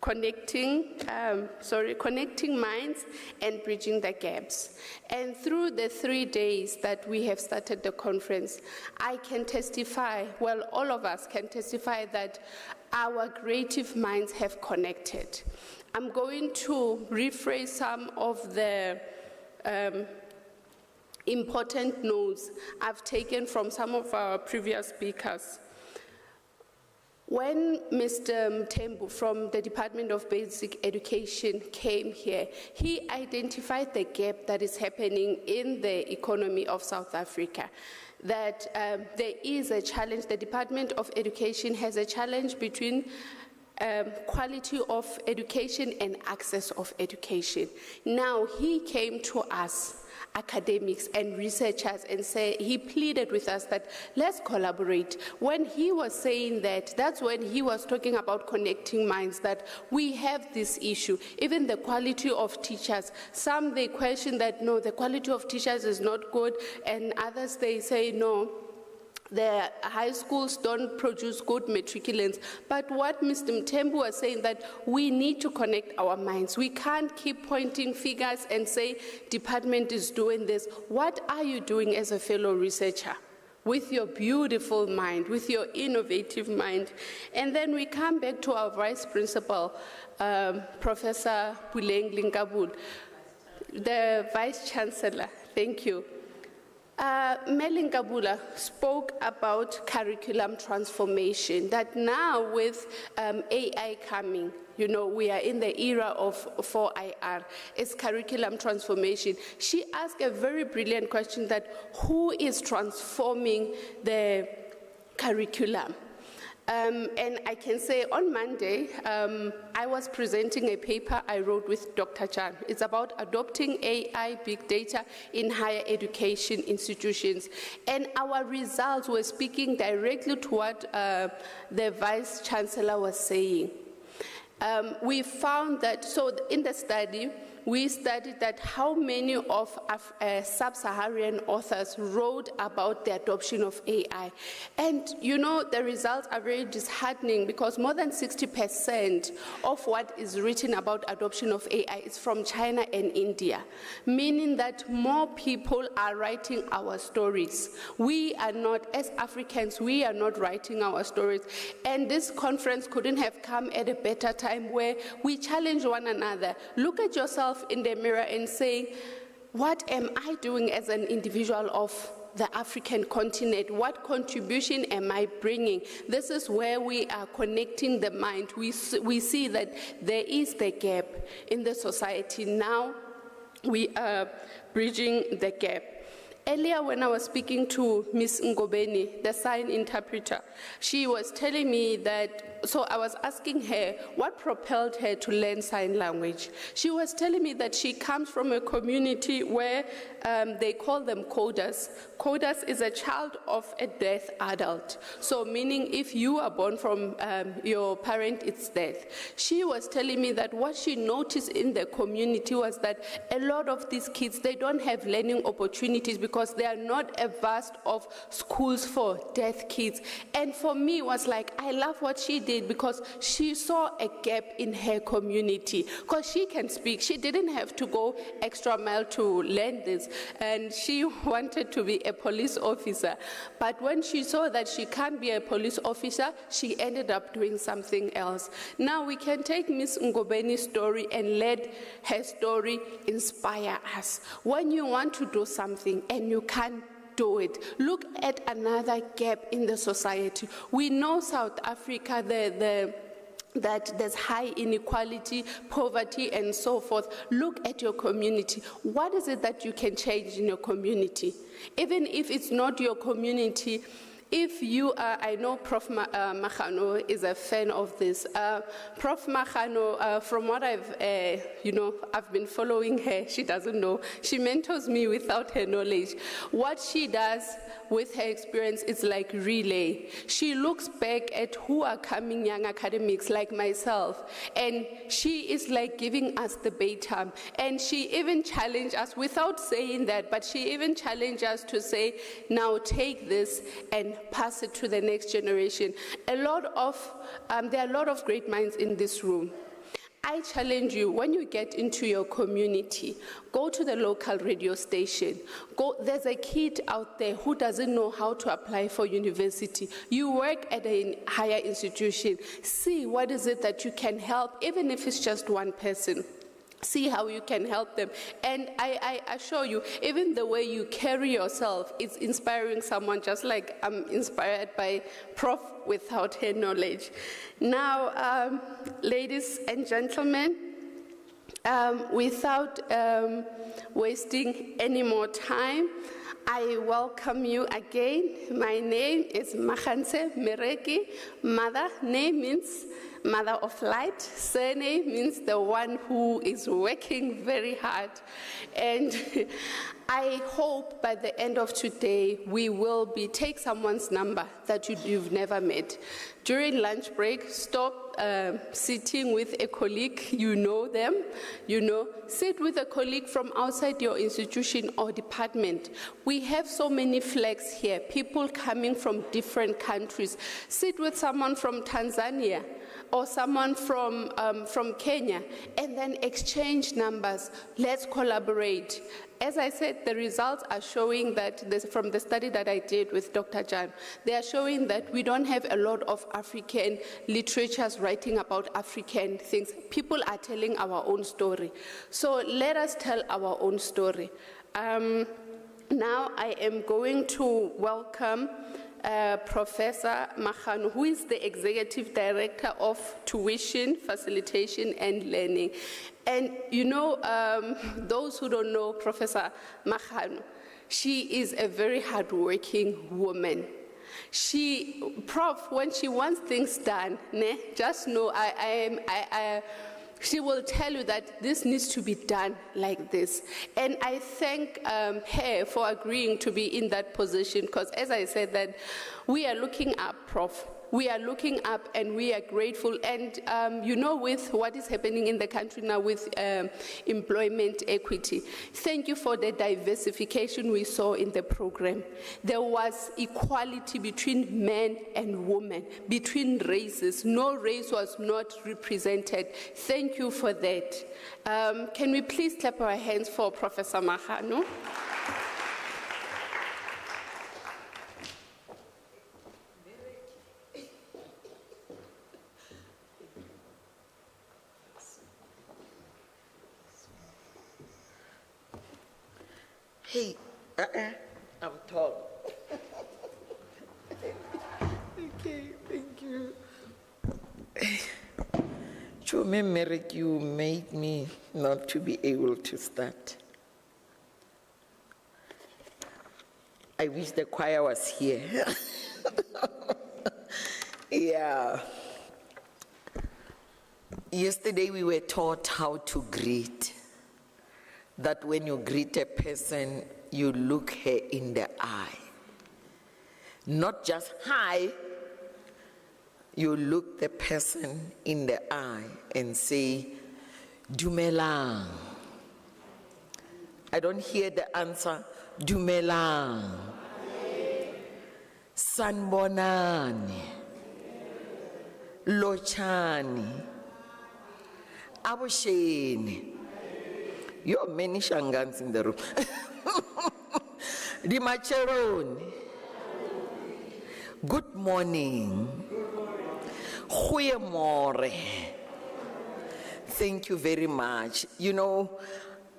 connecting minds and bridging the gaps. And through the 3 days that we have started the conference, I can testify, well, all of us can testify that our creative minds have connected. I'm going to rephrase some of the important notes I've taken from some of our previous speakers. When Mr. Mthembu from the Department of Basic Education came here, he identified the gap that is happening in the economy of South Africa, that there is a challenge. The Department of Education has a challenge between quality of education and access of education. Now, he came to us, academics and researchers, and he pleaded with us that let's collaborate. When he was saying that, that's when he was talking about connecting minds, that we have this issue. Even the quality of teachers, some they question that no, the quality of teachers is not good, and others they say no, the high schools don't produce good matriculants. But what Mr. Mthembu was saying, that we need to connect our minds. We can't keep pointing fingers and say, department is doing this. What are you doing as a fellow researcher? With your beautiful mind, with your innovative mind. And then we come back to our vice principal, Professor Bulding, the vice chancellor. Thank you. Melinkabula spoke about curriculum transformation, that now with AI coming, you know, we are in the era of 4IR, it's curriculum transformation. She asked a very brilliant question, that who is transforming the curriculum? And I can say on Monday, I was presenting a paper I wrote with Dr. Chan. It's about adopting AI, big data in higher education institutions. And our results were speaking directly to what the Vice Chancellor was saying. We found that, so in the study, we studied that how many of sub-Saharan authors wrote about the adoption of AI. And you know, the results are very disheartening, because more than 60% of what is written about adoption of AI is from China and India, meaning that more people are writing our stories. We are not, as Africans, we are not writing our stories. And this conference couldn't have come at a better time, where we challenge one another. Look at yourself in the mirror and say, what am I doing as an individual of the African continent? What contribution am I bringing? This is where we are connecting the mind. We see that there is the gap in the society. Now we are bridging the gap. Earlier, when I was speaking to Ms. Ngobeni, the sign interpreter, she was telling me that, so I was asking her what propelled her to learn sign language. She was telling me that she comes from a community where they call them coders. Coders is a child of a deaf adult. So meaning if you are born from your parent, it's death. She was telling me that what she noticed in the community was that a lot of these kids, they don't have learning opportunities because there are not a vast of schools for deaf kids. And for me, it was like, I love what she did, because she saw a gap in her community. Because she can speak. She didn't have to go extra mile to learn this. And she wanted to be a police officer. But when she saw that she can't be a police officer, she ended up doing something else. Now we can take Ms. Ngobeni's story and let her story inspire us. When you want to do something and you can't do it, look at another gap in the society. We know South Africa, that there's high inequality, poverty, and so forth. Look at your community. What is it that you can change in your community? Even if it's not your community, if you are, I know Prof. Machano is a fan of this. Prof. Machano, from what I've been following her, she doesn't know. She mentors me without her knowledge. What she does with her experience is like relay. She looks back at who are coming young academics like myself, and she is like giving us the baton. And she even challenged us, without saying that, but she even challenged us to say, now take this and pass it to the next generation. There are a lot of great minds in this room. I challenge you, when you get into your community, go to the local radio station. There's a kid out there who doesn't know how to apply for university. You work at a higher institution. See what is it that you can help, even if it's just one person. See how you can help them. And I assure you, even the way you carry yourself is inspiring someone, just like I'm inspired by Prof without her knowledge. Now, ladies and gentlemen, without wasting any more time, I welcome you again. My name is Makhanse Mereki. Mother name means Mother of Light. Surname means the one who is working very hard. And I hope by the end of today, we will take someone's number that you've never met. During lunch break, stop sitting with a colleague, you know them, sit with a colleague from outside your institution or department. We have so many flags here, people coming from different countries. Sit with someone from Tanzania or someone from Kenya, and then exchange numbers. Let's collaborate. As I said, the results are showing that, from the study that I did with Dr. Jan, they are showing that we don't have a lot of African literatures writing about African things. People are telling our own story. So let us tell our own story. Now I am going to welcome Professor Makhano, who is the Executive Director of Tuition, Facilitation and Learning. And those who don't know Professor Makhano, she is a very hardworking woman. Prof, when she wants things done, just know she will tell you that this needs to be done like this. And I thank her for agreeing to be in that position, because as I said, that we are looking up, Prof. We are looking up and we are grateful. And with what is happening in the country now with employment equity, thank you for the diversification we saw in the program. There was equality between men and women, between races. No race was not represented. Thank you for that. Can we please clap our hands for Professor Makhano? Hey, I'm tall. Okay, thank you. Chome Merek, you made me not to be able to start. I wish the choir was here. Yeah. Yesterday we were taught how to greet. That when you greet a person, you look her in the eye. Not just hi, you look the person in the eye and say, Dumelang. I don't hear the answer, Dumelang. Sanbonani. Lochani. Abosheni. You have many Shangans in the room. Dimacheroni. Good morning. Goeiemorgen. Thank you very much.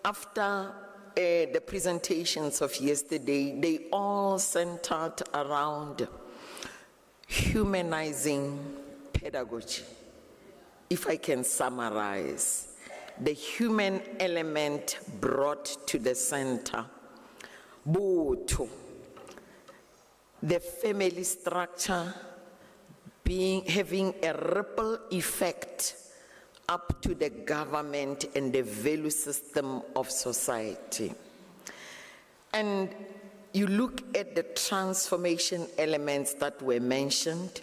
After the presentations of yesterday, they all centered around humanizing pedagogy. If I can summarize, the human element brought to the center. Botho. The family structure having a ripple effect up to the government and the value system of society. And you look at the transformation elements that were mentioned.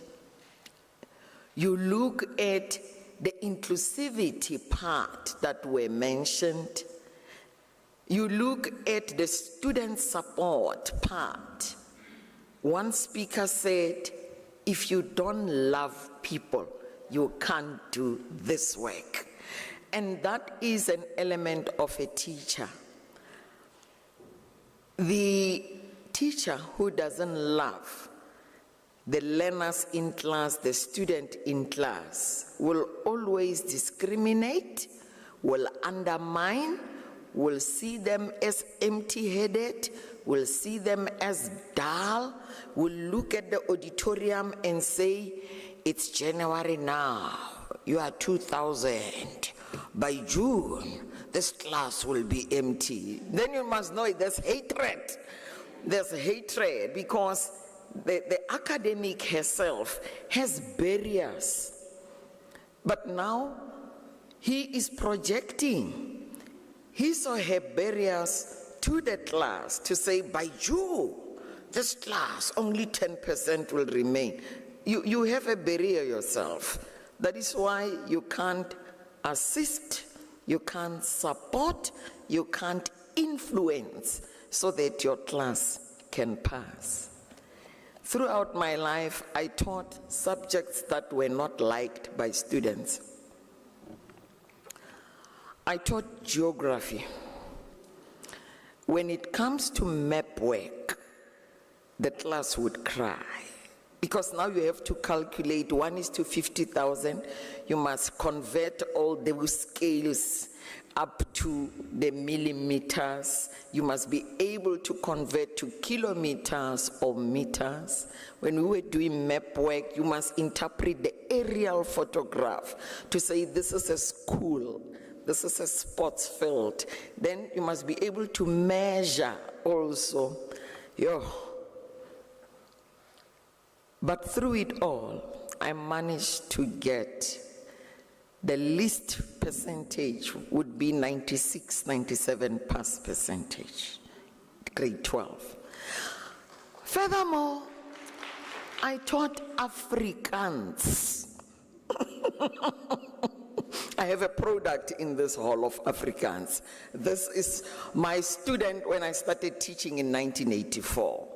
You look at the inclusivity part that were mentioned. You look at the student support part. One speaker said, if you don't love people, you can't do this work. And that is an element of a teacher. The teacher who doesn't love the learners in class, the student in class, will always discriminate, will undermine, will see them as empty-headed, will see them as dull, will look at the auditorium and say, it's January now, you are 2000. By June, this class will be empty. Then you must know there's hatred. There's hatred because the academic herself has barriers. But now he is projecting his or her barriers to the class to say, by June, this class, only 10% will remain. You have a barrier yourself. That is why you can't assist, you can't support, you can't influence so that your class can pass. Throughout my life, I taught subjects that were not liked by students. I taught geography. When it comes to map work, the class would cry. Because now you have to calculate 1:50,000. You must convert all those scales up to the millimeters. You must be able to convert to kilometers or meters. When we were doing map work, you must interpret the aerial photograph to say this is a school, this is a sports field. Then you must be able to measure also. But through it all, I managed to get the least percentage would be 96, 97 pass percentage, grade 12. Furthermore, I taught Afrikaans. I have a product in this hall of Afrikaans. This is my student when I started teaching in 1984.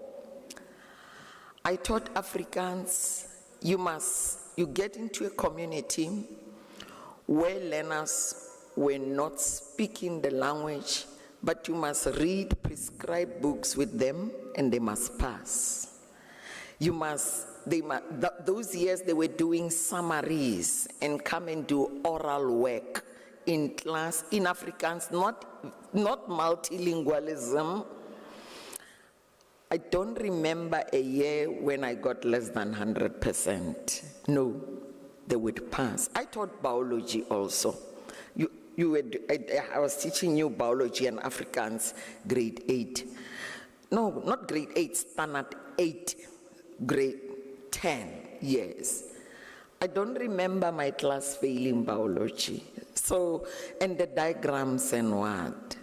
I taught Afrikaans. You get into a community where learners were not speaking the language, but you must read prescribed books with them and they must pass. Those years they were doing summaries and come and do oral work in class in Afrikaans, not multilingualism. I don't remember a year when I got less than 100%. No, they would pass. I taught biology also. I was teaching you biology and Afrikaans grade 8. No, not grade 8, standard 8, grade 10 years. I don't remember my class failing biology. So, and the diagrams and what.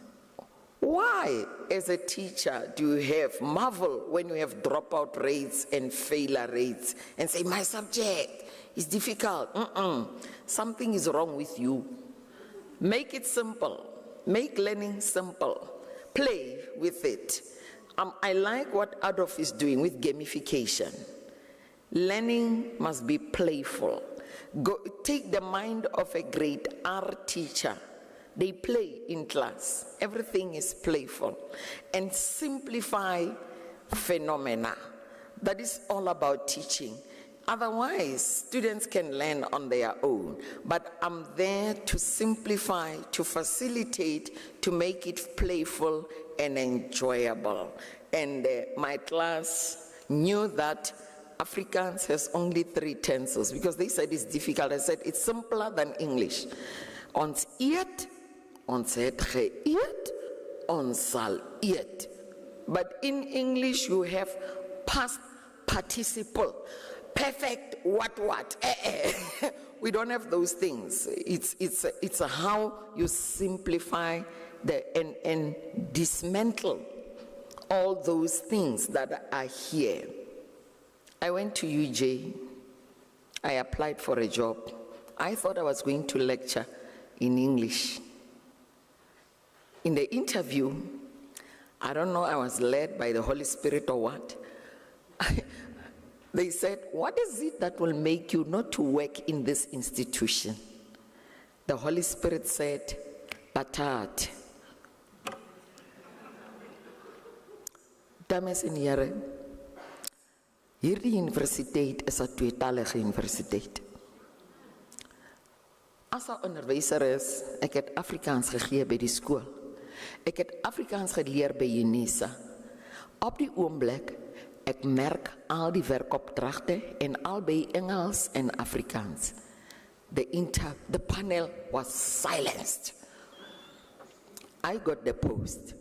Why, as a teacher, do you have marvel when you have dropout rates and failure rates and say, my subject is difficult? Something is wrong with you. Make it simple. Make learning simple. Play with it. I like what Adolf is doing with gamification. Learning must be playful. Take the mind of a grade R teacher. They play in class. Everything is playful. And simplify phenomena. That is all about teaching. Otherwise, students can learn on their own. But I'm there to simplify, to facilitate, to make it playful and enjoyable. And my class knew that Afrikaans has only 3 tenses because they said it's difficult. I said it's simpler than English. Ons eet, ons het geëet, ons sal eet. But in English you have past participle, perfect what. We don't have those things. It's how you simplify and dismantle all those things that are here. I went to UJ. I applied for a job. I thought I was going to lecture in English. In the interview, I don't know, I was led by the Holy Spirit or what. They said, what is it that will make you not to work in this institution? the Holy Spirit said, Batat. Dames en heren, hierdie universiteit is 'n tweetalige universiteit. As 'n onderwyser is, ek het Afrikaans gegee by die skool. Ek het Afrikaans geleer by Unisa. Op die oomblik, ek merk al die werkopdragte en albei Engels en Afrikaans. The panel was silenced. I got the post.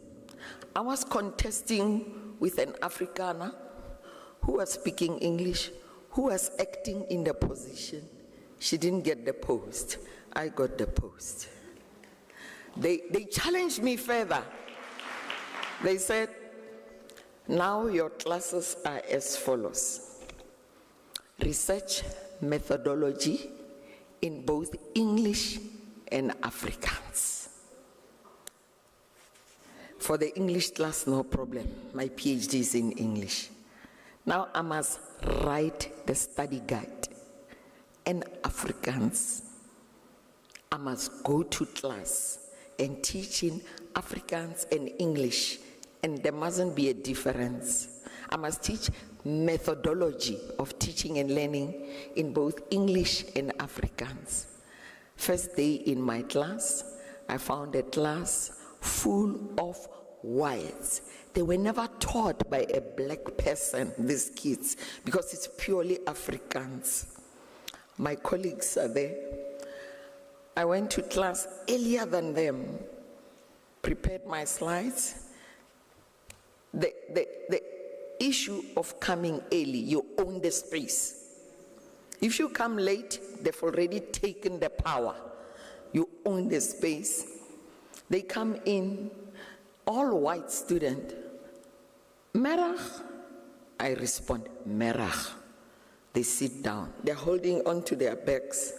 I was contesting with an Afrikaner who was speaking English, who was acting in the position. She didn't get the post. I got the post. They challenged me further. They said, now your classes are as follows. Research methodology in both English and Afrikaans. For the English class, no problem. My PhD is in English. Now I must write the study guide in Afrikaans. I must go to class and teach in Afrikaans and English, and there mustn't be a difference. I must teach methodology of teaching and learning in both English and Afrikaans. First day in my class, I found a class full of whites. They were never taught by a black person, these kids, because it's purely Afrikaans. My colleagues are there. I went to class earlier than them, prepared my slides. The issue of coming early, you own the space. If you come late, they've already taken the power. You own the space. They come in, all white student. Merach, I respond, Merach. They sit down. They're holding on to their bags.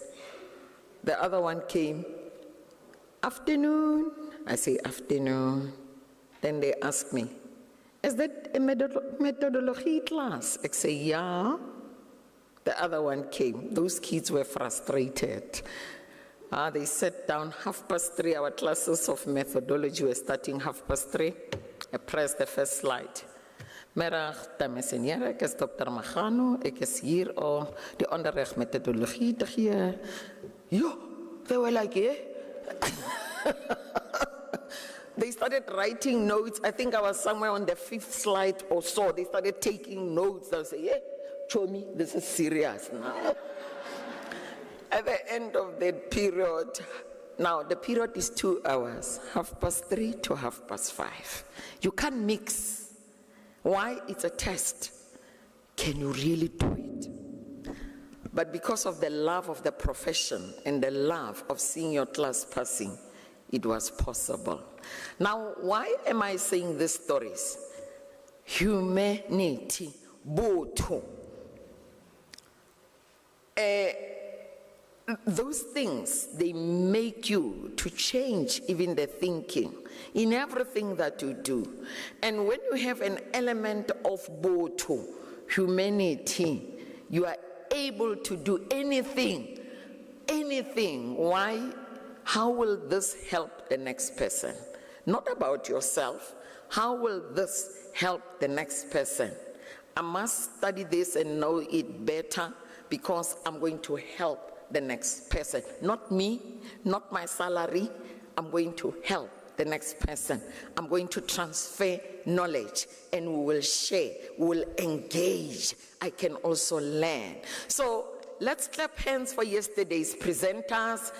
The other one came, afternoon. I say, afternoon. Then they ask me, is that a methodology class? I say, yeah. The other one came. Those kids were frustrated. They sat down 3:30. Our classes of methodology were starting 3:30. I pressed the first slide. Middag, dames en heren, ek is Dr. Magano. Ek is hier om die onderrig methodologie te gee. Yo, they were like, yeah. They started writing notes. I think I was somewhere on the 5th slide or so. They started taking notes. They'll say, yeah, show me, this is serious now. At the end of the period, now the period is 2 hours, 3:30 to 5:30. You can't mix. Why? It's a test. Can you really do it? But because of the love of the profession and the love of seeing your class passing, it was possible. Now, why am I saying these stories? Humanity, boto. Those things, they make you to change even the thinking in everything that you do. And when you have an element of boto, humanity, you are able to do anything. Why? How will this help the next person? Not about yourself. How will this help the next person? I must study this and know it better because I'm going to help the next person. Not me, not my salary. I'm going to help the next person. I'm going to transfer knowledge and we will share, we will engage. I can also learn. So let's clap hands for yesterday's presenters,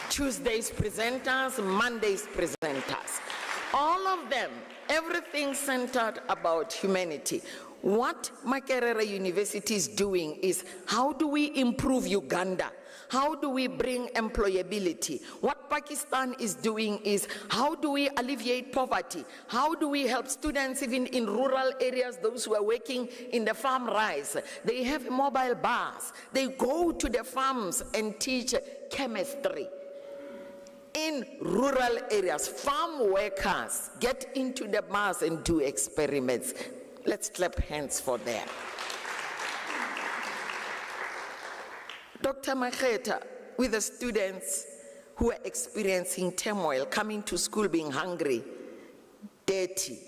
Tuesday's presenters, Monday's presenters. All of them, everything centered about humanity. What Makerere University is doing is, how do we improve Uganda? How do we bring employability? What Pakistan is doing is, how do we alleviate poverty? How do we help students even in rural areas, those who are working in the farm rise? They have mobile bars. They go to the farms and teach chemistry. In rural areas, farm workers get into the bars and do experiments. Let's clap hands for them. Dr. Maketa, with the students, who are experiencing turmoil, coming to school being hungry, dirty,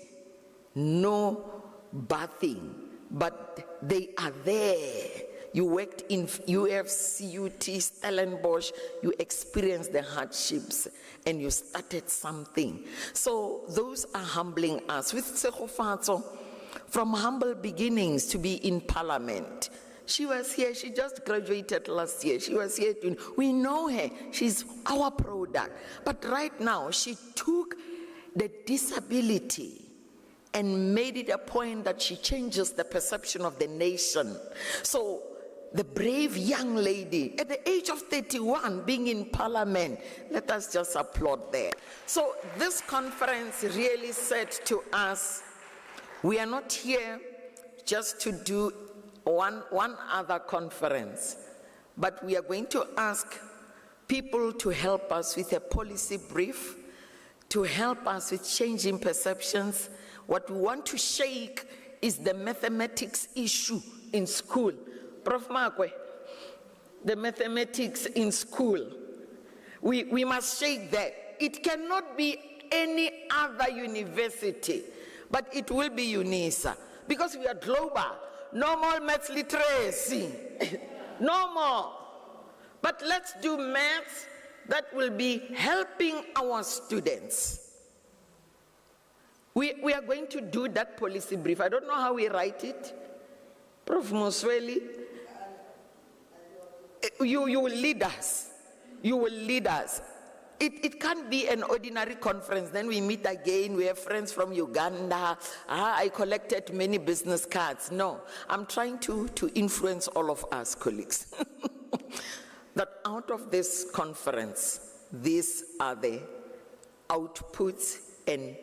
no bathing, but they are there. You worked in UFCUT, Stellenbosch, you experienced the hardships and you started something. So those are humbling us. With Tsegofatso, from humble beginnings to be in parliament. She was here, she just graduated last year. She was here, we know her, she's our product. But right now, she took the disability and made it a point that she changes the perception of the nation. So the brave young lady at the age of 31 being in parliament, let us just applaud there. So this conference really said to us, we are not here just to do one other conference, but we are going to ask people to help us with a policy brief, to help us with changing perceptions. What we want to shake is the mathematics issue in school. Prof. Makwe, the mathematics in school. We must shake that. It cannot be any other university, but it will be Unisa, because we are global. No more maths literacy. No more. But let's do maths that will be helping our students. We are going to do that policy brief. I don't know how we write it. Prof. Mosweli, you will lead us. You will lead us. It can't be an ordinary conference. Then we meet again. We have friends from Uganda. I collected many business cards. No, I'm trying to influence all of us, colleagues. That out of this conference, these are the outputs and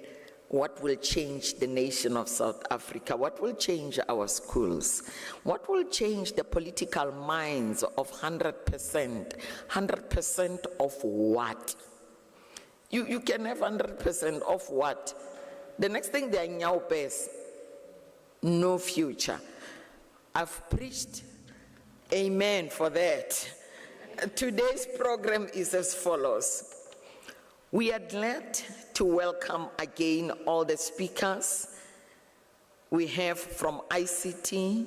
what will change the nation of South Africa, what will change our schools, what will change the political minds of 100%. 100% of what? You can have 100% of what? The next thing they are nyaupes, no future. I've preached, amen for that. Today's program is as follows. We are glad to welcome again all the speakers. We have from ICT,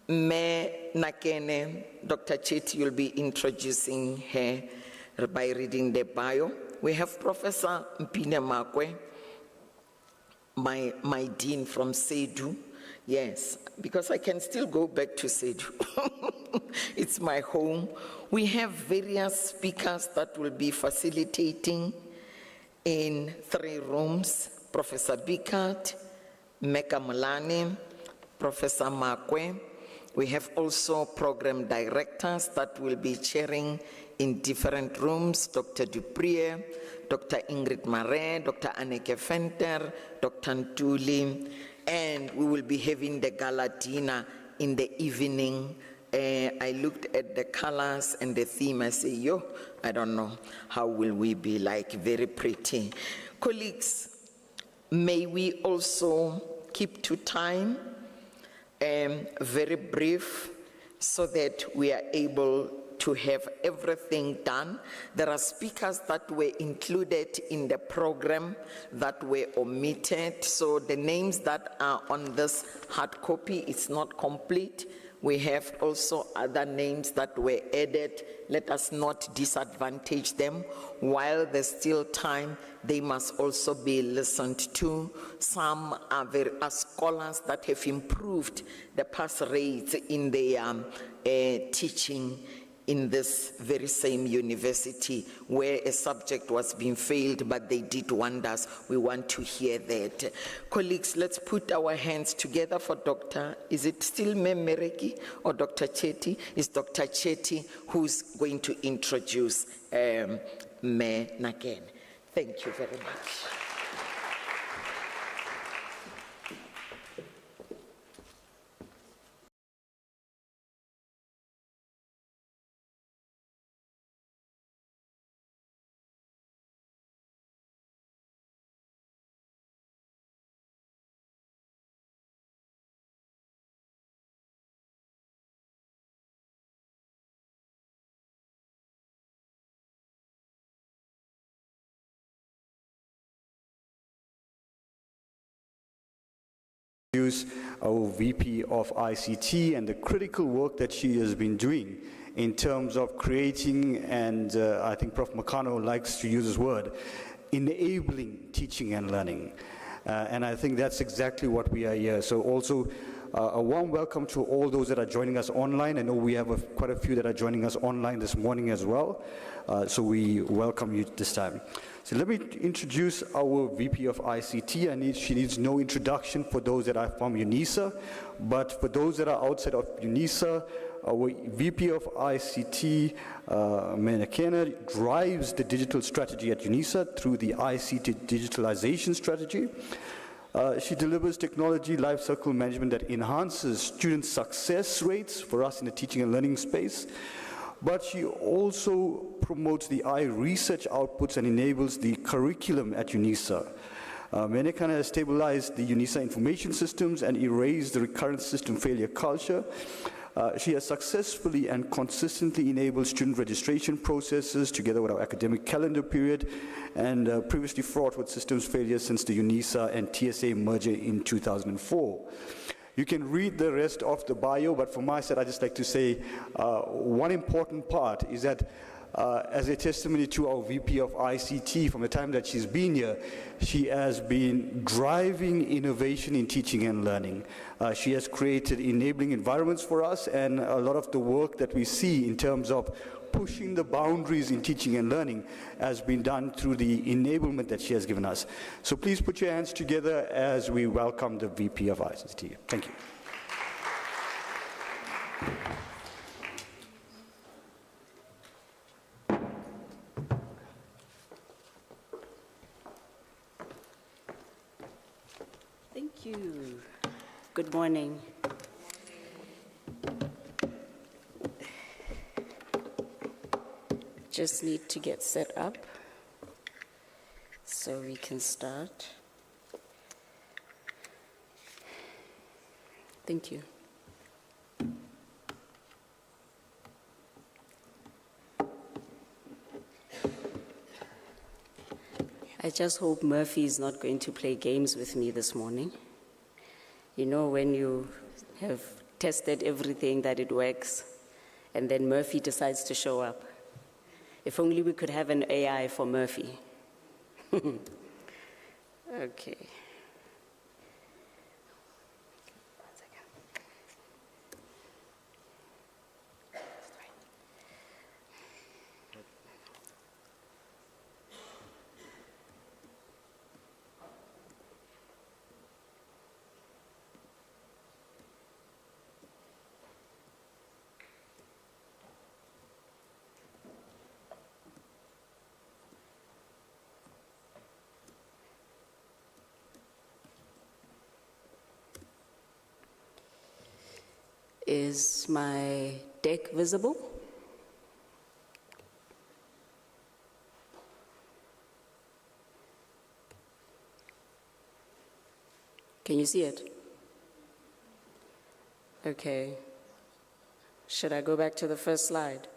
Me Nakene, Dr. Cheti will be introducing her by reading the bio. We have Professor Mpine Makwe, my dean from SEDU. Yes, because I can still go back to SEDU. It's my home. We have various speakers that will be facilitating in 3 rooms, Professor Bikat, Meka Mulani, Professor Makwe. We have also program directors that will be chairing in different rooms, Dr. Duprier, Dr. Ingrid Mare, Dr. Anneke Venter, Dr. Ntuli, and we will be having the gala dinner in the evening. I looked at the colors and the theme, I say, yo, I don't know, how will we be like, very pretty. Colleagues, may we also keep to time, very brief, so that we are able to have everything done. There are speakers that were included in the program that were omitted, so the names that are on this hard copy is not complete. We have also other names that were added. Let us not disadvantage them. While there's still time, they must also be listened to. Some are scholars that have improved the pass rates in their teaching in this very same university where a subject was being failed, but they did wonders. We want to hear that. Colleagues, let's put our hands together for Dr. Is it still Memereki or Dr. Cheti? It's Dr. Cheti who's going to introduce Me Nakene. Thank you very much. introduce our VP of ICT and the critical work that she has been doing in terms of creating, and I think Prof. Makano likes to use this word, enabling teaching and learning. And I think that's exactly what we are here. So also a warm welcome to all those that are joining us online. I know we have quite a few that are joining us online this morning as well. So we welcome you this time. So let me introduce our VP of ICT. She needs no introduction for those that are from Unisa, but for those that are outside of Unisa, our VP of ICT, Madikizela, drives the digital strategy at Unisa through the ICT digitalization strategy. She delivers technology lifecycle management that enhances student success rates for us in the teaching and learning space. But she also promotes the research outputs and enables the curriculum at Unisa. Madikizela has stabilized the Unisa information systems and erased the recurrent system failure culture. She has successfully and consistently enabled student registration processes together with our academic calendar period, and previously fraught with systems failures since the Unisa and TSA merger in 2004. You can read the rest of the bio, but from my side, I'd just like to say one important part is that as a testimony to our VP of ICT, from the time that she's been here, she has been driving innovation in teaching and learning. She has created enabling environments for us, and a lot of the work that we see in terms of pushing the boundaries in teaching and learning has been done through the enablement that she has given us. So please put your hands together as we welcome the VP of ICT. Thank you. Thank you. Good morning. Just need to get set up so we can start. Thank you. I just hope Murphy is not going to play games with me this morning. You know, when you have tested everything that it works, and then Murphy decides to show up. If only we could have an AI for Murphy. Okay. Is my deck visible? Can you see it? Okay. Should I go back to the first slide?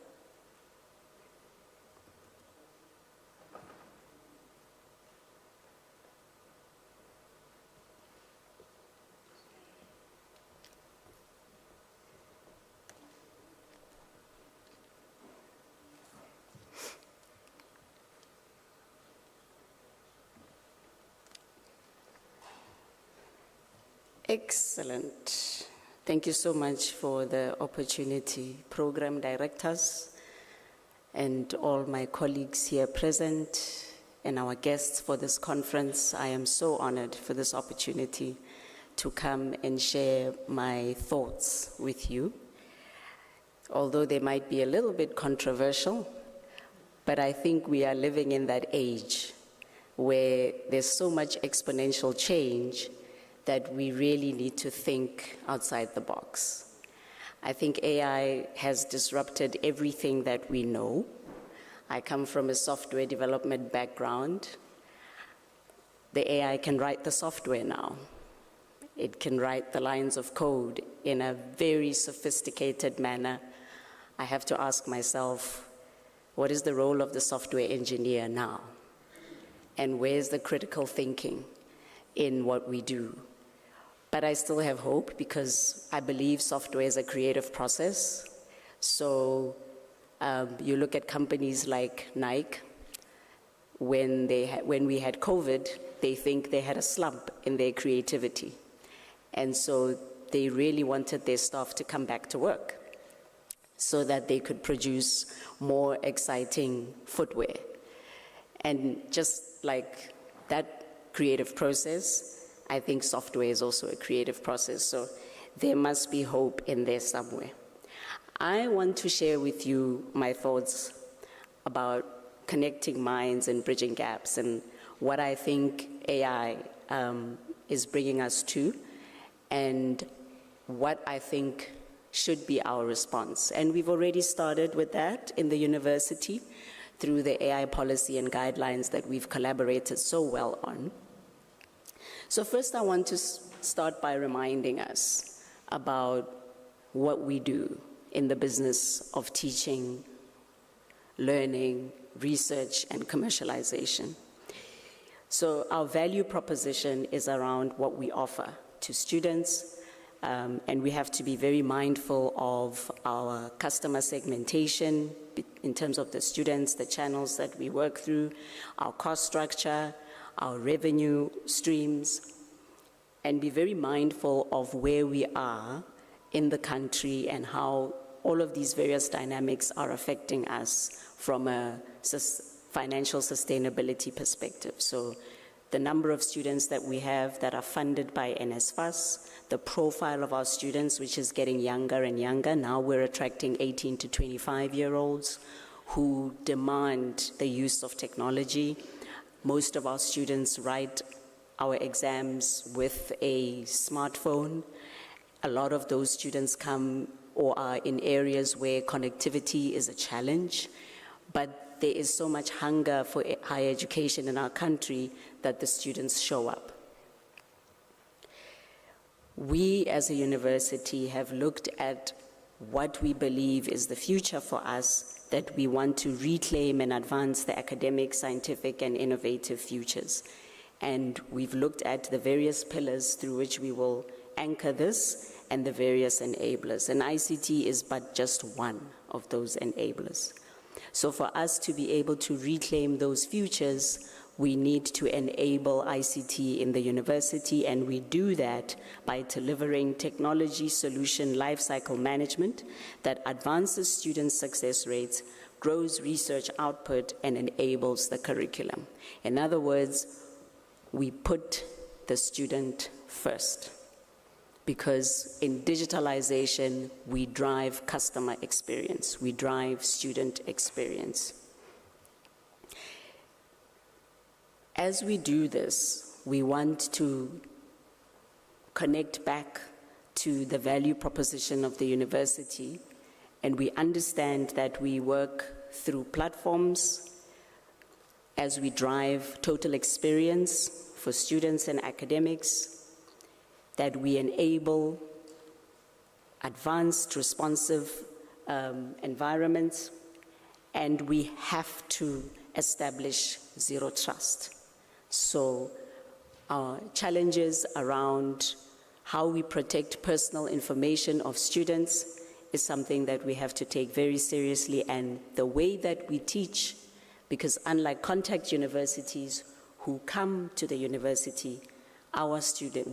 Excellent. Thank you so much for the opportunity, program directors and all my colleagues here present and our guests for this conference. I am so honored for this opportunity to come and share my thoughts with you. Although they might be a little bit controversial, but I think we are living in that age where there's so much exponential change that we really need to think outside the box. I think AI has disrupted everything that we know. I come from a software development background. The AI can write the software now. It can write the lines of code in a very sophisticated manner. I have to ask myself, what is the role of the software engineer now? And where's the critical thinking in what we do? But I still have hope because I believe software is a creative process. So you look at companies like Nike, when we had COVID, they think they had a slump in their creativity. And so they really wanted their staff to come back to work so that they could produce more exciting footwear. And just like that creative process, I think software is also a creative process. So there must be hope in there somewhere. I want to share with you my thoughts about connecting minds and bridging gaps and what I think AI is bringing us to and what I think should be our response. And we've already started with that in the university through the AI policy and guidelines that we've collaborated so well on. So first I want to start by reminding us about what we do in the business of teaching, learning, research, and commercialization. So our value proposition is around what we offer to students, and we have to be very mindful of our customer segmentation in terms of the students, the channels that we work through, our cost structure, our revenue streams, and be very mindful of where we are in the country and how all of these various dynamics are affecting us from a financial sustainability perspective. So the number of students that we have that are funded by NSFAS, the profile of our students, which is getting younger and younger. Now we're attracting 18 to 25-year-olds who demand the use of technology. Most of our students write our exams with a smartphone. A lot of those students come or are in areas where connectivity is a challenge, but there is so much hunger for higher education in our country that the students show up. We as a university have looked at what we believe is the future for us, that we want to reclaim and advance the academic, scientific, and innovative futures. And we've looked at the various pillars through which we will anchor this and the various enablers. And ICT is but just one of those enablers. So for us to be able to reclaim those futures, we need to enable ICT in the university, and we do that by delivering technology solution lifecycle management that advances student success rates, grows research output, and enables the curriculum. In other words, we put the student first, because in digitalization, we drive customer experience, we drive student experience. As we do this, we want to connect back to the value proposition of the university, and we understand that we work through platforms as we drive total experience for students and academics, that we enable advanced, responsive environments, and we have to establish zero trust. So our challenges around how we protect personal information of students is something that we have to take very seriously, and the way that we teach, because unlike contact universities who come to the university,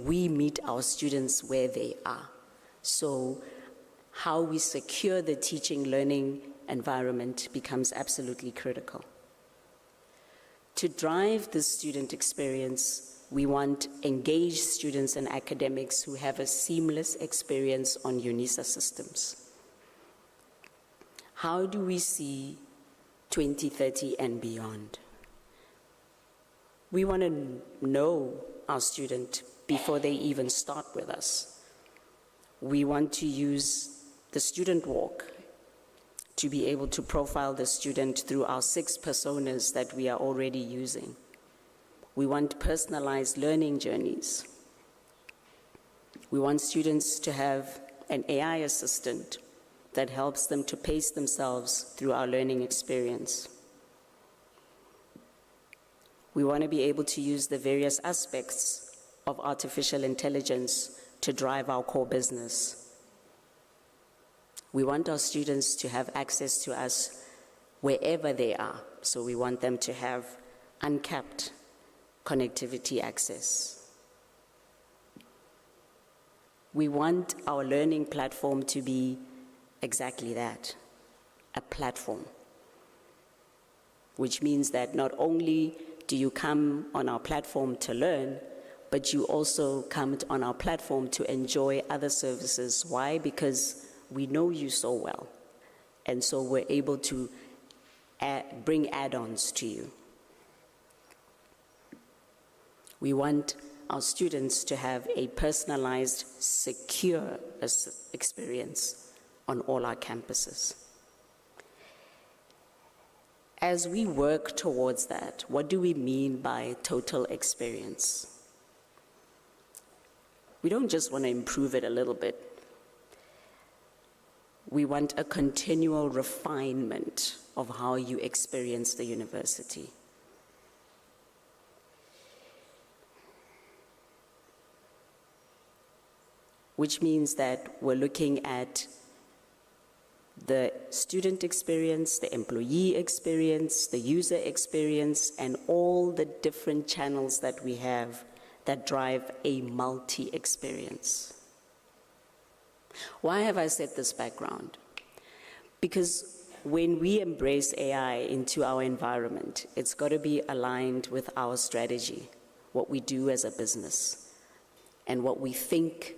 we meet our students where they are. So how we secure the teaching learning environment becomes absolutely critical. To drive the student experience, we want engaged students and academics who have a seamless experience on Unisa systems. How do we see 2030 and beyond? We want to know our student before they even start with us. We want to use the student walk to be able to profile the student through our 6 personas that we are already using. We want personalized learning journeys. We want students to have an AI assistant that helps them to pace themselves through our learning experience. We want to be able to use the various aspects of artificial intelligence to drive our core business. We want our students to have access to us wherever they are. So we want them to have uncapped connectivity access. We want our learning platform to be exactly that, a platform. Which means that not only do you come on our platform to learn, but you also come on our platform to enjoy other services. Why? Because we know you so well. And so we're able to bring add-ons to you. We want our students to have a personalized, secure experience on all our campuses. As we work towards that, what do we mean by total experience? We don't just want to improve it a little bit. We want a continual refinement of how you experience the university. Which means that we're looking at the student experience, the employee experience, the user experience, and all the different channels that we have that drive a multi-experience. Why have I set this background? Because when we embrace AI into our environment, it's got to be aligned with our strategy, what we do as a business, and what we think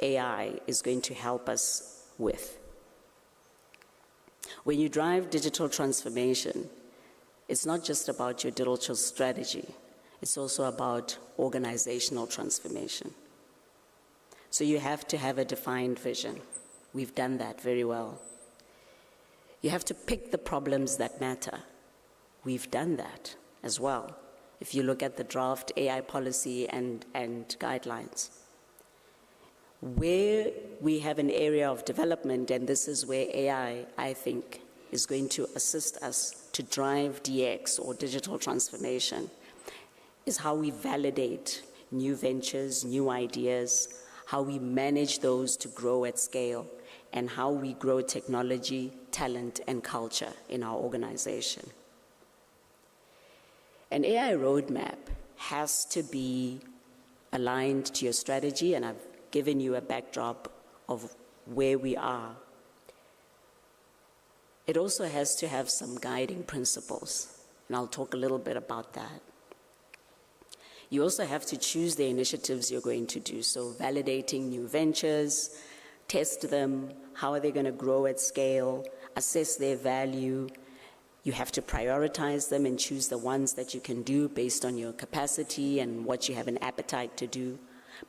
AI is going to help us with. When you drive digital transformation, it's not just about your digital strategy, it's also about organizational transformation. So you have to have a defined vision. We've done that very well. You have to pick the problems that matter. We've done that as well. If you look at the draft AI policy and guidelines. Where we have an area of development, and this is where AI, I think, is going to assist us to drive DX or digital transformation, is how we validate new ventures, new ideas, how we manage those to grow at scale, and how we grow technology, talent, and culture in our organization. An AI roadmap has to be aligned to your strategy, and I've given you a backdrop of where we are. It also has to have some guiding principles, and I'll talk a little bit about that. You also have to choose the initiatives you're going to do, so validating new ventures, test them, how are they going to grow at scale, assess their value. You have to prioritize them and choose the ones that you can do based on your capacity and what you have an appetite to do,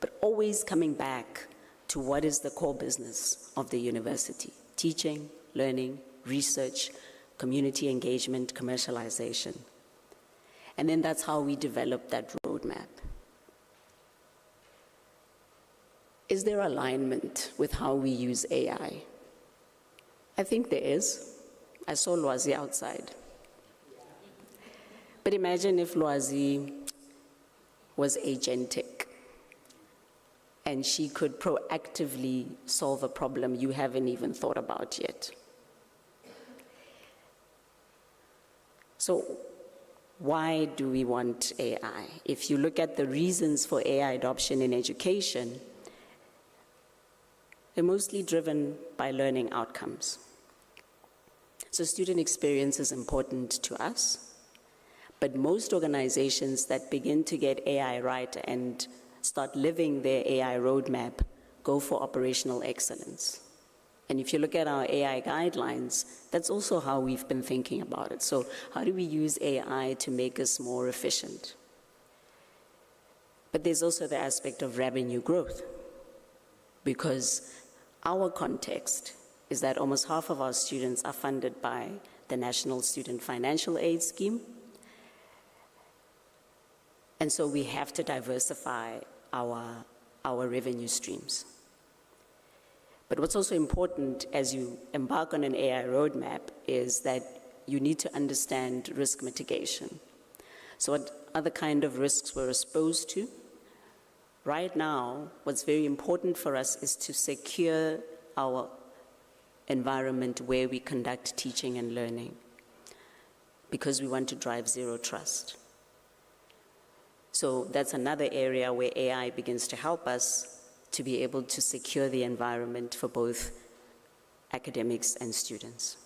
but always coming back to what is the core business of the university: teaching, learning, research, community engagement, commercialization. And then that's how we develop that roadmap. Is there alignment with how we use AI? I think there is. I saw Lwazi outside. But imagine if Lwazi was agentic and she could proactively solve a problem you haven't even thought about yet. So why do we want AI? If you look at the reasons for AI adoption in education, they're mostly driven by learning outcomes. So student experience is important to us, but most organizations that begin to get AI right and start living their AI roadmap go for operational excellence. And if you look at our AI guidelines, that's also how we've been thinking about it. So how do we use AI to make us more efficient? But there's also the aspect of revenue growth, because our context is that almost half of our students are funded by the National Student Financial Aid Scheme. And so we have to diversify our revenue streams. But what's also important as you embark on an AI roadmap is that you need to understand risk mitigation. So what other kind of risks we're exposed to, Right now, what's very important for us is to secure our environment where we conduct teaching and learning, because we want to drive zero trust. So that's another area where AI begins to help us to be able to secure the environment for both academics and students.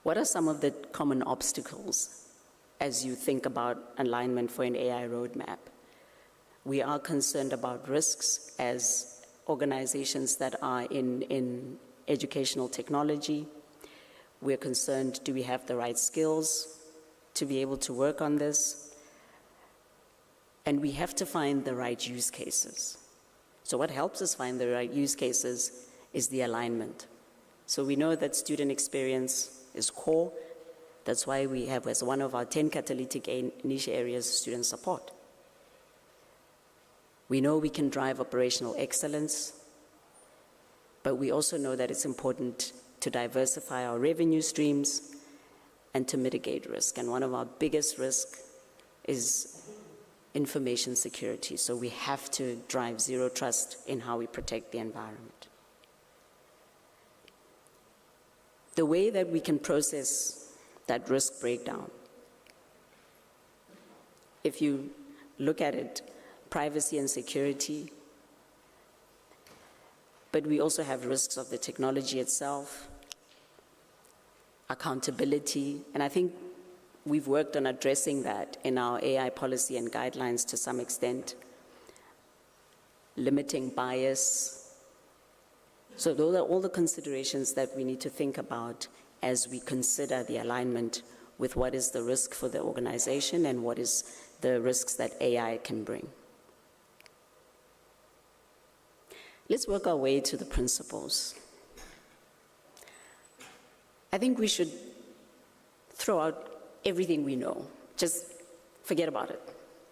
What are some of the common obstacles as you think about alignment for an AI roadmap? We are concerned about risks as organizations that are in educational technology. We're concerned, do we have the right skills to be able to work on this? And we have to find the right use cases. So what helps us find the right use cases is the alignment. So we know that student experience is core. That's why we have as one of our 10 catalytic niche areas student support. We know we can drive operational excellence, but we also know that it's important to diversify our revenue streams and to mitigate risk. And one of our biggest risks is information security. So we have to drive zero trust in how we protect the environment. The way that we can process that risk breakdown, if you look at it, privacy and security, but we also have risks of the technology itself, accountability, and I think we've worked on addressing that in our AI policy and guidelines to some extent, limiting bias. So those are all the considerations that we need to think about as we consider the alignment with what is the risk for the organization and what is the risks that AI can bring. Let's work our way to the principles. I think we should throw out everything we know. Just forget about it,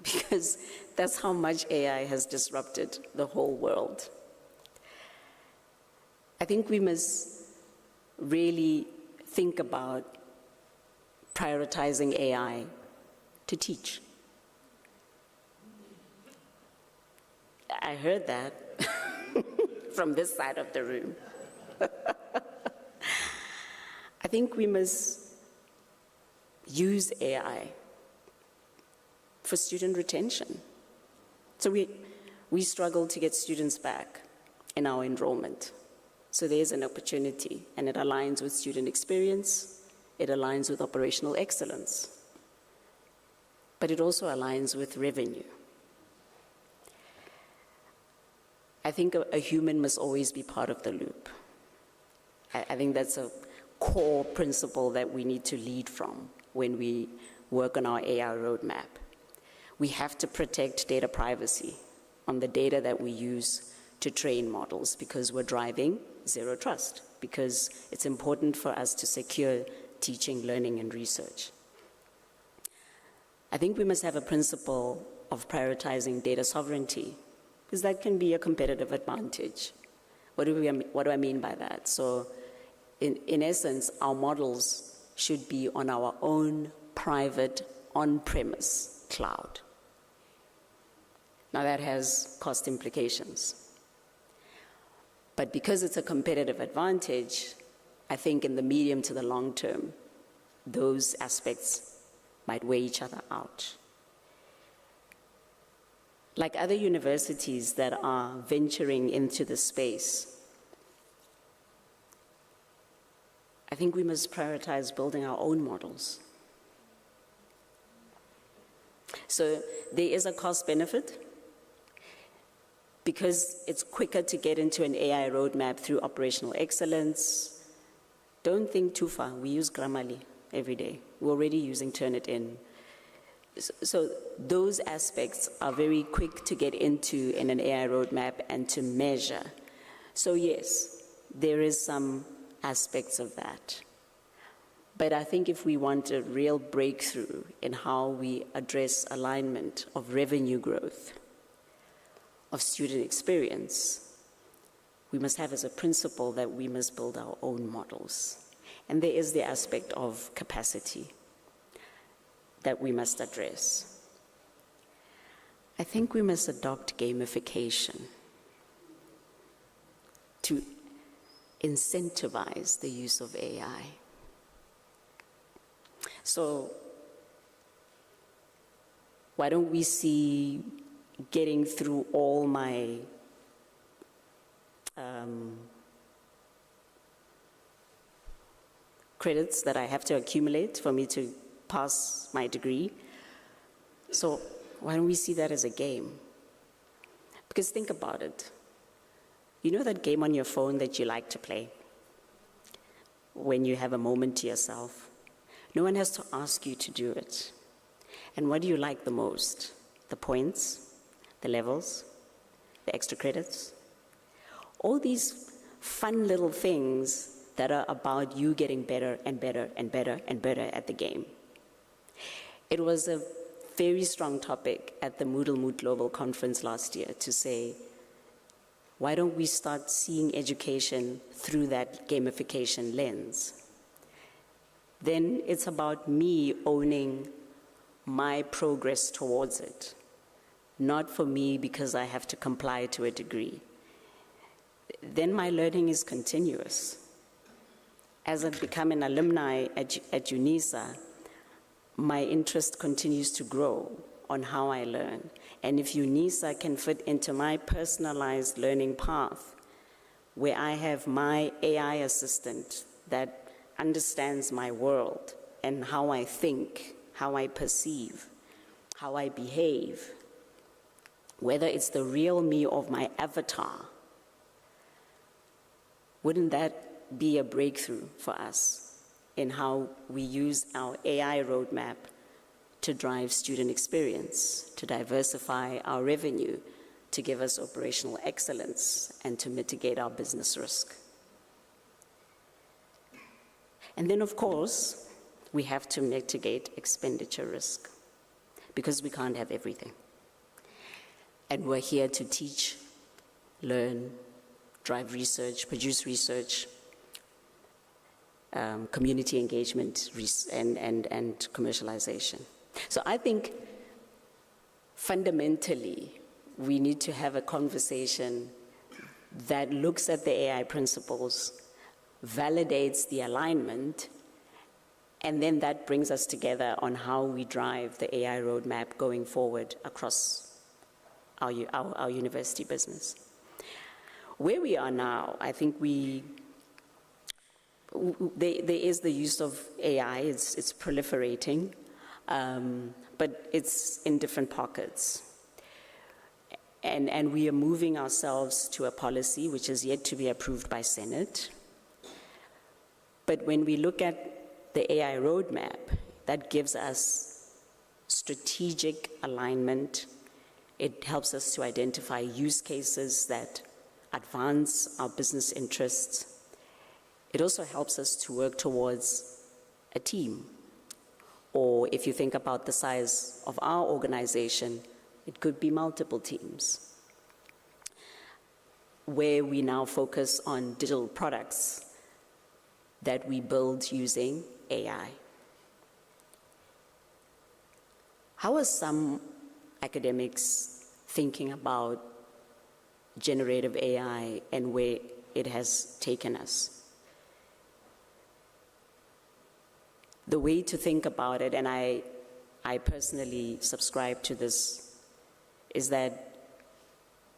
because that's how much AI has disrupted the whole world. I think we must really think about prioritizing AI to teach. I heard that from this side of the room. I think we must use AI for student retention. So we struggle to get students back in our enrollment. So there's an opportunity, and it aligns with student experience, it aligns with operational excellence, but it also aligns with revenue. I think a human must always be part of the loop. I think that's a core principle that we need to lead from when we work on our AI roadmap. We have to protect data privacy on the data that we use to train models, because we're driving zero trust, because it's important for us to secure teaching, learning, and research. I think we must have a principle of prioritizing data sovereignty, because that can be a competitive advantage. What do I mean by that? So in essence, our models should be on our own private on-premise cloud. Now that has cost implications. But because it's a competitive advantage, I think in the medium to the long term, those aspects might weigh each other out. Like other universities that are venturing into the space, I think we must prioritize building our own models. So there is a cost benefit, because it's quicker to get into an AI roadmap through operational excellence. Don't think too far. We use Grammarly every day. We're already using Turnitin. So those aspects are very quick to get into in an AI roadmap and to measure. So yes, there is some aspects of that. But I think if we want a real breakthrough in how we address alignment of revenue growth, of student experience, we must have as a principle that we must build our own models. And there is the aspect of capacity that we must address. I think we must adopt gamification to incentivize the use of AI. So why don't we see getting through all my credits that I have to accumulate for me to pass my degree? So why don't we see that as a game? Because think about it. You know that game on your phone that you like to play when you have a moment to yourself? No one has to ask you to do it. And what do you like the most? The points, the levels, the extra credits? All these fun little things that are about you getting better and better and better and better at the game. It was a very strong topic at the Muckleuck Global Conference last year to say, why don't we start seeing education through that gamification lens? Then it's about me owning my progress towards it, not for me because I have to comply to a degree. Then my learning is continuous. As I become an alumni at Unisa, my interest continues to grow on how I learn. And if Unisa can fit into my personalized learning path, where I have my AI assistant that understands my world and how I think, how I perceive, how I behave, whether it's the real me of my avatar, wouldn't that be a breakthrough for us in how we use our AI roadmap to drive student experience, to diversify our revenue, to give us operational excellence, and to mitigate our business risk? And then, of course, we have to mitigate expenditure risk, because we can't have everything. And we're here to teach, learn, drive research, produce research, community engagement, and commercialization. So I think fundamentally, we need to have a conversation that looks at the AI principles, validates the alignment, and then that brings us together on how we drive the AI roadmap going forward across our university business. Where we are now, I think there is the use of AI, it's proliferating, but it's in different pockets. And we are moving ourselves to a policy which is yet to be approved by Senate. But when we look at the AI roadmap, that gives us strategic alignment. It helps us to identify use cases that advance our business interests. It also helps us to work towards a team. Or if you think about the size of our organization, it could be multiple teams, where we now focus on digital products that we build using AI. How are some academics thinking about generative AI and where it has taken us? The way to think about it, and I personally subscribe to this, is that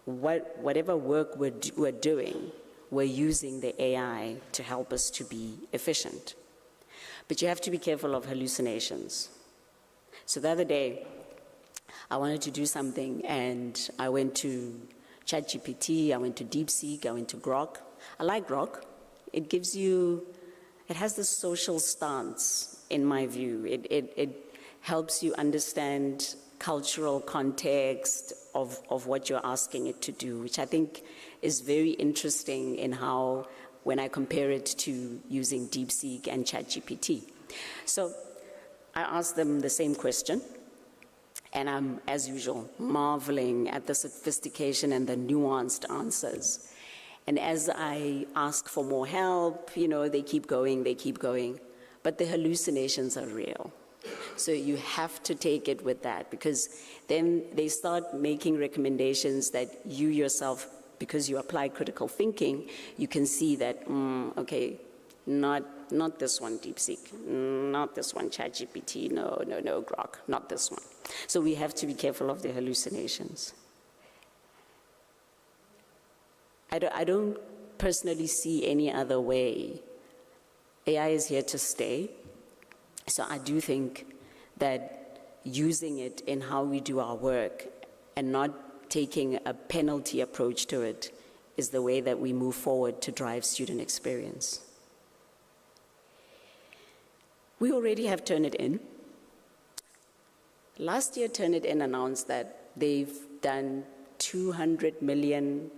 whatever work we're doing, we're using the AI to help us to be efficient. But you have to be careful of hallucinations. So the other day, I wanted to do something, and I went to ChatGPT, I went to DeepSeek, I went to Grok. I like Grok. It has this social stance, in my view. It helps you understand cultural context of what you're asking it to do, which I think is very interesting in how, when I compare it to using DeepSeek and ChatGPT. So I asked them the same question, and I'm, as usual, marveling at the sophistication and the nuanced answers. And as I ask for more help, they keep going, but the hallucinations are real. So you have to take it with that, because then they start making recommendations that you yourself, because you apply critical thinking, you can see that, okay, not this one, DeepSeek, not this one, ChatGPT, no, Grok, not this one. So we have to be careful of the hallucinations. I don't personally see any other way. AI is here to stay. So I do think that using it in how we do our work and not taking a penalty approach to it is the way that we move forward to drive student experience. We already have Turnitin. Last year, Turnitin announced that they've done 200 million,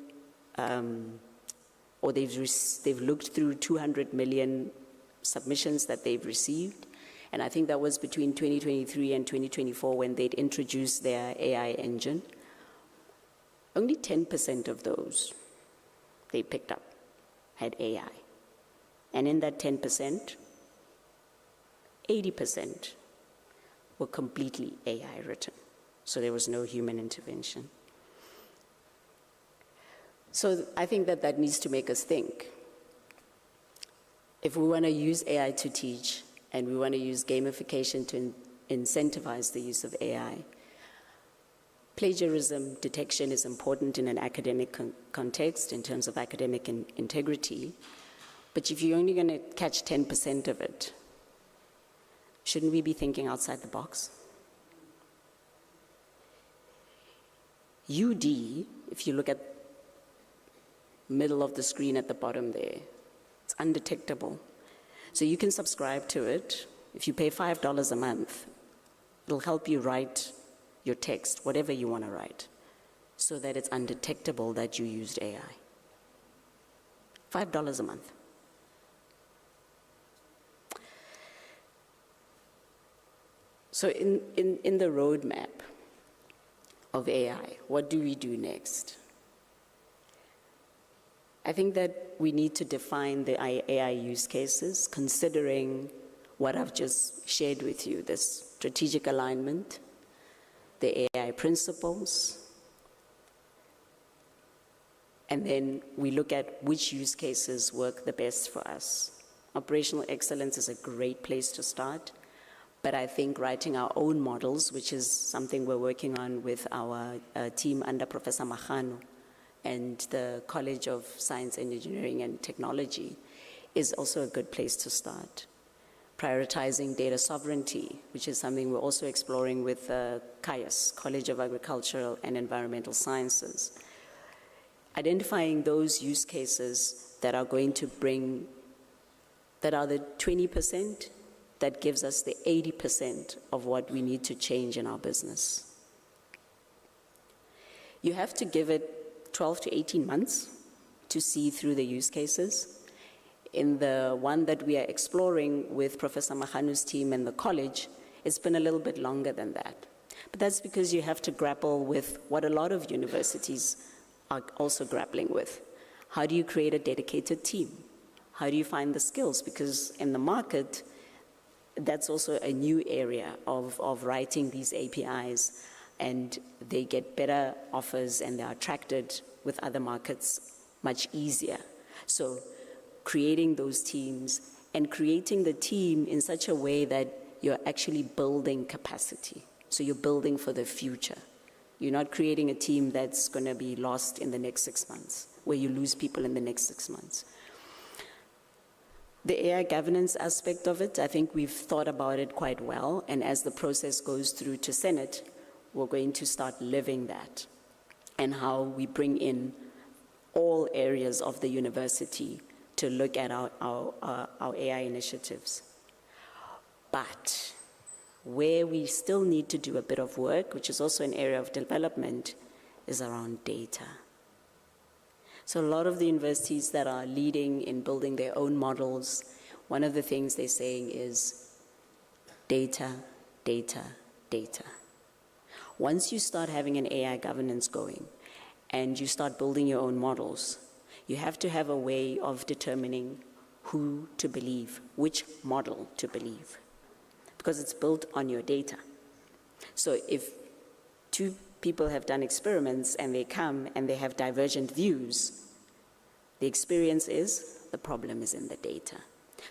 or they've looked through 200 million submissions that they've received. And I think that was between 2023 and 2024 when they'd introduced their AI engine. Only 10% of those they picked up had AI. And in that 10%, 80% were completely AI written. So there was no human intervention. So I think that needs to make us think. If we want to use AI to teach, and we want to use gamification to incentivize the use of AI, plagiarism detection is important in an academic context in terms of academic integrity. But if you're only going to catch 10% of it, shouldn't we be thinking outside the box? UD, if you look at middle of the screen at the bottom there, it's undetectable. So you can subscribe to it. If you pay $5 a month, it'll help you write your text, whatever you want to write, so that it's undetectable that you used AI. $5 a month. So in the roadmap of AI, what do we do next? I think that we need to define the AI use cases, considering what I've just shared with you, this strategic alignment, the AI principles, and then we look at which use cases work the best for us. Operational excellence is a great place to start, but I think writing our own models, which is something we're working on with our team under Professor Magano and the College of Science, Engineering and Technology, is also a good place to start. Prioritizing data sovereignty, which is something we're also exploring with CAIAS, College of Agricultural and Environmental Sciences. Identifying those use cases that are going to bring, that are the 20% that gives us the 80% of what we need to change in our business. You have to give it 12 to 18 months to see through the use cases. In the one that we are exploring with Professor Magano's team and the college, it's been a little bit longer than that. But that's because you have to grapple with what a lot of universities are also grappling with. How do you create a dedicated team? How do you find the skills? Because in the market, that's also a new area of writing these APIs, and they get better offers and they're attracted with other markets much easier. So creating those teams and creating the team in such a way that you're actually building capacity. So you're building for the future. You're not creating a team that's going to be lost in the next 6 months, where you lose people in the next 6 months. The AI governance aspect of it, I think we've thought about it quite well, and as the process goes through to Senate, we're going to start living that, and how we bring in all areas of the university to look at our AI initiatives. But where we still need to do a bit of work, which is also an area of development, is around data. So a lot of the universities that are leading in building their own models, one of the things they're saying is data, data, data. Once you start having an AI governance going and you start building your own models, you have to have a way of determining who to believe, which model to believe. because it's built on your data. So if two people have done experiments and they come and they have divergent views, the experience is the problem is in the data.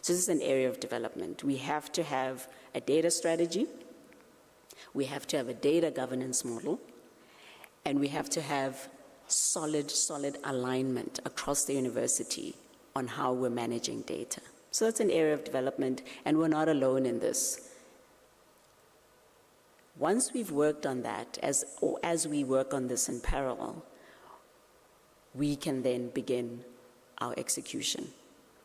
So this is an area of development. We have to have a data strategy, we have to have a data governance model, and we have to have solid alignment across the university on how we're managing data. So that's an area of development, and we're not alone in this. Once we've worked on that, as we work on this in parallel, we can then begin our execution,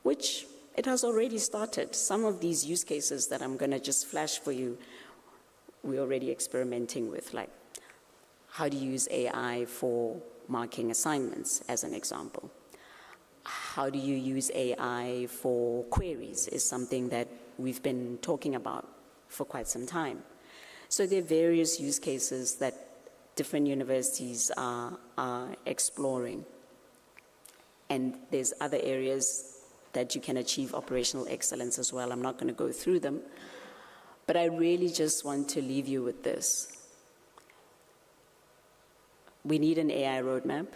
which it has already started. Some of these use cases that I'm going to just flash for you, we're already experimenting with, like how do you use AI for marking assignments, as an example. How do you use AI for queries is something that we've been talking about for quite some time. So there are various use cases that different universities are exploring. And there's other areas that you can achieve operational excellence as well. I'm not going to go through them, but I really just want to leave you with this. We need an AI roadmap.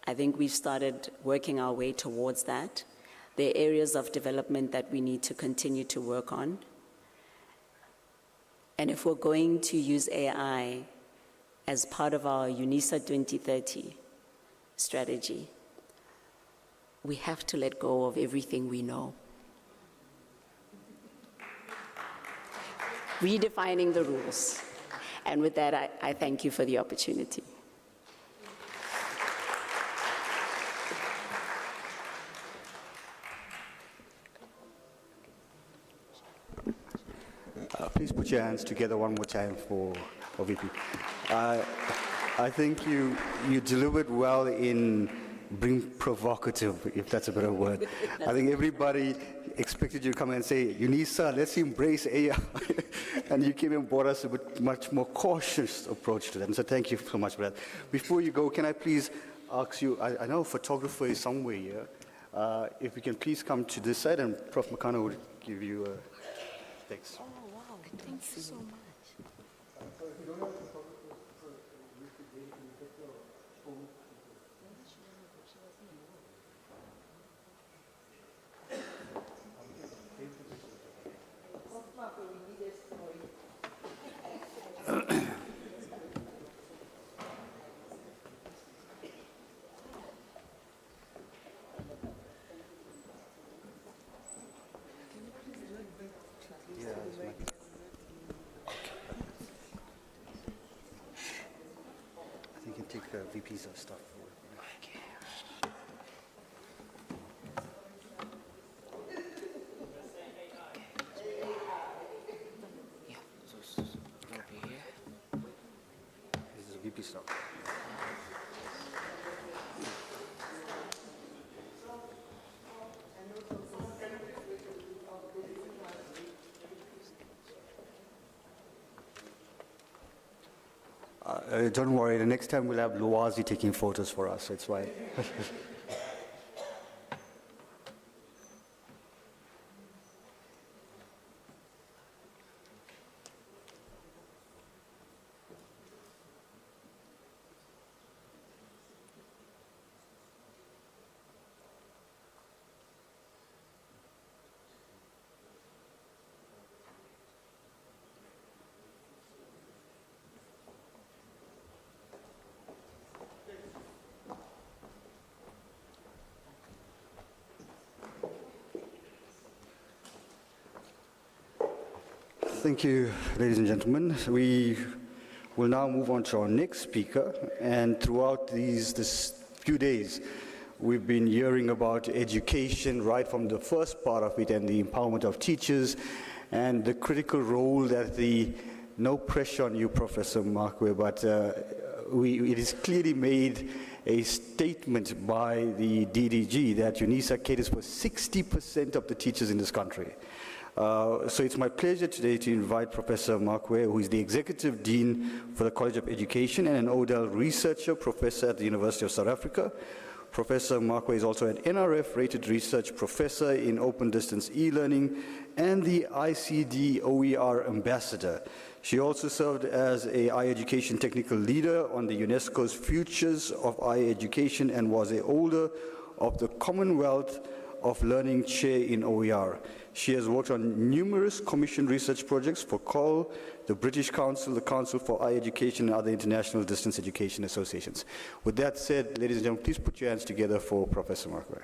I think we've started working our way towards that. There are areas of development that we need to continue to work on. And if we're going to use AI as part of our Unisa 2030 strategy, we have to let go of everything we know. Redefining the rules. And with that, I thank you for the opportunity. Please put your hands together one more time for VP. I think you delivered well in being provocative, if that's a better word. I think everybody expected you to come and say, Unisa, let's embrace AI. And you came and brought us a much more cautious approach to that. And so thank you so much for that. Before you go, can I please ask you, I know a photographer is somewhere here. If we can please come to this side, and Prof. Makano will give you a thanks. Oh, wow. Thank you so much. I think you can take VP's stuff forward. This is VP stuff. Don't worry, the next time we'll have Luazi taking photos for us, that's why. Thank you, ladies and gentlemen. We will now move on to our next speaker. And throughout this few days, we've been hearing about education right from the first part of it and the empowerment of teachers and the critical role that no pressure on you, Professor Muckleuck, but it is clearly made a statement by the DDG that Unisa caters for 60% of the teachers in this country. So it's my pleasure today to invite Professor Muckleuck, who is the Executive Dean for the College of Education and an Odell Researcher Professor at the University of South Africa, Professor Muckleuck is also an NRF-rated research professor in open distance e-learning and the ICD OER ambassador. She also served as a higher education technical leader on the UNESCO's Futures of Higher Education and was a holder of the Commonwealth of Learning Chair in OER. She has worked on numerous commissioned research projects for COL, the British Council, the Council for Higher Education, and other international distance education associations. With that said, ladies and gentlemen, please put your hands together for Professor Muckleuck.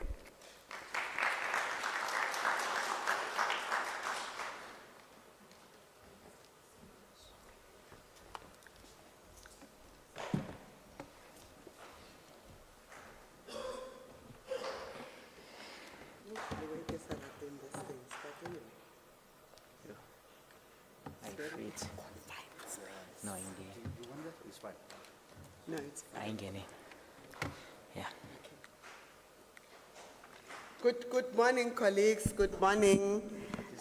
Good morning, colleagues. Good morning.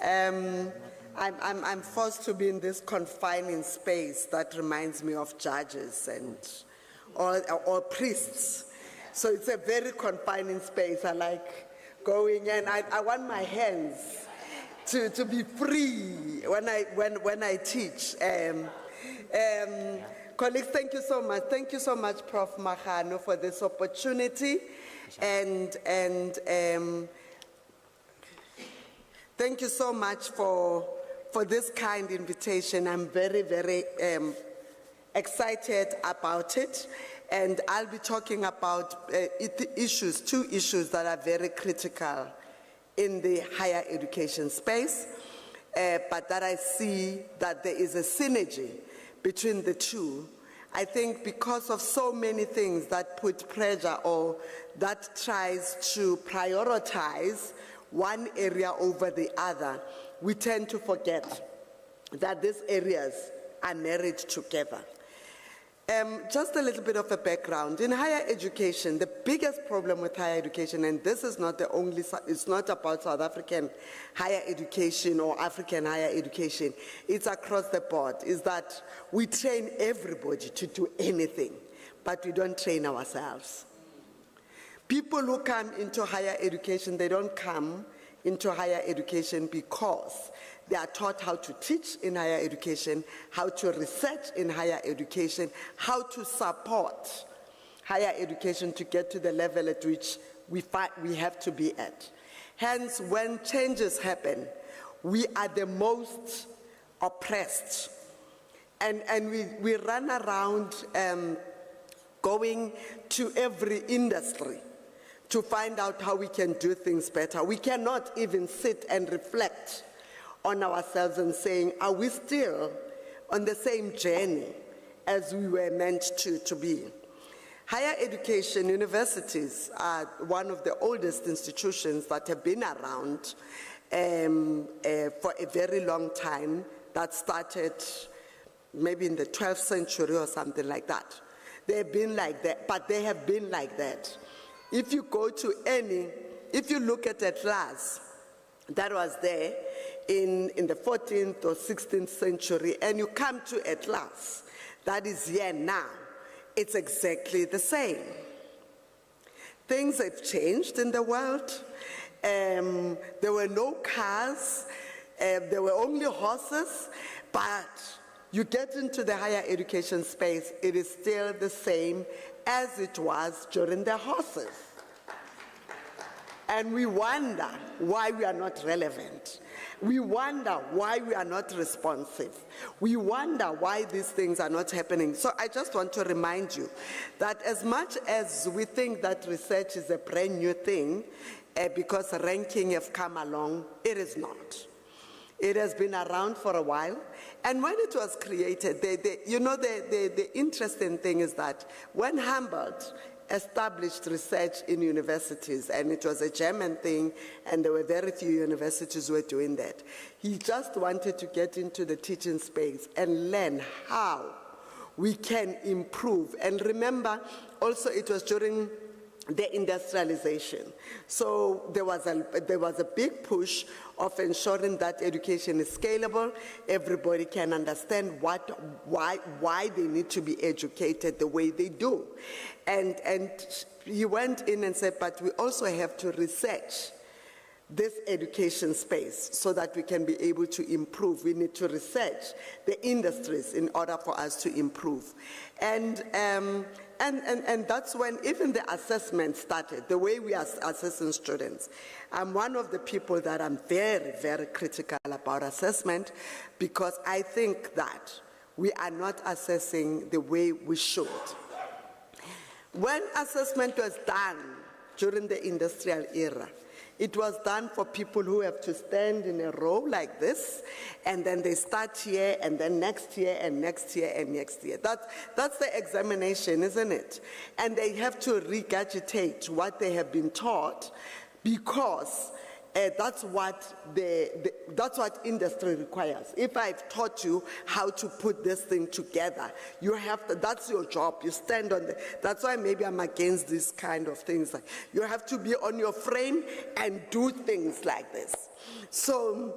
I'm forced to be in this confining space that reminds me of judges and or priests. So it's a very confining space. I like going, and I want my hands to be free when I teach. Colleagues, thank you so much. Thank you so much, Prof. Magano, for this opportunity. And thank you so much for this kind invitation. I'm very, very excited about it. And I'll be talking about two issues that are very critical in the higher education space, but that I see that there is a synergy between the two. I think because of so many things that put pressure or that tries to prioritize one area over the other, we tend to forget that these areas are married together. Just a little bit of a background. In higher education, the biggest problem with higher education, and this is not the only, it's not about South African higher education or African higher education, it's across the board, is that we train everybody to do anything, but we don't train ourselves. People who come into higher education, they don't come into higher education because they are taught how to teach in higher education, how to research in higher education, how to support higher education to get to the level at which we have to be at. Hence, when changes happen, we are the most oppressed. And we run around going to every industry to find out how we can do things better. We cannot even sit and reflect on ourselves and saying, are we still on the same journey as we were meant to be? Higher education, universities are one of the oldest institutions that have been around for a very long time, that started maybe in the 12th century or something like that. They have been like that, but they have been like that. If you go to if you look at a class that was there in the 14th or 16th century, and you come to a class that is here now, it's exactly the same. Things have changed in the world. There were no cars, there were only horses, but you get into the higher education space, it is still the same as it was during the horses. And we wonder why we are not relevant. We wonder why we are not responsive. We wonder why these things are not happening. So I just want to remind you that as much as we think that research is a brand new thing, because ranking have come along, it is not. It has been around for a while. And when it was created, the interesting thing is that when Humboldt established research in universities, and it was a German thing, and there were very few universities who were doing that. He just wanted to get into the teaching space and learn how we can improve. And remember, also it was during the industrialization. So there was a big push of ensuring that education is scalable. Everybody can understand why they need to be educated the way they do. And he went in and said, but we also have to research this education space so that we can be able to improve. We need to research the industries in order for us to improve. And that's when even the assessment started, the way we are assessing students. I'm one of the people that I'm very, very critical about assessment, because I think that we are not assessing the way we should. When assessment was done during the industrial era, it was done for people who have to stand in a row like this, and then they start here, and then next year, and next year, and next year. That's the examination, isn't it? And they have to regurgitate what they have been taught, because that's what industry requires. If I've taught you how to put this thing together, you have to, that's your job. You stand on the, that's why maybe I'm against these kind of things. You have to be on your frame and do things like this. So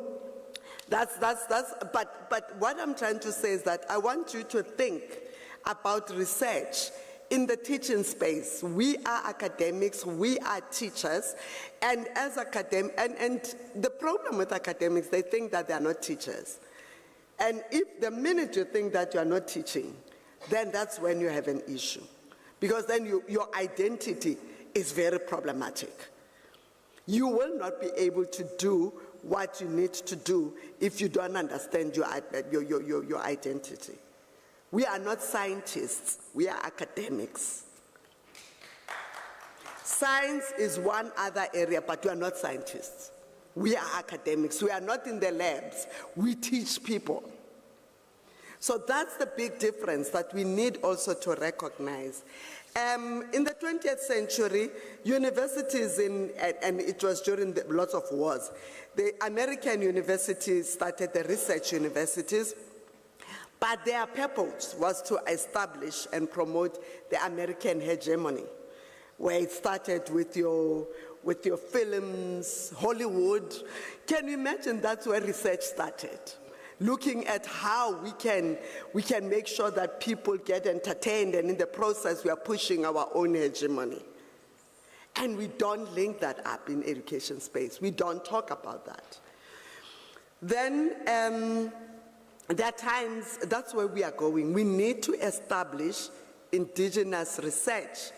but what I'm trying to say is that I want you to think about research. In the teaching space, we are academics, we are teachers, and as and the problem with academics, they think that they are not teachers. And if the minute you think that you are not teaching, then that's when you have an issue. Because then your identity is very problematic. You will not be able to do what you need to do if you don't understand your identity. We are not scientists, we are academics. Science is one other area, but we are not scientists. We are academics, we are not in the labs, we teach people. So that's the big difference that we need also to recognize. In the 20th century, universities and it was during lots of wars, the American universities started the research universities, but their purpose was to establish and promote the American hegemony, where it started with your films, Hollywood. Can you imagine that's where research started? Looking at how we can make sure that people get entertained, and in the process we are pushing our own hegemony. And we don't link that up in education space. We don't talk about that. Then, there are times, that's where we are going. We need to establish indigenous research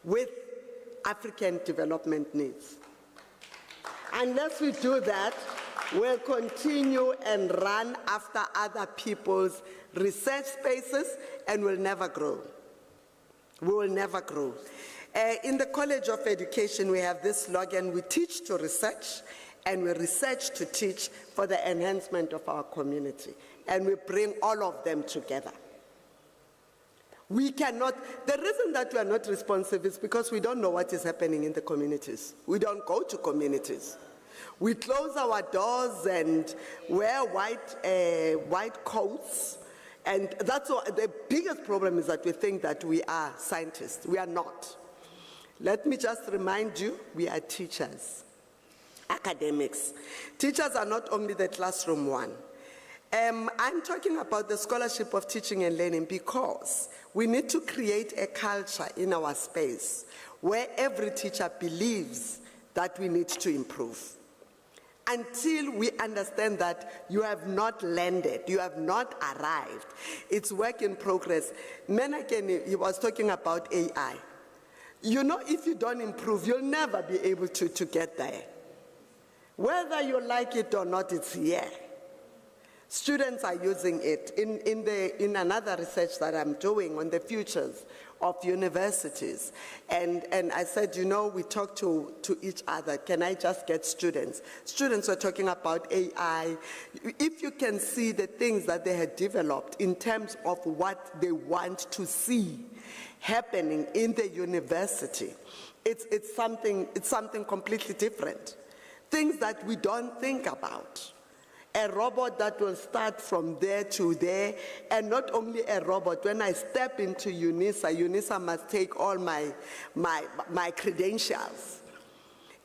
with African development needs. Unless we do that, we'll continue and run after other people's research spaces and we'll never grow. We will never grow. In the College of Education, we have this slogan: we teach to research and we research to teach for the enhancement of our community. And we bring all of them together. We cannot, the reason that we are not responsive is because we don't know what is happening in the communities. We don't go to communities. We close our doors and wear white coats. And that's what, the biggest problem is that we think that we are scientists. We are not. Let me just remind you, we are teachers, academics. Teachers are not only the classroom one. I'm talking about the scholarship of teaching and learning because we need to create a culture in our space where every teacher believes that we need to improve. Until we understand that you have not landed, you have not arrived, it's work in progress. Menake, he was talking about AI. You know, if you don't improve, you'll never be able to get there. Whether you like it or not, it's here. Students are using it. In another research that I'm doing on the futures of universities, and I said, you know, we talk to each other. Can I just get students? Students were talking about AI. If you can see the things that they had developed in terms of what they want to see happening in the university, it's something completely different. Things that we don't think about. A robot that will start from there to there, and not only a robot. When I step into Unisa, Unisa must take all my credentials,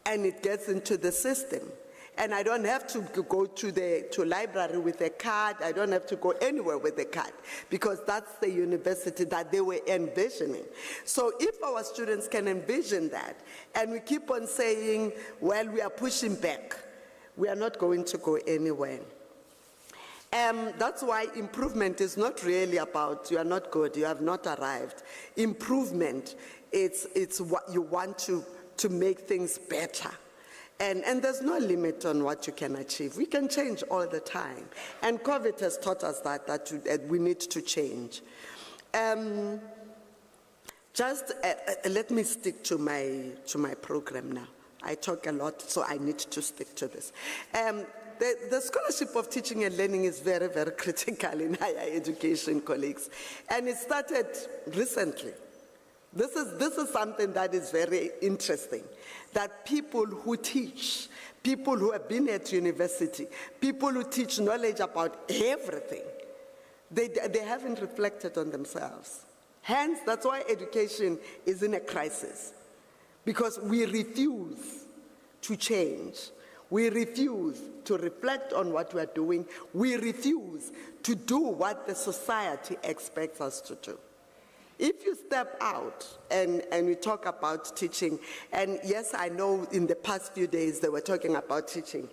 and it gets into the system. And I don't have to go to library with a card. I don't have to go anywhere with a card, because that's the university that they were envisioning. So if our students can envision that, and we keep on saying, well, we are pushing back, we are not going to go anywhere. That's why improvement is not really about you are not good, you have not arrived. Improvement, it's what you want to make things better. And there's no limit on what you can achieve. We can change all the time. And COVID has taught us that we need to change. Let me stick to my program now. I talk a lot, so I need to stick to this. The scholarship of teaching and learning is very, very critical in higher education, colleagues. And it started recently. This is something that is very interesting, that people who teach, people who have been at university, people who teach knowledge about everything, they haven't reflected on themselves. Hence, that's why education is in a crisis, because we refuse to change. We refuse to reflect on what we are doing. We refuse to do what the society expects us to do. If you step out and we talk about teaching, and yes, I know in the past few days they were talking about teaching,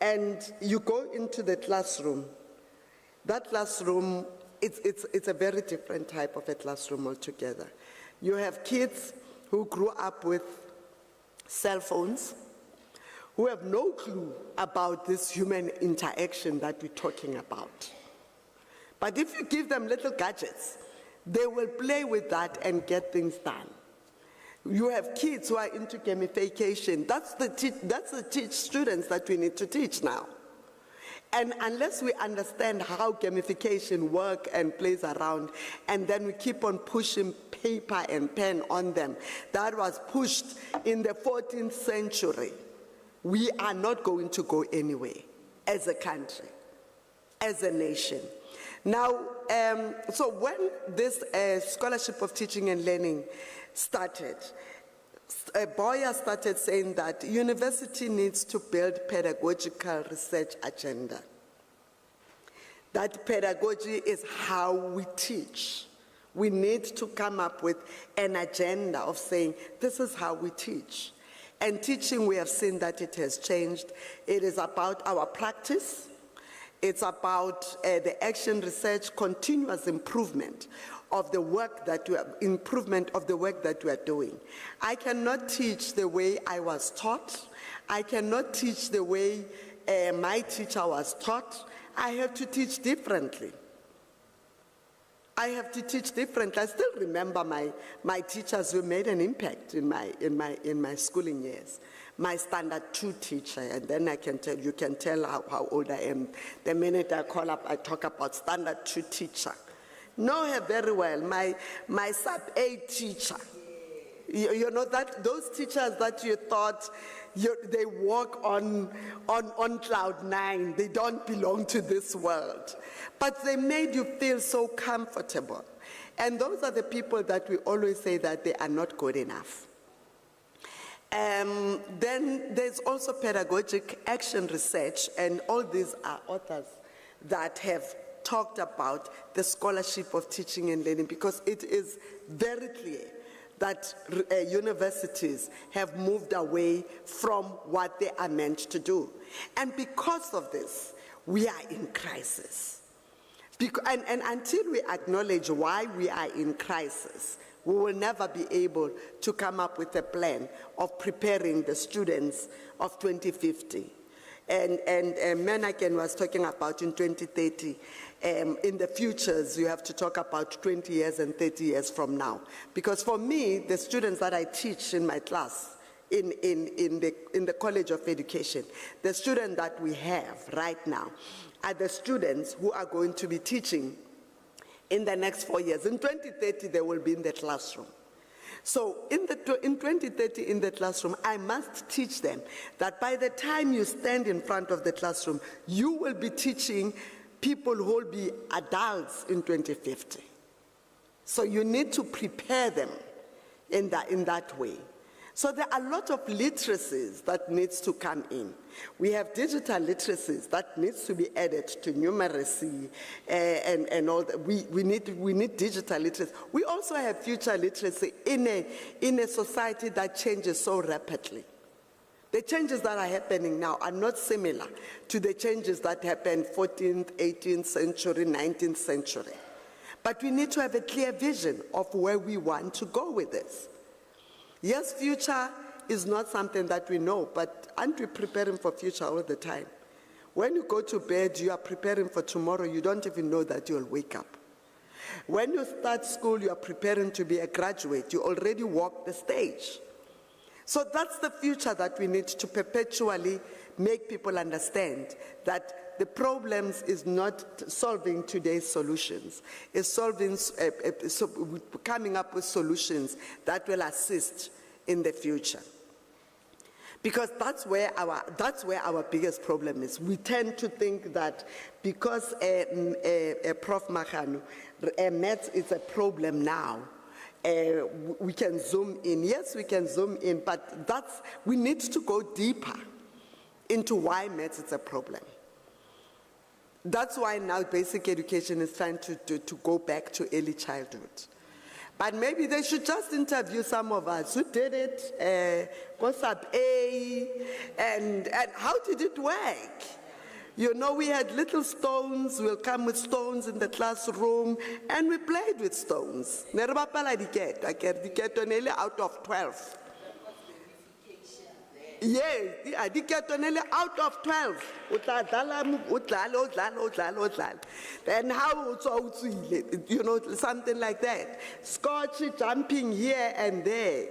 and you go into the classroom, that classroom, it's a very different type of a classroom altogether. You have kids who grew up with cell phones, who have no clue about this human interaction that we're talking about. But if you give them little gadgets, they will play with that and get things done. You have kids who are into gamification. That's the students that we need to teach now. And unless we understand how gamification works and plays around, and then we keep on pushing paper and pen on them, that was pushed in the 14th century, we are not going to go anywhere as a country, as a nation. Now, so when this scholarship of teaching and learning started, Boyer started saying that university needs to build pedagogical research agenda. That pedagogy is how we teach. We need to come up with an agenda of saying, this is how we teach. And teaching, we have seen that it has changed. It is about our practice. It's about the action research, continuous improvement of the work that we are doing. I cannot teach the way I was taught. I cannot teach the way my teacher was taught. I have to teach differently. I still remember my teachers who made an impact in my schooling years. My standard 2 teacher, and then you can tell how old I am. The minute I call up, I talk about standard 2 teacher. Know her very well, my sub 8 teacher. You know that those teachers that you thought they walk on cloud 9, they don't belong to this world. But they made you feel so comfortable. And those are the people that we always say that they are not good enough. Then there's also pedagogic action research, and all these are authors that have talked about the scholarship of teaching and learning, because it is very clear that universities have moved away from what they are meant to do. And because of this, we are in crisis. And until we acknowledge why we are in crisis, we will never be able to come up with a plan of preparing the students of 2050. And Menaken was talking about in 2030, in the futures, you have to talk about 20 years and 30 years from now. Because for me, the students that I teach in my class, in the College of Education, the students that we have right now are the students who are going to be teaching in the next 4 years. In 2030, they will be in the classroom. So in 2030 in the classroom, I must teach them that by the time you stand in front of the classroom, you will be teaching people who will be adults in 2050. So you need to prepare them in that way. So there are a lot of literacies that needs to come in. We have digital literacies that needs to be added to numeracy and all that. We need digital literacy. We also have future literacy in a society that changes so rapidly. The changes that are happening now are not similar to the changes that happened 14th, 18th century, 19th century. But we need to have a clear vision of where we want to go with this. Yes, future is not something that we know, but aren't we preparing for future all the time? When you go to bed, you are preparing for tomorrow. You don't even know that you'll wake up. When you start school, you are preparing to be a graduate. You already walked the stage. So that's the future that we need to perpetually make people understand, that the problems is not solving today's solutions. It's coming up with solutions that will assist in the future. Because that's where our biggest problem is. We tend to think that because Prof. Magano, maths is a problem now, we can zoom in. Yes, we can zoom in, but we need to go deeper into why maths is a problem. That's why now basic education is trying to go back to early childhood. But maybe they should just interview some of us who did it, what's up, and how did it work? You know, we had little stones, we'll come with stones in the classroom, and we played with stones. Out of 12. Yes, I did get nearly out of 12. Then how, you know, something like that. Scotch, jumping here and there.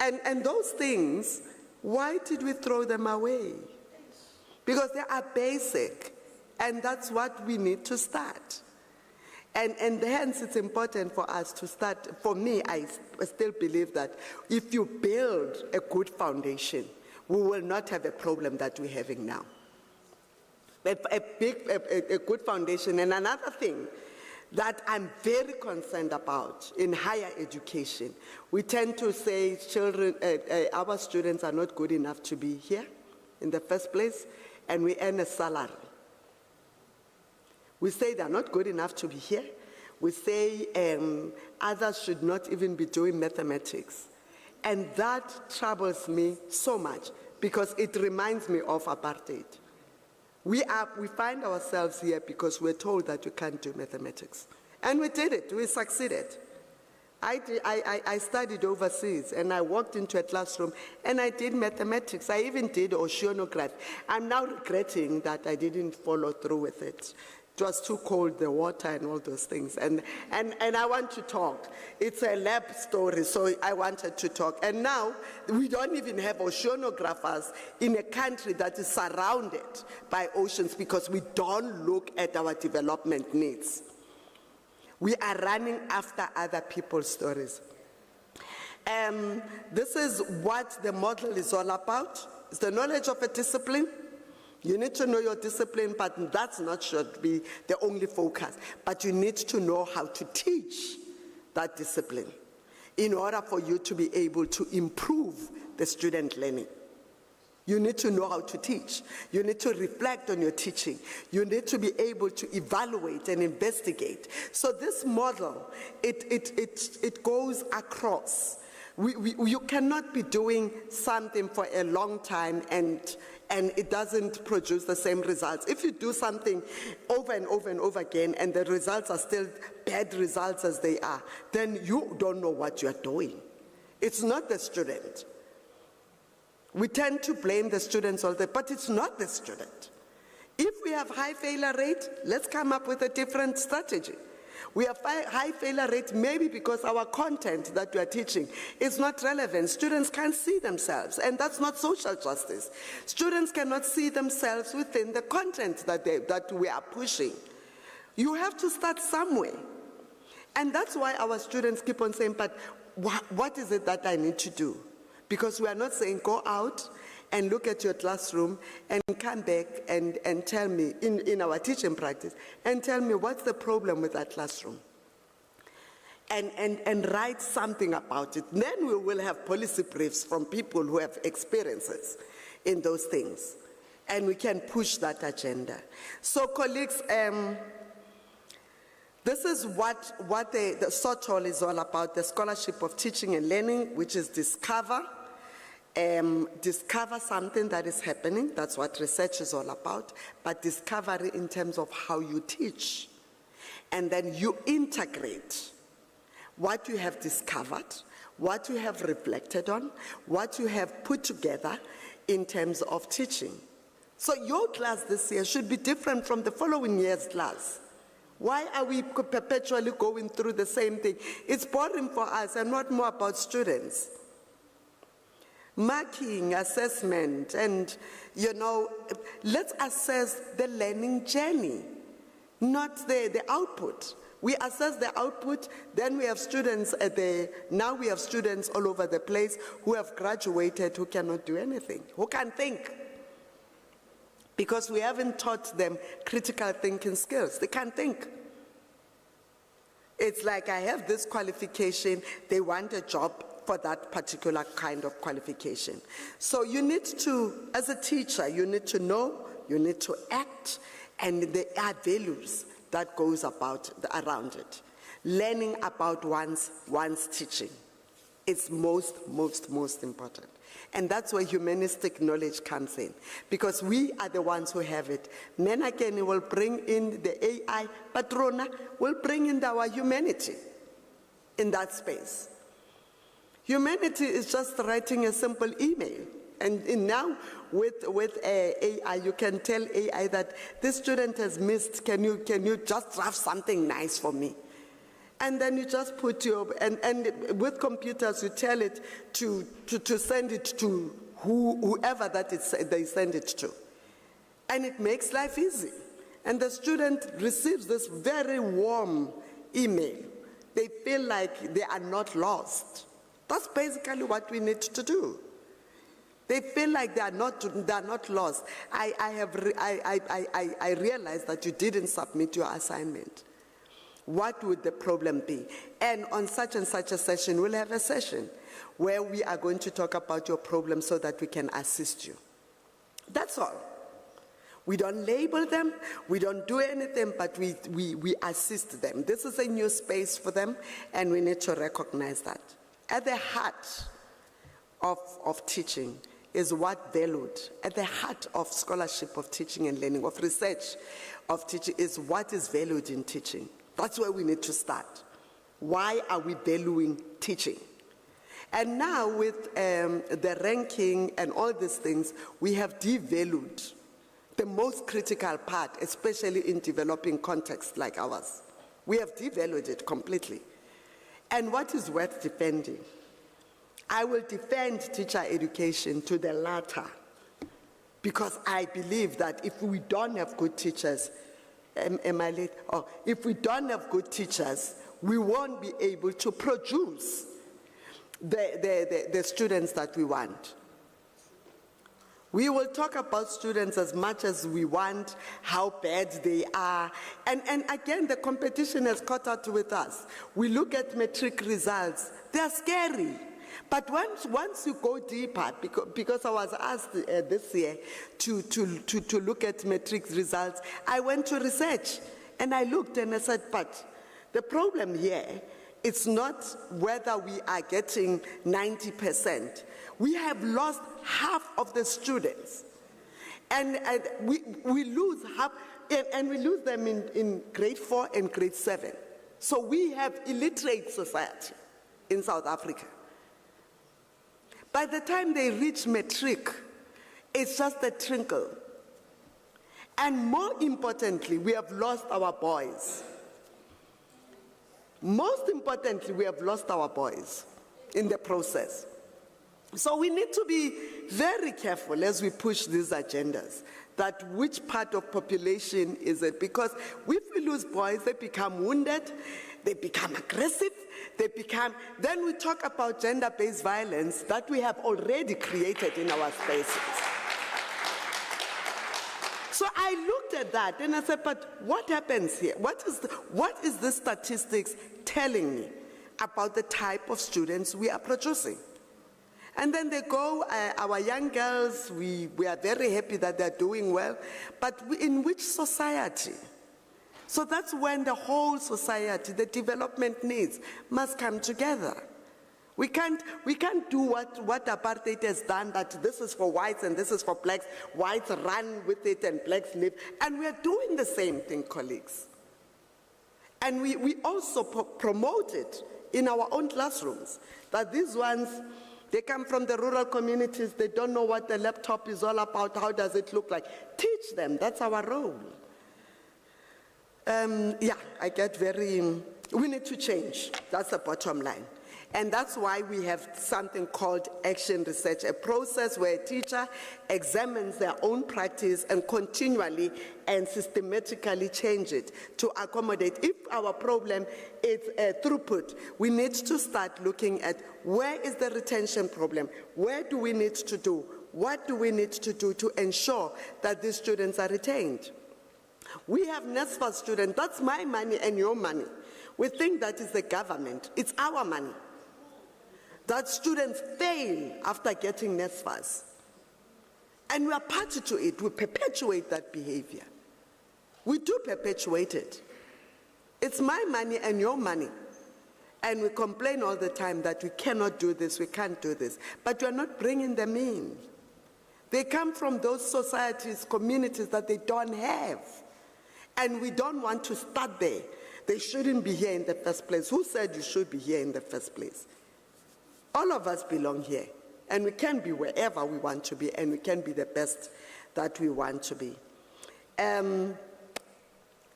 And those things, why did we throw them away? Because they are basic, and that's what we need to start. And hence it's important for us to start. For me, I still believe that if you build a good foundation, we will not have a problem that we're having now. A good foundation. And another thing that I'm very concerned about in higher education, we tend to say our students are not good enough to be here in the first place, and we earn a salary. We say they're not good enough to be here. We say others should not even be doing mathematics. And that troubles me so much because it reminds me of apartheid. We find ourselves here because we're told that we can't do mathematics. And we did it, we succeeded. I studied overseas and I walked into a classroom and I did mathematics. I even did oceanography. I'm now regretting that I didn't follow through with it. It was too cold, the water and all those things. And I want to talk. It's a lab story, so I wanted to talk. And now we don't even have oceanographers in a country that is surrounded by oceans because we don't look at our development needs. We are running after other people's stories. This is what the model is all about. It's the knowledge of a discipline. You need to know your discipline, but that's not should be the only focus. But you need to know how to teach that discipline in order for you to be able to improve the student learning. You need to know how to teach. You need to reflect on your teaching. You need to be able to evaluate and investigate. So this model, it goes across. You cannot be doing something for a long time and it doesn't produce the same results. If you do something over and over and over again and the results are still bad results as they are, then you don't know what you're doing. It's not the student. We tend to blame the students all the time, but it's not the student. If we have high failure rate, let's come up with a different strategy. We have high failure rate maybe because our content that we are teaching is not relevant. Students can't see themselves, and that's not social justice. Students cannot see themselves within the content that we are pushing. You have to start somewhere. And that's why our students keep on saying, but what is it that I need to do? Because we are not saying go out and look at your classroom and come back and tell me, in our teaching practice, and tell me what's the problem with that classroom. And write something about it. Then we will have policy briefs from people who have experiences in those things. And we can push that agenda. So colleagues, this is what the SOTOL is all about, the Scholarship of Teaching and Learning, which is discover something that is happening. That's what research is all about, but discovery in terms of how you teach. And then you integrate what you have discovered, what you have reflected on, what you have put together in terms of teaching. So your class this year should be different from the following year's class. Why are we perpetually going through the same thing? It's boring for us and not more about students. Marking, assessment, and, let's assess the learning journey, not the output. We assess the output, then we have students now we have students all over the place who have graduated who cannot do anything, who can't think. Because we haven't taught them critical thinking skills. They can't think. It's like, I have this qualification, they want a job for that particular kind of qualification. So you need to, as a teacher, you need to know, you need to act, and there are values that goes around it. Learning about one's teaching is most important. And that's where humanistic knowledge comes in, because we are the ones who have it. Menakeni will bring in the AI, but Rona will bring in our humanity in that space. Humanity is just writing a simple email. And now with AI, you can tell AI that this student has missed, can you just draft something nice for me? And then you just put and with computers, you tell it to send it to whoever they send it to. And it makes life easy. And the student receives this very warm email. They feel like they are not lost. That's basically what we need to do. They feel like they are not lost. I realized that you didn't submit your assignment. What would the problem be? And on such and such a session, we'll have a session where we are going to talk about your problem so that we can assist you. That's all. We don't label them, we don't do anything, but we assist them. This is a new space for them, and we need to recognize that. At the heart of teaching is what valued. At the heart of scholarship of teaching and learning, of research of teaching, is what is valued in teaching. That's where we need to start. Why are we valuing teaching? And now with the ranking and all these things, we have devalued the most critical part, especially in developing contexts like ours. We have devalued it completely. And what is worth defending? I will defend teacher education to the latter, because I believe that if we don't have good teachers, if we don't have good teachers, we won't be able to produce the students that we want. We will talk about students as much as we want, how bad they are. And again, the competition has caught up with us. We look at matric results, they're scary. But once you go deeper, because I was asked this year to look at matric results, I went to research and I looked and I said, but the problem here, it's not whether we are getting 90%. We have lost half of the students. And we lose half, and we lose them in grade 4 and grade 7. So we have illiterate society in South Africa. By the time they reach matric, it's just a trickle. And more importantly, we have lost our boys. Most importantly, we have lost our boys in the process. So we need to be very careful as we push these agendas, that which part of population is it? Because if we lose boys, they become wounded, they become aggressive, then we talk about gender-based violence that we have already created in our spaces. So I looked at that and I said, but what happens here? What is the statistics telling me about the type of students we are producing? And then they go, our young girls, we are very happy that they're doing well, but in which society? So that's when the whole society, the development needs, must come together. We can't do what apartheid has done, that this is for whites and this is for blacks. Whites run with it and blacks live. And we are doing the same thing, colleagues. And we also promote it in our own classrooms, that these ones, they come from the rural communities, they don't know what the laptop is all about, how does it look like? Teach them, that's our role. Yeah, I get we need to change, that's the bottom line. And that's why we have something called action research, a process where a teacher examines their own practice and continually and systematically change it to accommodate. If our problem is throughput, we need to start looking at where is the retention problem? Where do we need to do? What do we need to do to ensure that these students are retained? We have NSFAS students, that's my money and your money. We think that is the government, it's our money. That students fail after getting NSFAS. And we are party to it, we perpetuate that behavior. We do perpetuate it. It's my money and your money. And we complain all the time that we cannot do this, we can't do this. But we are not bringing them in. They come from those societies, communities that they don't have. And we don't want to start there. They shouldn't be here in the first place. Who said you should be here in the first place? All of us belong here, and we can be wherever we want to be, and we can be the best that we want to be.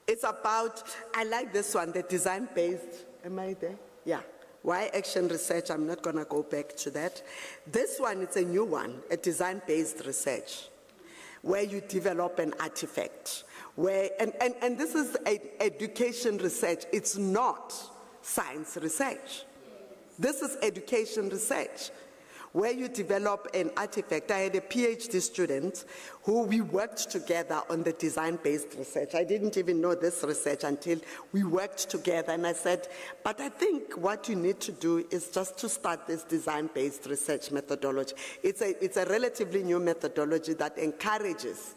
It's about, I like this one, the design-based, am I there? Yeah. Why action research? I'm not going to go back to that. This one, it's a new one, a design-based research, where you develop an artifact, and this is education research, it's not science research. This is education research, where you develop an artifact. I had a PhD student who we worked together on the design-based research. I didn't even know this research until we worked together, and I said, but I think what you need to do is just to start this design-based research methodology. It's a relatively new methodology that encourages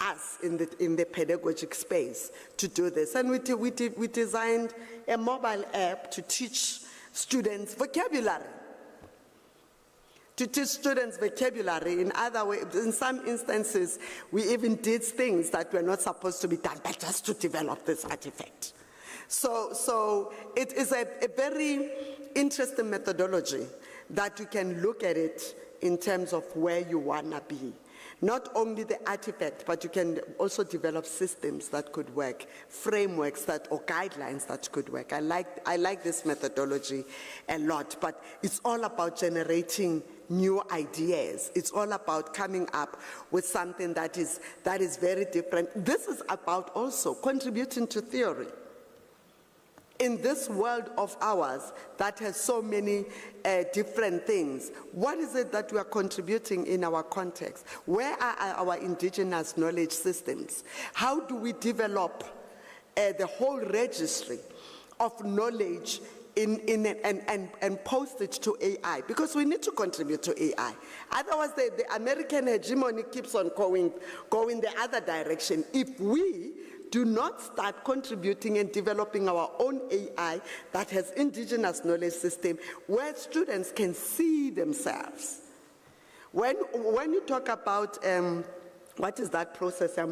us in the pedagogic space to do this. And we designed a mobile app to teach students vocabulary. To teach students vocabulary in other ways. In some instances, we even did things that were not supposed to be done, but just to develop this artifact. So it is a very interesting methodology that you can look at it in terms of where you wanna be. Not only the artifact, but you can also develop systems that could work, frameworks or guidelines that could work. I like this methodology a lot, but it's all about generating new ideas. It's all about coming up with something that is very different. This is about also contributing to theory. In this world of ours that has so many different things, what is it that we are contributing in our context? Where are our indigenous knowledge systems? How do we develop the whole registry of knowledge and post it to AI? Because we need to contribute to AI. Otherwise, the American hegemony keeps on going the other direction. If we do not start contributing and developing our own AI that has indigenous knowledge system where students can see themselves. When you talk about, what is that process, of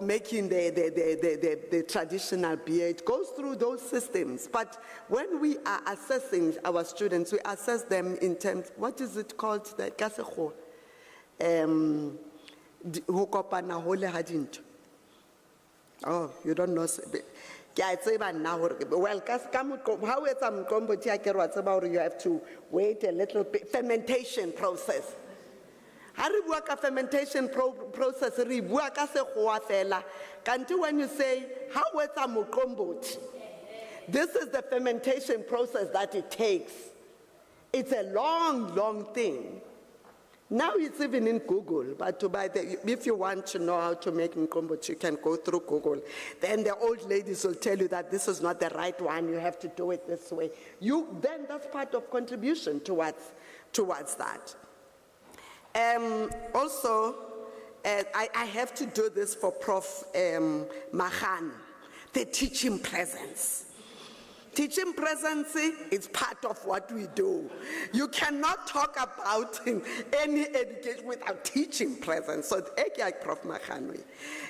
making the traditional beer, it goes through those systems. But when we are assessing our students, we assess them in terms, what is it called, the kasego? Oh, you don't know. Well, how you have to wait a little bit, fermentation process. Ha re bua ka fermentation process, re bua ka sekgowa fela. Kanti when you say, how etsa moqombothi? This is the fermentation process that it takes. It's a long, long thing. Now it's even in Google, but if you want to know how to make mqombothi, you can go through Google. Then the old ladies will tell you that this is not the right one, you have to do it this way. Then that's part of contribution towards that. Also, I have to do this for Prof. Mahan, the teaching presence. Teaching presence is part of what we do. You cannot talk about any education without teaching presence. So, Prof. Mahan,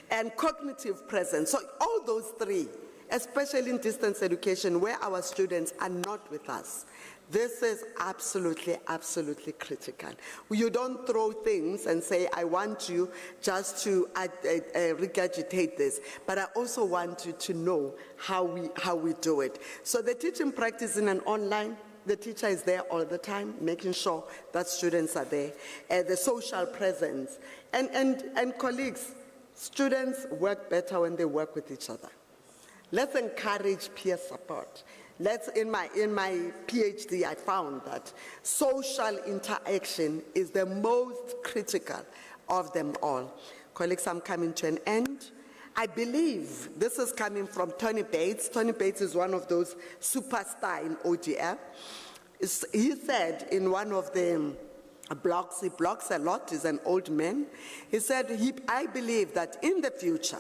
and cognitive presence. So, all those three, especially in distance education, where our students are not with us. This is absolutely, absolutely critical. You don't throw things and say, I want you just to regurgitate this, but I also want you to know how we do it. So the teaching practice in an online, the teacher is there all the time, making sure that students are there. The social presence. And colleagues, students work better when they work with each other. Let's encourage peer support. In my PhD, I found that social interaction is the most critical of them all. Colleagues, I'm coming to an end. I believe this is coming from Tony Bates. Tony Bates is one of those superstars in ODF. He said in one of the blogs, he blogs a lot, he's an old man. He said, I believe that in the future,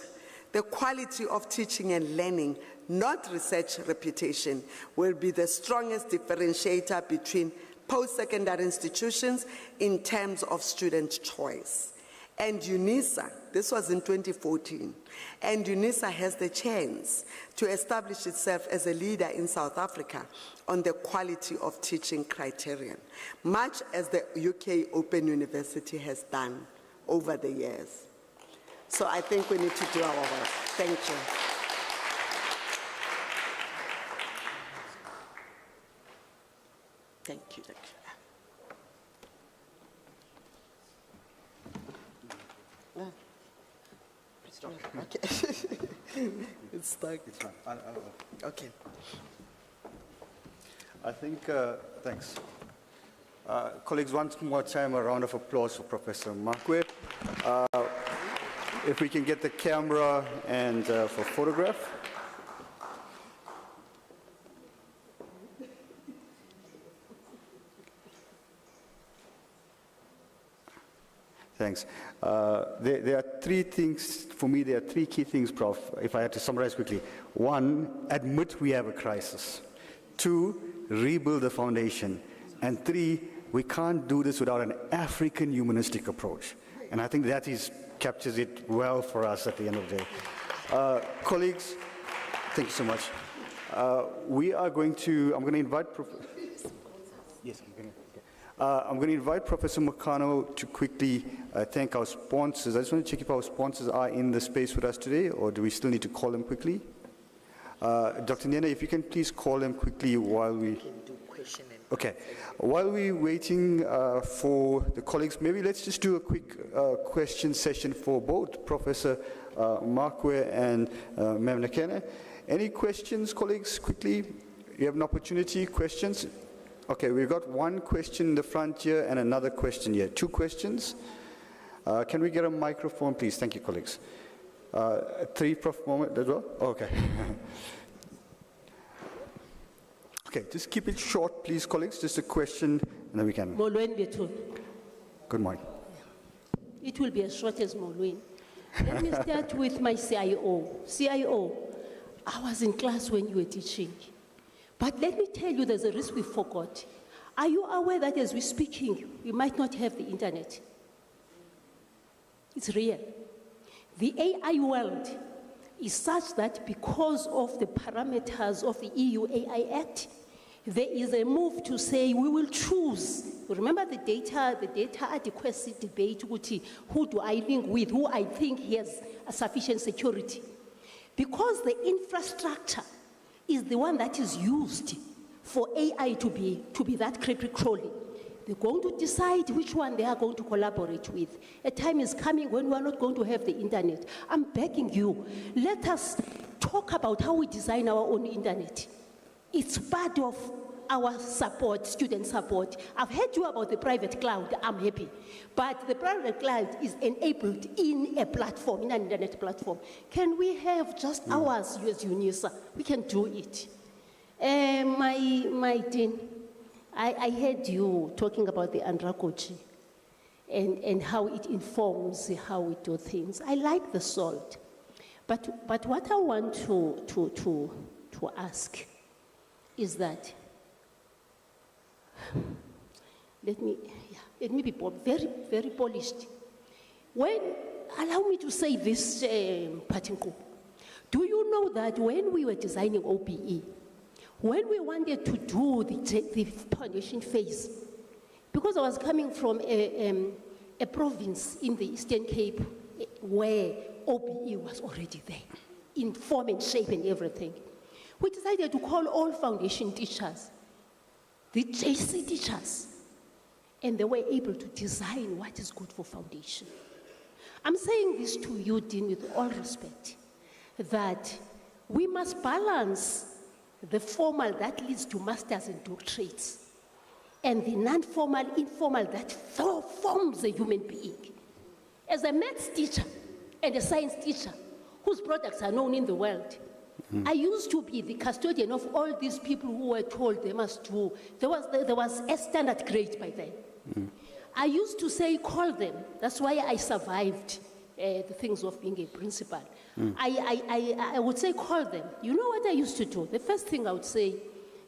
the quality of teaching and learning, not research reputation, will be the strongest differentiator between post-secondary institutions in terms of student choice. And Unisa, this was in 2014, and Unisa has the chance to establish itself as a leader in South Africa on the quality of teaching criterion, much as the UK Open University has done over the years. So I think we need to do our work. Thank you. Thank you. Okay. It's stuck. It's fine. Okay. I think, thanks. Colleagues, once more time, a round of applause for Professor Muckleuck. If we can get the camera and for photograph. Thanks. There are three things, for me, there are three key things, Prof, if I had to summarize quickly. One, admit we have a crisis. Two, rebuild the foundation. And three, we can't do this without an African humanistic approach. And I think that captures it well for us at the end of the day. Colleagues, thank you so much. I'm going to invite I'm going to invite Professor Makano to quickly thank our sponsors. I just want to check if our sponsors are in the space with us today, or do we still need to call them quickly? Dr. Nena, if you can please call them quickly while we... Okay. While we're waiting for the colleagues, maybe let's just do a quick question session for both Professor Muckleuck and Madikizela. Any questions, colleagues, quickly? You have an opportunity, questions? Okay, we've got one question in the front here and another question here. Two questions. Can we get a microphone, please? Thank you, colleagues. Three, Prof. Mohammed as well? Okay. Okay, just keep it short, please, colleagues. Just a question, and then we can. Good morning. It will be as short as Molweni. Let me start with my CIO. CIO, I was in class when you were teaching. But let me tell you, there's a risk we forgot. Are you aware that as we're speaking, we might not have the internet? It's real. The AI world is such that because of the parameters of the EU AI Act, there is a move to say we will choose. Remember the data adequacy debate, who do I link with, who I think has a sufficient security. Because the infrastructure is the one that is used for AI to be that creepy crawling. They're going to decide which one they are going to collaborate with. A time is coming when we are not going to have the internet. I'm begging you, let us talk about how we design our own internet. It's part of our support, student support. I've heard you about the private cloud, I'm happy. But the private cloud is enabled in a platform, in an internet platform. Can we have just ours, as Unisa? We can do it. My dean, I heard you talking about the andragogy and how it informs how we do things. I like the SALT. But what I want to ask is that, let me be very, very polished. Allow me to say this, Patinku. Do you know that when we were designing OBE, when we wanted to do the foundation phase, because I was coming from a province in the Eastern Cape where OBE was already there, in form and shape and everything, we decided to call all foundation teachers, the JC teachers, and they were able to design what is good for foundation. I'm saying this to you, Dean, with all respect, that we must balance the formal that leads to masters and doctorates, and the non-formal, informal that forms a human being. As a maths teacher and a science teacher, whose products are known in the world, I used to be the custodian of all these people who were told they must do. There was a standard grade by then. I used to say, call them. That's why I survived the things of being a principal. I would say, call them. You know what I used to do? The first thing I would say,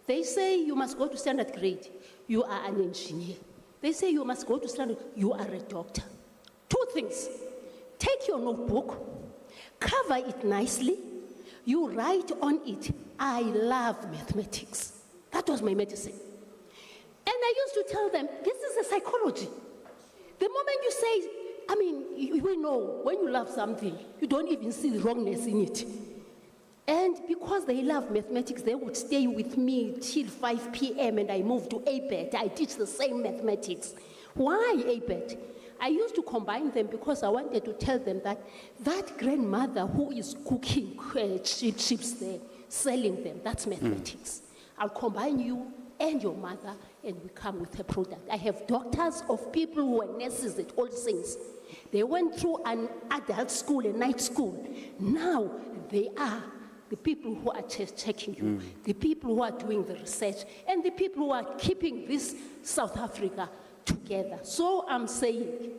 they say you must go to standard grade. You are an engineer. They say you must go to standard, you are a doctor. Two things. Take your notebook, cover it nicely, you write on it, I love mathematics. That was my medicine. And I used to tell them, this is a psychology. The moment you say, we know when you love something, you don't even see the wrongness in it. And because they love mathematics, they would stay with me till 5 p.m. and I moved to ABET. I teach the same mathematics. Why ABET? I used to combine them because I wanted to tell them that that grandmother who is cooking chips there, selling them, that's mathematics. I'll combine you and your mother and we come with a product. I have doctors of people who were nurses at All Saints. They went through an adult school, a night school. Now they are the people who are checking you, the people who are doing the research, and the people who are keeping this South Africa together. So I'm saying,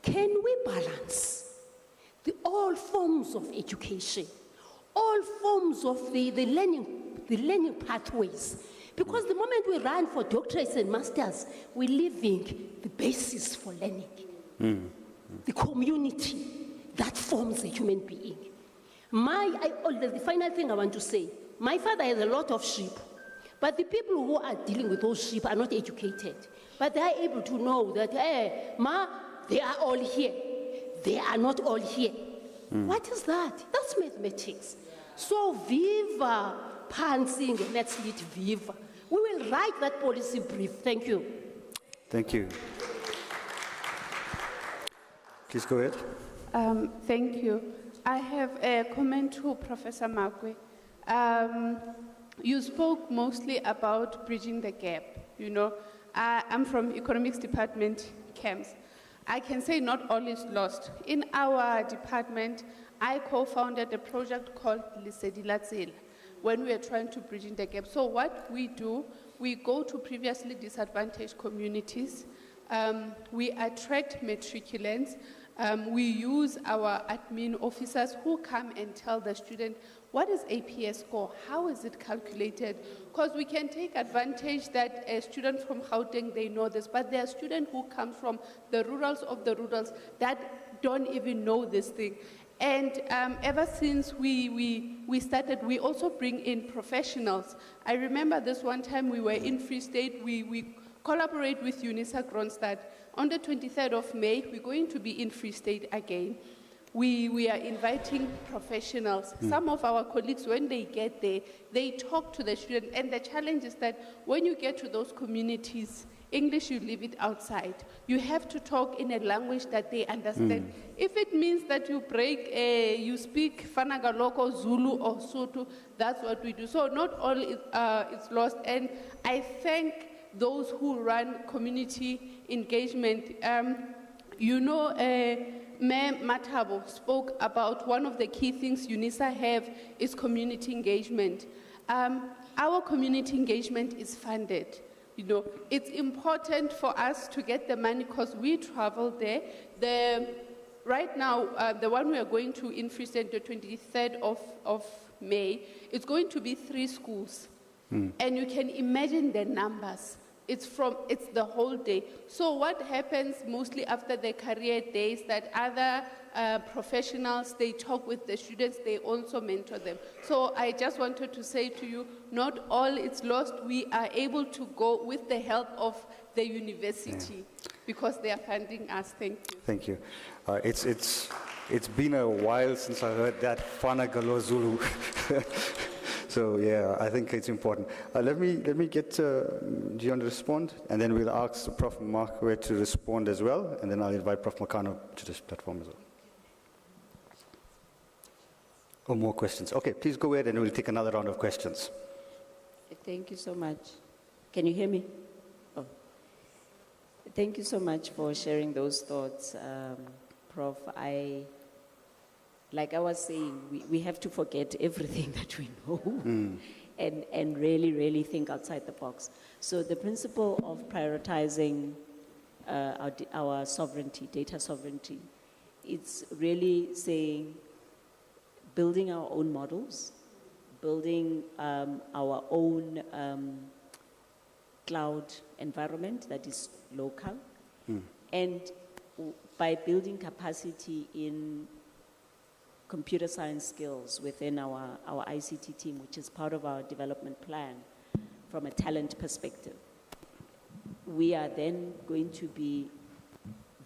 can we balance all forms of education, all forms of the learning pathways? Because the moment we run for doctorates and masters, we're leaving the basis for learning. The community that forms a human being. The final thing I want to say, my father has a lot of sheep, but the people who are dealing with those sheep are not educated. But they are able to know that, hey, they are all here. They are not all here. What is that? That's mathematics. So viva pantsing, let's lead viva. We will write that policy brief. Thank you. Thank you. Please go ahead. Thank you. I have a comment to Professor Makwe. You spoke mostly about bridging the gap. You know, I'm from economics department camps. I can say not all is lost. In our department, I co-founded a project called Lisedilatsela when we are trying to bridge the gap. So what we do, we go to previously disadvantaged communities. We attract matriculants. We use our admin officers who come and tell the student, what is APS score? How is it calculated? Because we can take advantage that a student from Gauteng, they know this, but there are students who come from the rurals of the rurals that don't even know this thing. And ever since we started, we also bring in professionals. I remember this one time we were in Free State, we collaborate with Unisa Kronstadt. On the 23rd of May, we're going to be in Free State again. We are inviting professionals. Some of our colleagues, when they get there, they talk to the students. And the challenge is that when you get to those communities, English, you leave it outside. You have to talk in a language that they understand. If it means that you you speak Fanagaloko, Zulu, or Sotho, that's what we do. So not all it's lost. And I thank those who run community engagement. Mayor Matabo spoke about one of the key things Unisa have is community engagement. Our community engagement is funded. It's important for us to get the money because we travel there. Right now, the one we are going to in Free State, the 23rd of May, it's going to be 3 schools. And you can imagine the numbers. It's the whole day. So what happens mostly after the career days that other professionals, they talk with the students, they also mentor them. So I just wanted to say to you, not all is lost. We are able to go with the help of the university because they are funding us. Thank you. Thank you. It's been a while since I heard that Fanagalo Zulu. So yeah, I think it's important. Let me get do you want to respond? And then we'll ask Prof. Muckleuck to respond as well, and then I'll invite Prof. Makano to this platform as well. Or more questions? Okay, please go ahead and we'll take another round of questions. Thank you so much. Can you hear me? Oh. Thank you so much for sharing those thoughts, Prof. Like I was saying, we have to forget everything that we know and really, really think outside the box. So the principle of prioritizing our sovereignty, data sovereignty, it's really saying building our own models, building our own cloud environment that is local, and by building capacity in computer science skills within our ICT team, which is part of our development plan from a talent perspective. We are then going to be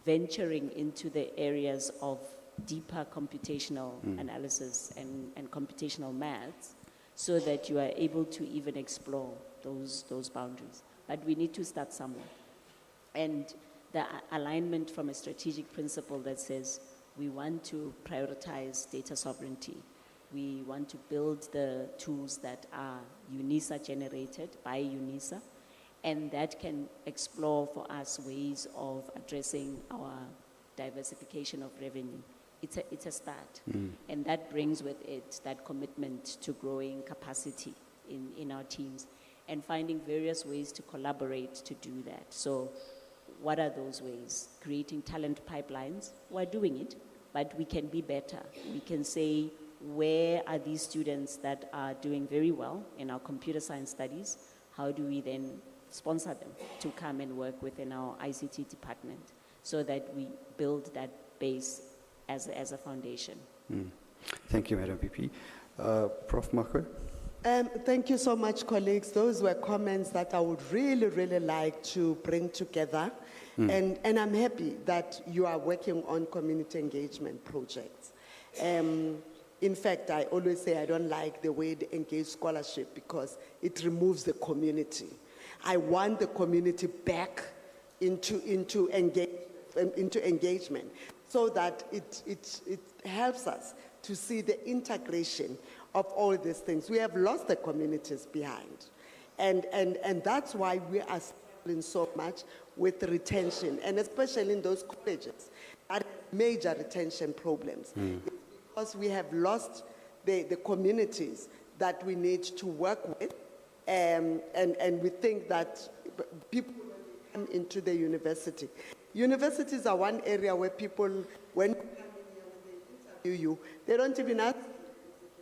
venturing into the areas of deeper computational analysis and computational maths so that you are able to even explore those boundaries. But we need to start somewhere. And the alignment from a strategic principle that says we want to prioritize data sovereignty. We want to build the tools that are Unisa generated by Unisa, and that can explore for us ways of addressing our diversification of revenue. It's a start, and that brings with it that commitment to growing capacity in our teams and finding various ways to collaborate to do that. So what are those ways? Creating talent pipelines. We're doing it, but we can be better. We can say, where are these students that are doing very well in our computer science studies? How do we then sponsor them to come and work within our ICT department so that we build that base as a foundation? Thank you, Madam VP. Prof. Muckleuck? Thank you so much, colleagues. Those were comments that I would really, really like to bring together. And I'm happy that you are working on community engagement projects. In fact, I always say I don't like the way they engage scholarship because it removes the community. I want the community back into engagement so that it helps us to see the integration of all these things. We have lost the communities behind. And that's why we are struggling so much with retention, and especially in those colleges that have major retention problems. Because we have lost the communities that we need to work with, and we think that people come into the university. Universities are one area where people, when they interview you, they don't even ask if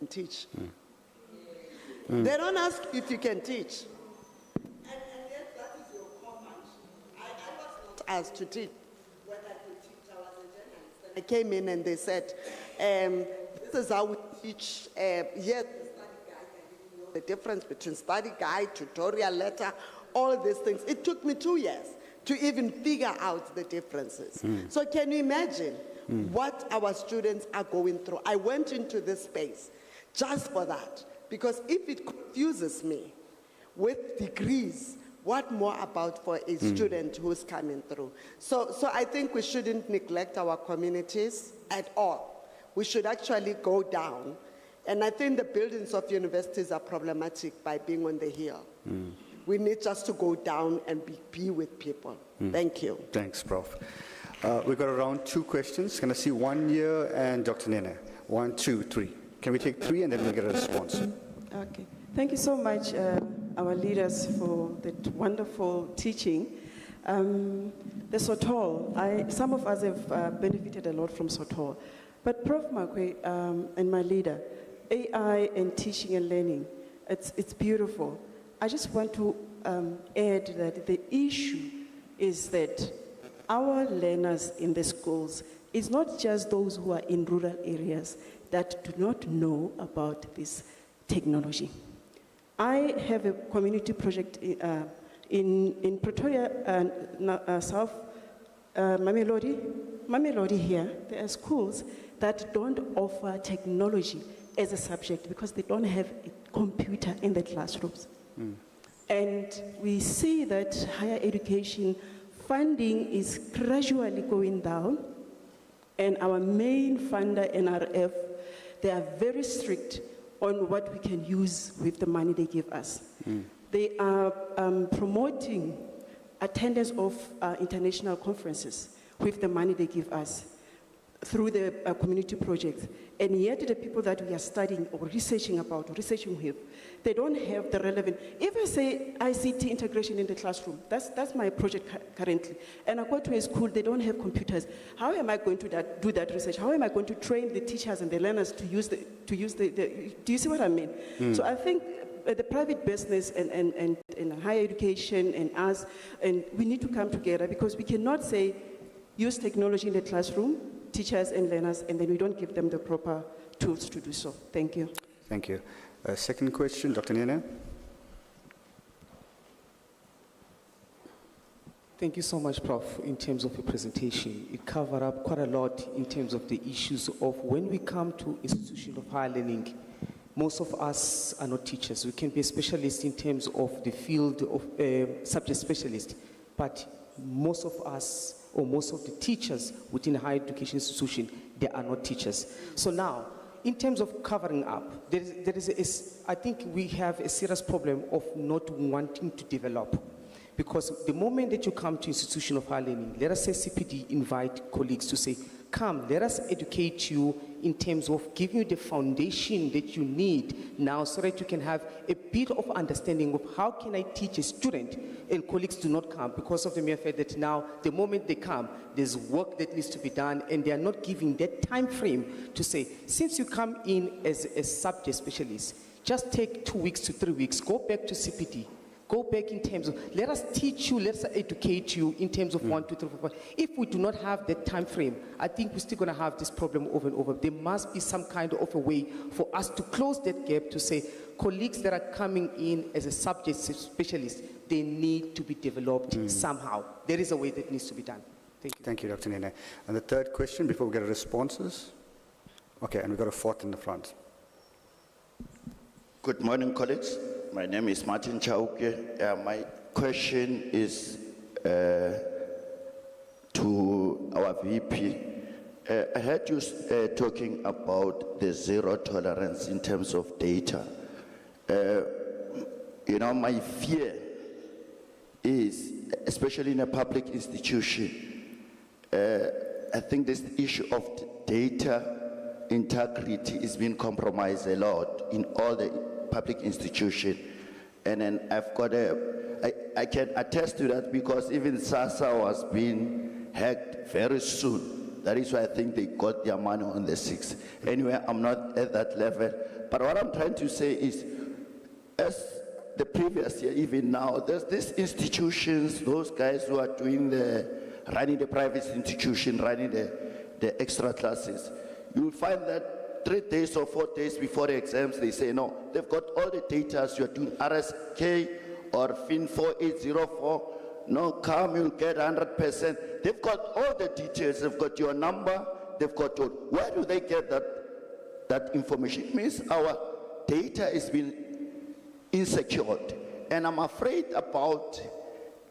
you can teach. They don't ask if you can teach. And yet that is your core function. I was not asked to teach when I could teach. I was a journalist. I came in and they said, this is how we teach. Yes, the study guide, I didn't know the difference between study guide, tutorial letter, all these things. It took me 2 years to even figure out the differences. So can you imagine what our students are going through? I went into this space just for that, because if it confuses me with degrees What more about for a student who's coming through? So I think we shouldn't neglect our communities at all. We should actually go down. And I think the buildings of universities are problematic by being on the hill. We need just to go down and be with people. Thank you. Thanks, Prof. We've got around 2 questions. Can I see 1 here and Dr. Nene? 1, 2, 3. Can we take 3 and then we'll get a response? Okay. Thank you so much, our leaders, for that wonderful teaching. The SOTOL, some of us have benefited a lot from SOTOL. But Prof. Makwe and my leader, AI and teaching and learning, it's beautiful. I just want to add that the issue is that our learners in the schools is not just those who are in rural areas that do not know about this technology. I have a community project in Pretoria, South Mamelodi here. There are schools that don't offer technology as a subject because they don't have a computer in the classrooms. And we see that higher education funding is gradually going down, and our main funder, NRF, they are very strict on what we can use with the money they give us. They are promoting attendance of international conferences with the money they give us through the community projects. And yet the people that we are studying or researching with, they don't have the relevant, if I say ICT integration in the classroom, that's my project currently. And I go to a school, they don't have computers. How am I going to do that research? How am I going to train the teachers and the learners to use the do you see what I mean? So I think the private business and higher education and us, and we need to come together because we cannot say use technology in the classroom, teachers and learners, and then we don't give them the proper tools to do so. Thank you. Thank you. Second question, Dr. Nene. Thank you so much, Prof, in terms of your presentation. It covered up quite a lot in terms of the issues of when we come to institutions of higher learning. Most of us are not teachers. We can be a specialist in terms of the field of subject specialist, but most of us or most of the teachers within a higher education institution, they are not teachers. So now, in terms of covering up, I think we have a serious problem of not wanting to develop. Because the moment that you come to institution of higher learning, let us say CPD invite colleagues to say, come, let us educate you in terms of giving you the foundation that you need now so that you can have a bit of understanding of how can I teach a student, and colleagues do not come because of the mere fact that now the moment they come, there's work that needs to be done and they are not giving that time frame to say, since you come in as a subject specialist, just take 2 weeks to 3 weeks, go back to CPD. Go back in terms of, let us teach you, let us educate you in terms of 1, 2, 3, 4, 5. If we do not have that time frame, I think we're still going to have this problem over and over. There must be some kind of a way for us to close that gap to say, colleagues that are coming in as a subject specialist, they need to be developed somehow. There is a way that needs to be done. Thank you. Thank you, Dr. Nene. And the third question, before we get responses. Okay, and we've got a fourth in the front. Good morning, colleagues. My name is Martin Chauke. My question is to our VP. I heard you talking about the zero tolerance in terms of data. My fear is, especially in a public institution, I think this issue of data integrity is being compromised a lot in all the public institution. And then I can attest to that because even SASA was being hacked very soon. That is why I think they got their money on the 6th. Anyway, I'm not at that level. But what I'm trying to say is, as the previous year, even now, there's these institutions, those guys who are running the private institution, running the extra classes. You will find that 3 days or 4 days before the exams, they say, no, they've got all the data, so you're doing RSK or FIN 4804, no, come, you'll get 100%. They've got all the details, they've got your number, they've got your, where do they get that information? It means our data is being insecured. And I'm afraid about,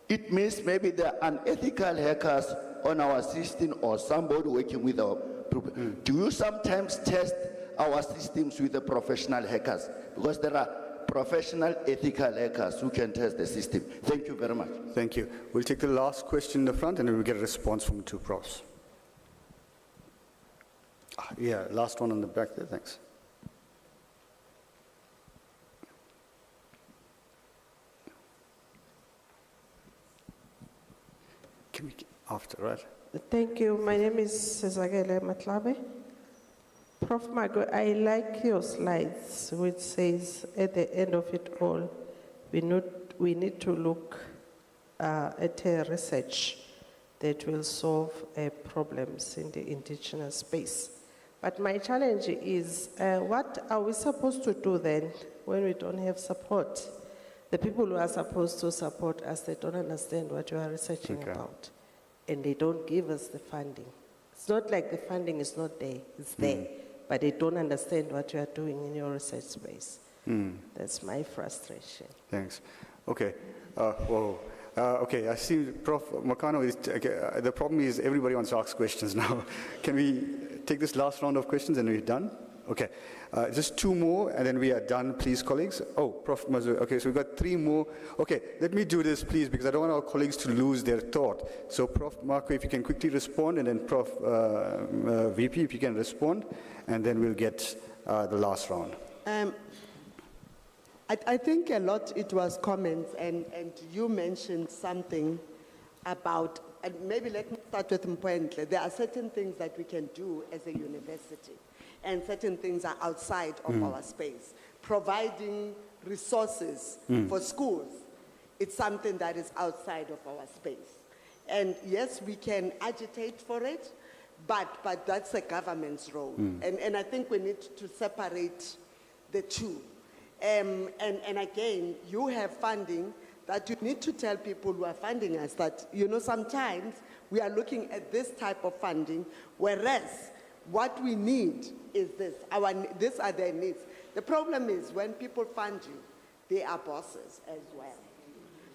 it means maybe there are unethical hackers on our system or somebody working with our people. Do you sometimes test our systems with the professional hackers? Because there are professional ethical hackers who can test the system. Thank you very much. Thank you. We'll take the last question in the front and then we'll get a response from the two profs. Yeah, last one on the back there, thanks. Can we, after, right? Thank you. My name is Sezagele Matlabe. Prof. Margo, I like your slides, which says at the end of it all, we need to look at a research that will solve problems in the indigenous space. But my challenge is, what are we supposed to do then when we don't have support? The people who are supposed to support us, they don't understand what you are researching about. And they don't give us the funding. It's not like the funding is not there, it's there. But they don't understand what you are doing in your research space. That's my frustration. Thanks. Okay. Okay, I see Prof. Makano is, okay, the problem is everybody wants to ask questions now. Can we take this last round of questions and we're done? Okay, just two more and then we are done, please, colleagues. Oh, Prof. Mazu, okay, so we've got three more. Okay, let me do this, please, because I don't want our colleagues to lose their thought. So, Prof. Marco, if you can quickly respond, and then Prof. VP, if you can respond, and then we'll get the last round. I think a lot it was comments, and you mentioned something about, and maybe let me start with Mpuentle. There are certain things that we can do as a university, and certain things are outside of our space. Providing resources for schools, it's something that is outside of our space. And yes, we can agitate for it, but that's the government's role. And I think we need to separate the two. And again, you have funding that you need to tell people who are funding us that, you know, sometimes we are looking at this type of funding, whereas what we need is this. These are their needs. The problem is when people fund you, they are bosses as well.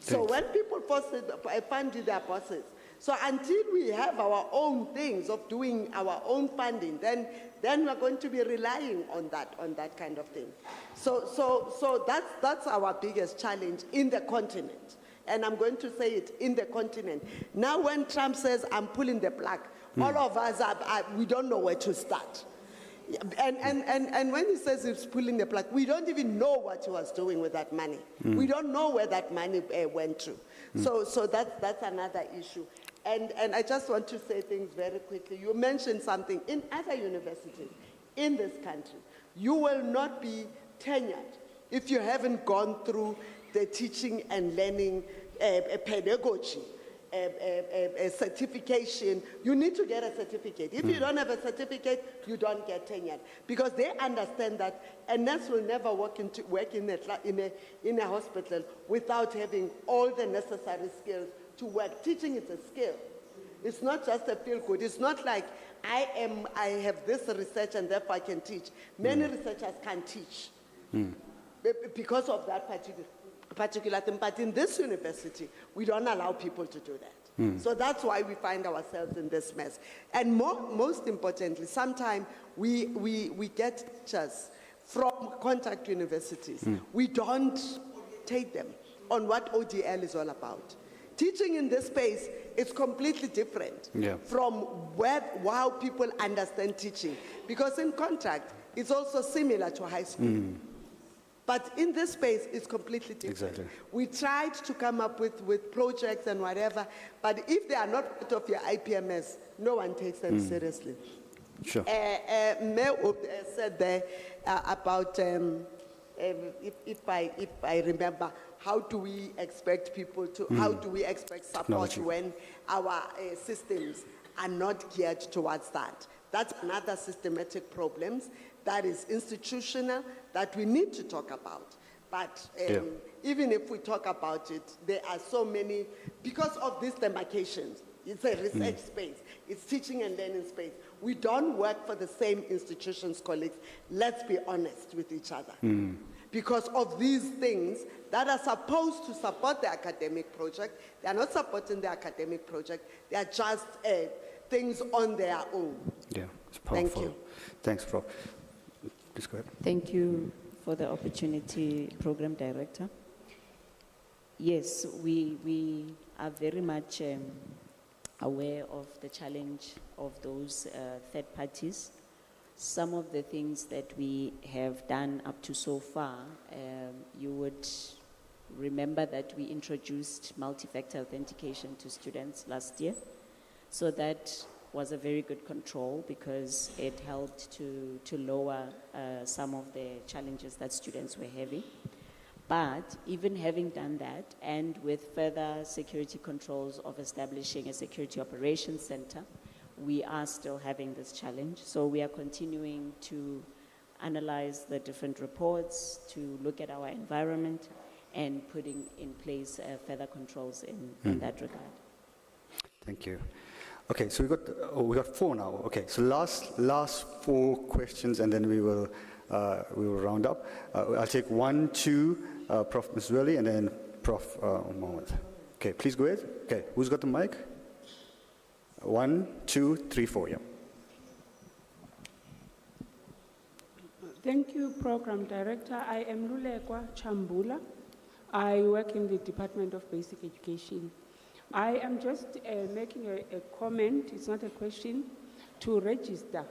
So when people fund you, they are bosses. So until we have our own things of doing our own funding, then we're going to be relying on that kind of thing. So that's our biggest challenge in the continent. And I'm going to say it, in the continent. Now when Trump says, I'm pulling the plug, all of us, we don't know where to start. And when he says he's pulling the plug, we don't even know what he was doing with that money. We don't know where that money went to. So that's another issue. And I just want to say things very quickly. You mentioned something. In other universities in this country, you will not be tenured if you haven't gone through the teaching and learning pedagogy, a certification. You need to get a certificate. If you don't have a certificate, you don't get tenured. Because they understand that a nurse will never work in a hospital without having all the necessary skills to work. Teaching is a skill. It's not just a feel good. It's not like I have this research and therefore I can teach. Many researchers can't teach because of that particular thing. But in this university, we don't allow people to do that. So that's why we find ourselves in this mess. And most importantly, sometimes we get teachers from contact universities. We don't take them on what ODL is all about. Teaching in this space is completely different from how people understand teaching. Because in contract, it's also similar to high school. But in this space, it's completely different. Exactly. We tried to come up with projects and whatever, but if they are not part of your IPMS, no one takes them seriously. Sure. Mel said there about, if I remember, how do we expect people to, how do we expect support when our systems are not geared towards that? That's another systematic problem that is institutional that we need to talk about. But even if we talk about it, there are so many, because of these demarcations, it's a research space, it's teaching and learning space. We don't work for the same institutions, colleagues. Let's be honest with each other. because of these things that are supposed to support the academic project. They are not supporting the academic project. They are just things on their own. Yeah, it's powerful. Thank you. Thanks, Prof. Please go ahead. Thank you for the opportunity, Program Director. Yes, we are very much aware of the challenge of those third parties. Some of the things that we have done up to so far, you would remember that we introduced multi-factor authentication to students last year. So that was a very good control because it helped to lower some of the challenges that students were having. But even having done that, and with further security controls of establishing a security operations center, we are still having this challenge. So we are continuing to analyze the different reports, to look at our environment, and putting in place further controls in that regard. Thank you. Okay, so we got 4 now. Okay, so last 4 questions, and then we will round up. I'll take 1, 2, Prof. Mzweli, and then Prof. Mohammed. Okay, please go ahead. Okay, who's got the mic? 1, 2, 3, 4. Yeah. Thank you, Program Director. I am Lulekwa Chambula. I work in the Department of Basic Education. I am just making a comment, it's not a question, to register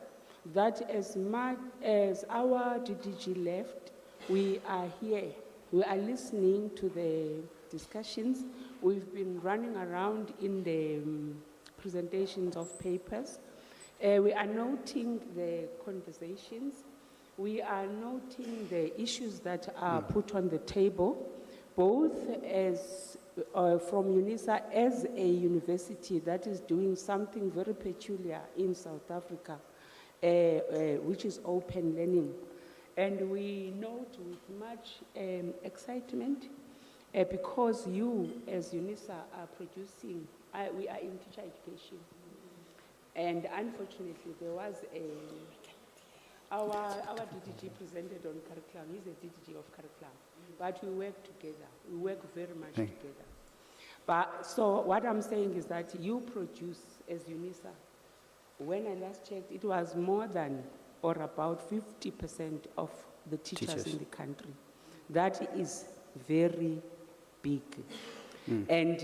that as much as our DDG left, we are here. We are listening to the discussions. We've been running around in the presentations of papers. We are noting the conversations. We are noting the issues that are put on the table, both as from Unisa as a university that is doing something very peculiar in South Africa, which is open learning. And we note with much excitement because you, as Unisa, are producing, we are in teacher education. And unfortunately, there was our DDG presented on curriculum. He's a DDG of curriculum. But we work together. We work very much together. But so what I'm saying is that you produce, as Unisa, when I last checked, it was more than or about 50% of the teachers in the country. That is very big. And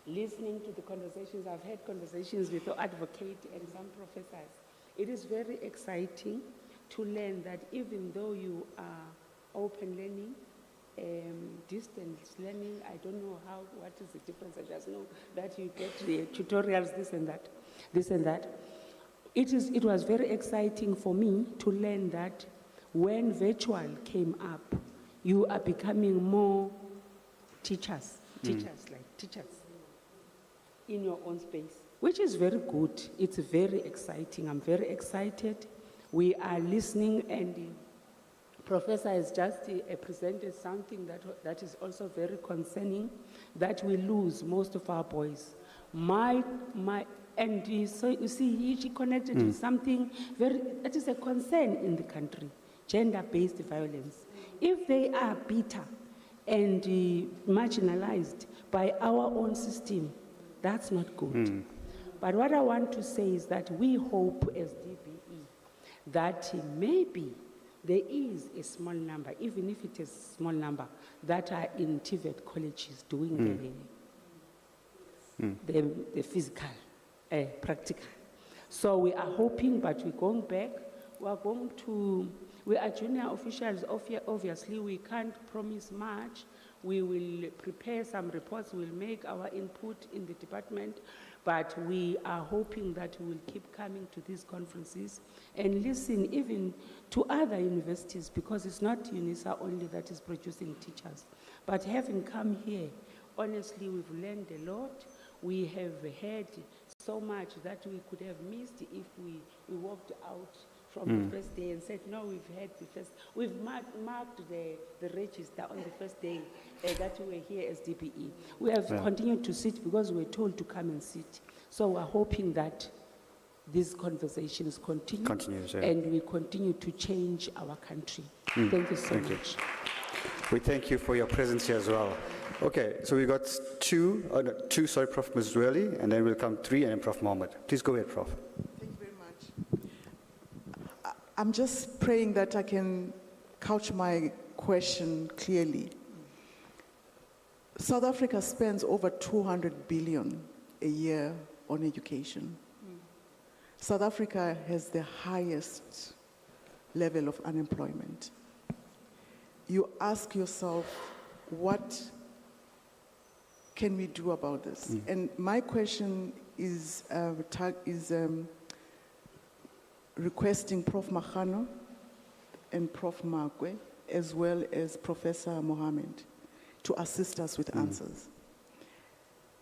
listening to the conversations, I've had conversations with the advocate and some professors. It is very exciting to learn that even though you are open learning, distance learning, I don't know what is the difference, I just know that you get the tutorials, this and that. It was very exciting for me to learn that when virtual came up, you are becoming more teachers in your own space, which is very good. It's very exciting. I'm very excited. We are listening, and the Professor has just presented something that is also very concerning, that we lose most of our boys. So you see, she connected to something that is a concern in the country, gender-based violence. If they are bitter and marginalized by our own system, that's not good. But what I want to say is that we hope as DBE that maybe there is a small number, even if it is a small number, that are in TVET colleges doing the physical, practical. So we are hoping, but we're going back. We are junior officials, obviously we can't promise much. We will prepare some reports, we'll make our input in the department, but we are hoping that we will keep coming to these conferences and listen even to other universities, because it's not Unisa only that is producing teachers. But having come here, honestly, we've learned a lot. We have heard so much that we could have missed if we walked out from the first day and said, no, we've marked the register on the first day that we were here as DBE. We have continued to sit because we were told to come and sit. So we're hoping that these conversations continue. Continues, yeah. And we continue to change our country. Thank you so much. We thank you for your presence here as well. Okay, so we got two, Prof. Mzweli, and then we'll come three, and then Prof. Mohammed. Please go ahead, Prof. Thank you very much. I'm just praying that I can couch my question clearly. South Africa spends over 200 billion a year on education. South Africa has the highest level of unemployment. You ask yourself, what can we do about this? And my question is requesting Prof. Makgano and Prof. Muckleuck, as well as Professor Mohammed, to assist us with answers.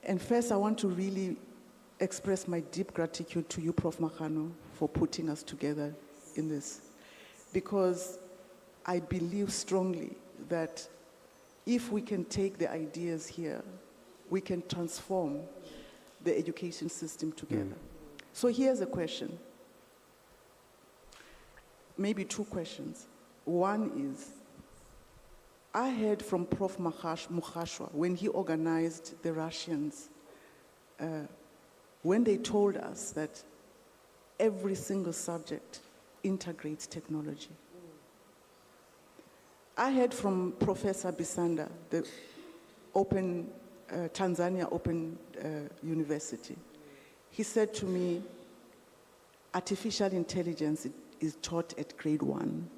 And first, I want to really express my deep gratitude to you, Prof. Makgano, for putting us together in this. Because I believe strongly that if we can take the ideas here, we can transform the education system together. So here's a question. Maybe two questions. One is, I heard from Prof. Muckleuck when he organized the Russians, when they told us that every single subject integrates technology. I heard from Professor Bisanda, the Tanzania Open University. He said to me, artificial intelligence is taught at grade 1.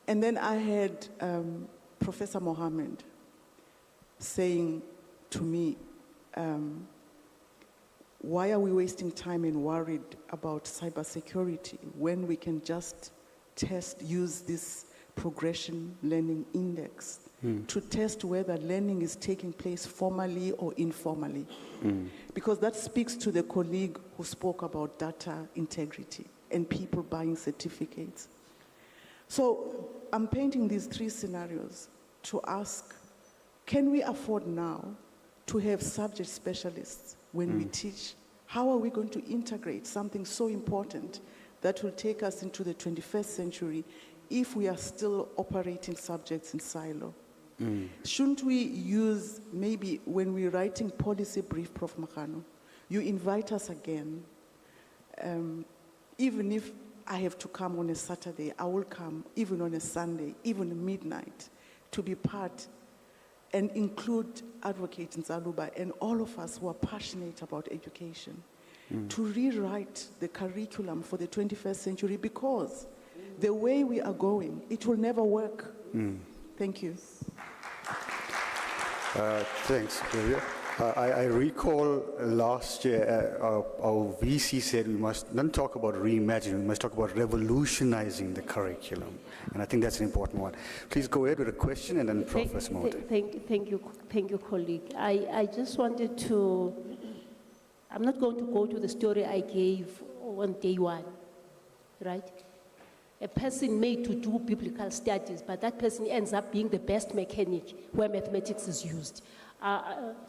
And then I heard Professor Mohammed saying to me, why are we wasting time and worried about cybersecurity when we can just use this progression learning index to test whether learning is taking place formally or informally? Because that speaks to the colleague who spoke about data integrity and people buying certificates. So I'm painting these three scenarios to ask, can we afford now to have subject specialists when we teach? How are we going to integrate something so important that will take us into the 21st century if we are still operating subjects in silo? Shouldn't we use, maybe when we're writing policy brief, Prof. Makgano, you invite us again, even if I have to come on a Saturday, I will come even on a Sunday, even midnight, to be part and include Advocate Nzaluba and all of us who are passionate about education to rewrite the curriculum for the 21st century, because the way we are going, it will never work. Thank you. Thanks, Gloria. I recall last year our VC said we must not talk about reimagining, we must talk about revolutionizing the curriculum. And I think that's an important one. Please go ahead with a question and then Professor Mohammed. Thank you, colleague. I just wanted to, I'm not going to go to the story I gave on day one, right? A person made to do biblical studies, but that person ends up being the best mechanic where mathematics is used.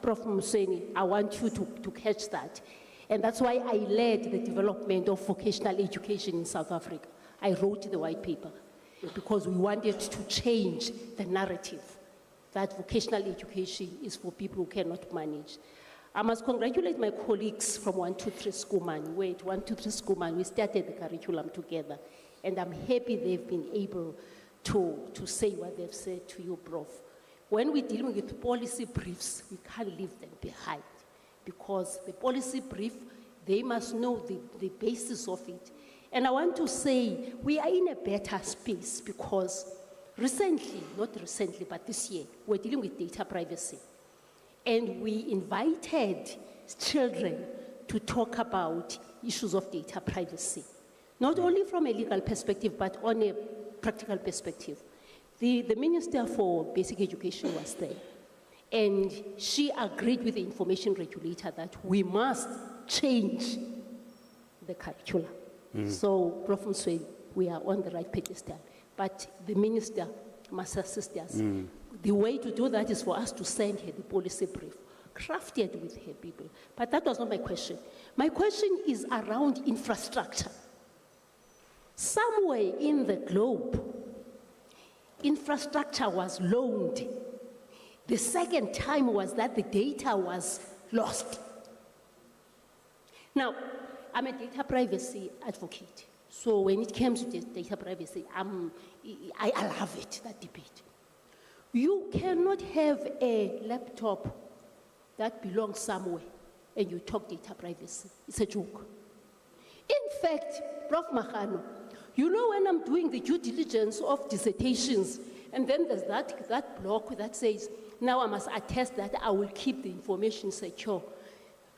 Prof. Museni, I want you to catch that. And that's why I led the development of vocational education in South Africa. I wrote the white paper because we wanted to change the narrative that vocational education is for people who cannot manage. I must congratulate my colleagues from 123 Schoolman. We're at 123 Schoolman. We started the curriculum together. And I'm happy they've been able to say what they've said to you, Prof. When we're dealing with policy briefs, we can't leave them behind, because the policy brief, they must know the basis of it. And I want to say we are in a better space because recently, not recently, but this year, we're dealing with data privacy. And we invited children to talk about issues of data privacy, not only from a legal perspective, but on a practical perspective. The Minister for Basic Education was there, and she agreed with the information regulator that we must change the curriculum. So, Prof. Msweli, we are on the right pedestal, but the Minister must assist us. The way to do that is for us to send her the policy brief, crafted with her people. But that was not my question. My question is around infrastructure. Somewhere in the globe, infrastructure was loaned. The second time was that the data was lost. Now, I'm a data privacy advocate. So when it comes to data privacy, I love it, that debate. You cannot have a laptop that belongs somewhere and you talk data privacy. It's a joke. In fact, Prof. Mahano, you know when I'm doing the due diligence of dissertations, and then there's that block that says, now I must attest that I will keep the information secure.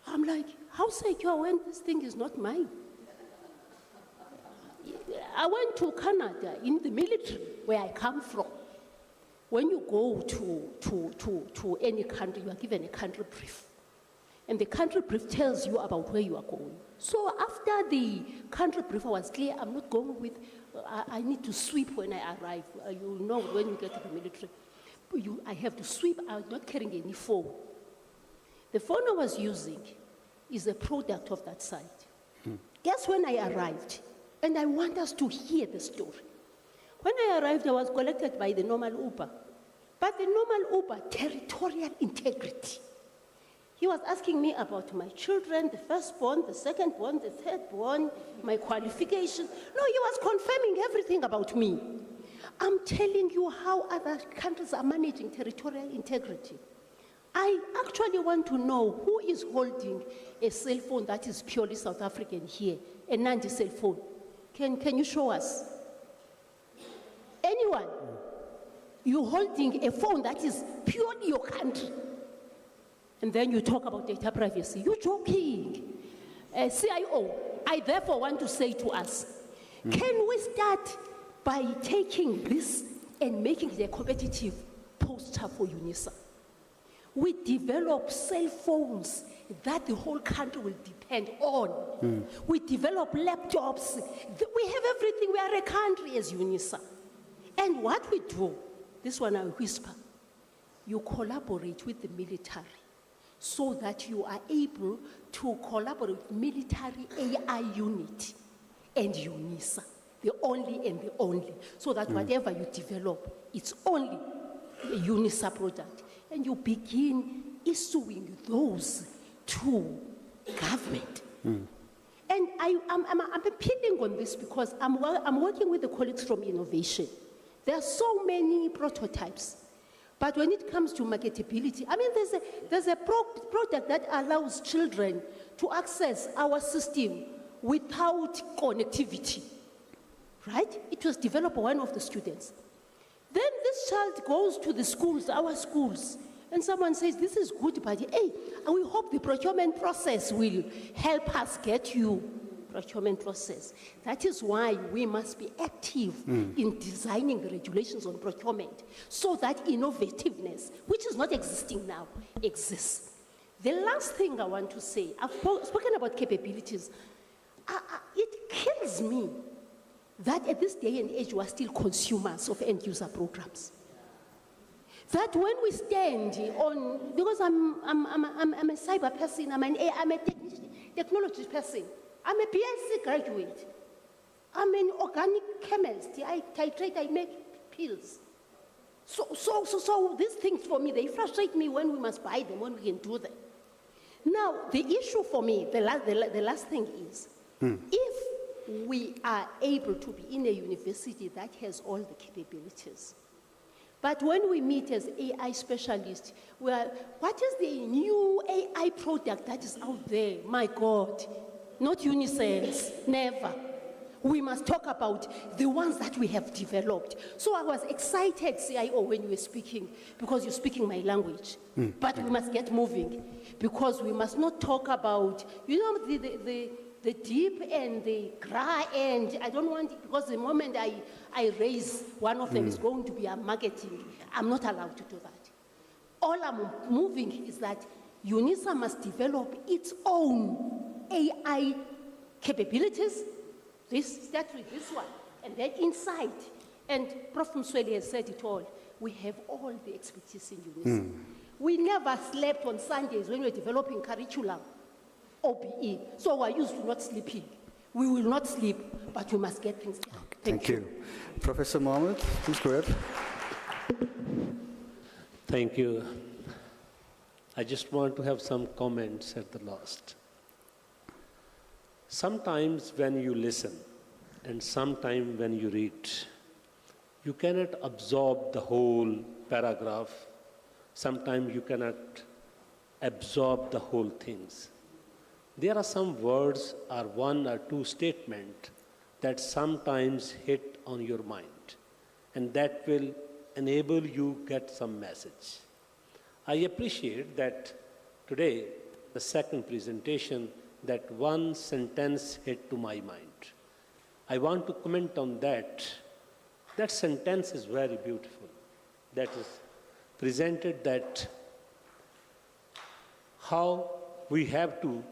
I'm like, how secure when this thing is not mine? I went to Canada in the military, where I come from. When you go to any country, you are given a country brief. And the country brief tells you about where you are going. So after the country brief, I was clear, I'm not going with, I need to sweep when I arrive. You know when you get to the military. I have to sweep, I'm not carrying any phone. The phone I was using is a product of that site. Guess when I arrived? And I want us to hear the story. When I arrived, I was collected by the normal Uber. But the normal Uber, territorial integrity. He was asking me about my children, the firstborn, the secondborn, the thirdborn, my qualifications. No, he was confirming everything about me. I'm telling you how other countries are managing territorial integrity. I actually want to know who is holding a cell phone that is purely South African here, a Nandi cell phone. Can you show us? Anyone? You're holding a phone that is purely your country. And then you talk about data privacy. You're joking. CIO, I therefore want to say to us, can we start by taking this and making it a competitive poster for Unisa? We develop cell phones that the whole country will depend on. We develop laptops. We have everything. We are a country as Unisa. And what we do, this one I whisper, you collaborate with the military so that you are able to collaborate with military AI unit and Unisa, the only and the only, so that whatever you develop, it's only a Unisa product. And you begin issuing those to government. And I'm appealing on this because I'm working with the colleagues from innovation. There are so many prototypes. But when it comes to marketability, I mean, there's a product that allows children to access our system without connectivity, right? It was developed by one of the students. Then this child goes to the schools, our schools, and someone says, this is good, but hey, and we hope the procurement process will help us get you procurement process. That is why we must be active in designing the regulations on procurement so that innovativeness, which is not existing now, exists. The last thing I want to say, I've spoken about capabilities. It kills me that at this day and age we are still consumers of end-user programs. That when we stand on, because I'm a cyber person, I'm a technology person, I'm a BSc graduate, I'm an organic chemist, I titrate, I make pills. So these things for me, they frustrate me when we must buy them, when we can do them. Now, the issue for me, the last thing is, if we are able to be in a university that has all the capabilities, but when we meet as AI specialists, well, what is the new AI product that is out there? My God, not Unisense, never. We must talk about the ones that we have developed. So I was excited, CIO, when you were speaking, because you're speaking my language. But we must get moving, because we must not talk about, you know, the deep and the gra end. I don't want it, because the moment I raise one of them is going to be a marketing. I'm not allowed to do that. All I'm moving is that Unisa must develop its own AI capabilities. This starts with this one, and then inside. And Prof. Msweli has said it all. We have all the expertise in Unisa. We never slept on Sundays when we were developing curriculum, OBE. So we're used to not sleeping. We will not sleep, but we must get things done. Thank you. Professor Mohammed, please go ahead. Thank you. I just want to have some comments at the last. Sometimes when you listen and sometimes when you read, you cannot absorb the whole paragraph. Sometimes you cannot absorb the whole things. There are some words or one or two statements that sometimes hit on your mind, and that will enable you get some message. I appreciate that today, the second presentation, that one sentence hit to my mind. I want to comment on that. That sentence is very beautiful. That is presented that how we have to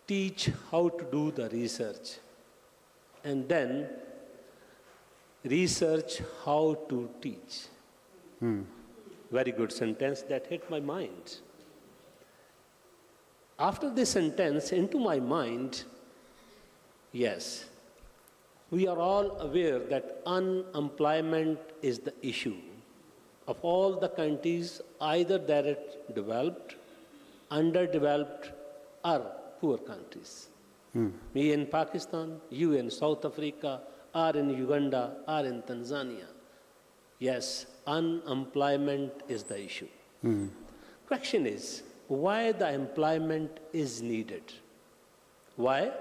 teach how to do the research, and then research how to teach. Very good sentence that hit my mind. After this sentence into my mind, yes, we are all aware that unemployment is the issue of all the countries, either that are developed, underdeveloped, or poor countries. Me in Pakistan, you in South Africa, or in Uganda, or in Tanzania. Yes, unemployment is the issue. Question is, why the employment is needed? Why?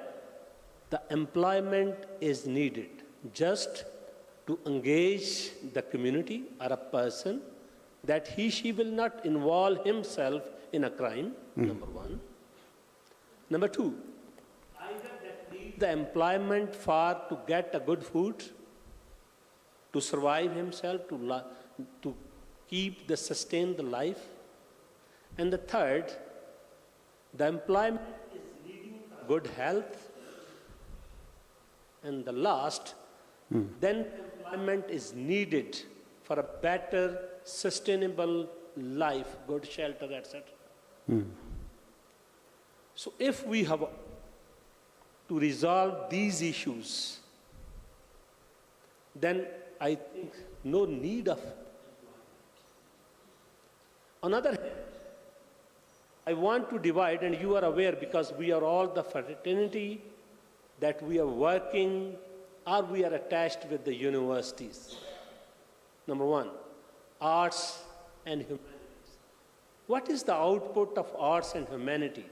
The employment is needed just to engage the community or a person that she will not involve himself in a crime, number one. Number two, either that need the employment for to get a good food, to survive himself, to keep the sustain the life. And the third, the employment is leading good health. And the last, then employment is needed for a better, sustainable life, good shelter, etc. So if we have to resolve these issues, then I think no need of employment. On the other hand, I want to divide, and you are aware because we are all the fraternity that we are working or we are attached with the universities. Number one, arts and humanities. What is the output of arts and humanity?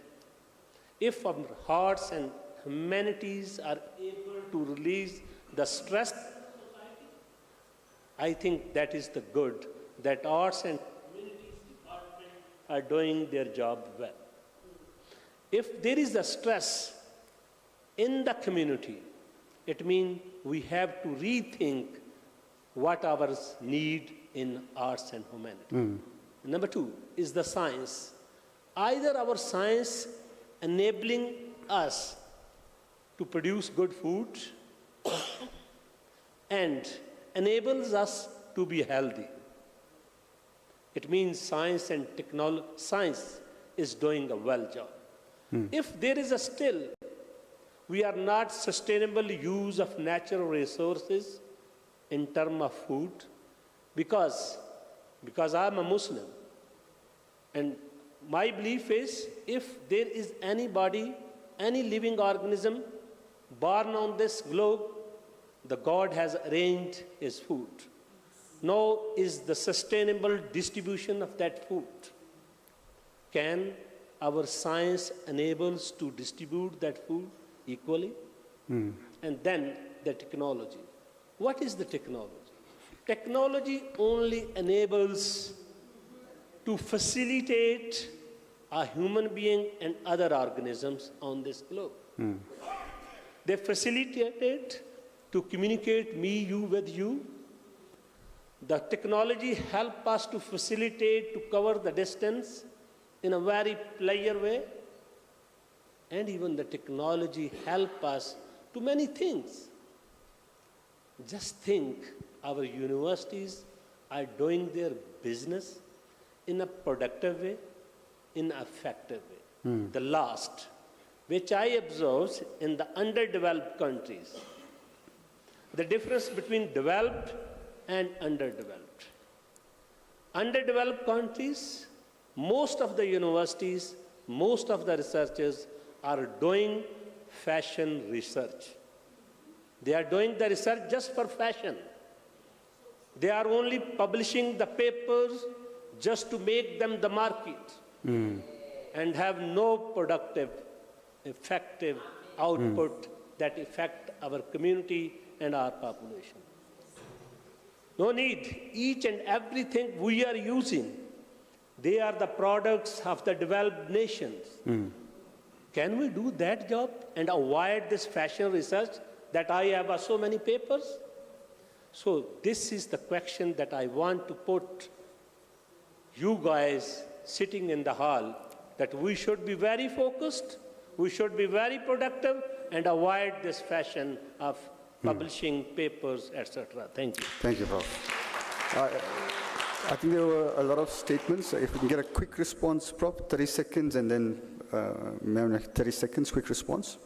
If our arts and humanities are able to release the stress of society, I think that is the good, that arts and humanities department are doing their job well. If there is a stress in the community, it means we have to rethink what our need in arts and humanity. Number two is the science. Either our science enabling us to produce good food and enables us to be healthy. It means science and technology, science is doing a well job. If there is a still, we are not sustainable use of natural resources in terms of food, because I'm a Muslim, and my belief is if there is anybody, any living organism born on this globe, the God has arranged his food. Now is the sustainable distribution of that food. Can our science enables to distribute that food equally? And then the technology. What is the technology? Technology only enables to facilitate a human being and other organisms on this globe. They facilitate it to communicate me, you with you. The technology help us to facilitate, to cover the distance in a very player way. And even the technology help us to many things. Just think, our universities are doing their business in a productive way, in an effective way. The last, which I observe in the underdeveloped countries, the difference between developed and underdeveloped. Underdeveloped countries, most of the universities, most of the researchers are doing fashion research. They are doing the research just for fashion. They are only publishing the papers just to make them the market and have no productive, effective output that affect our community and our population. No need. Each and everything we are using, they are the products of the developed nations. Can we do that job and avoid this fashion research that I have so many papers? So this is the question that I want to put you guys sitting in the hall, that we should be very focused, we should be very productive and avoid this fashion of publishing papers, etc. Thank you. Thank you, Prof. I think there were a lot of statements. If we can get a quick response, Prof, 30 seconds, and then 30 seconds, quick response.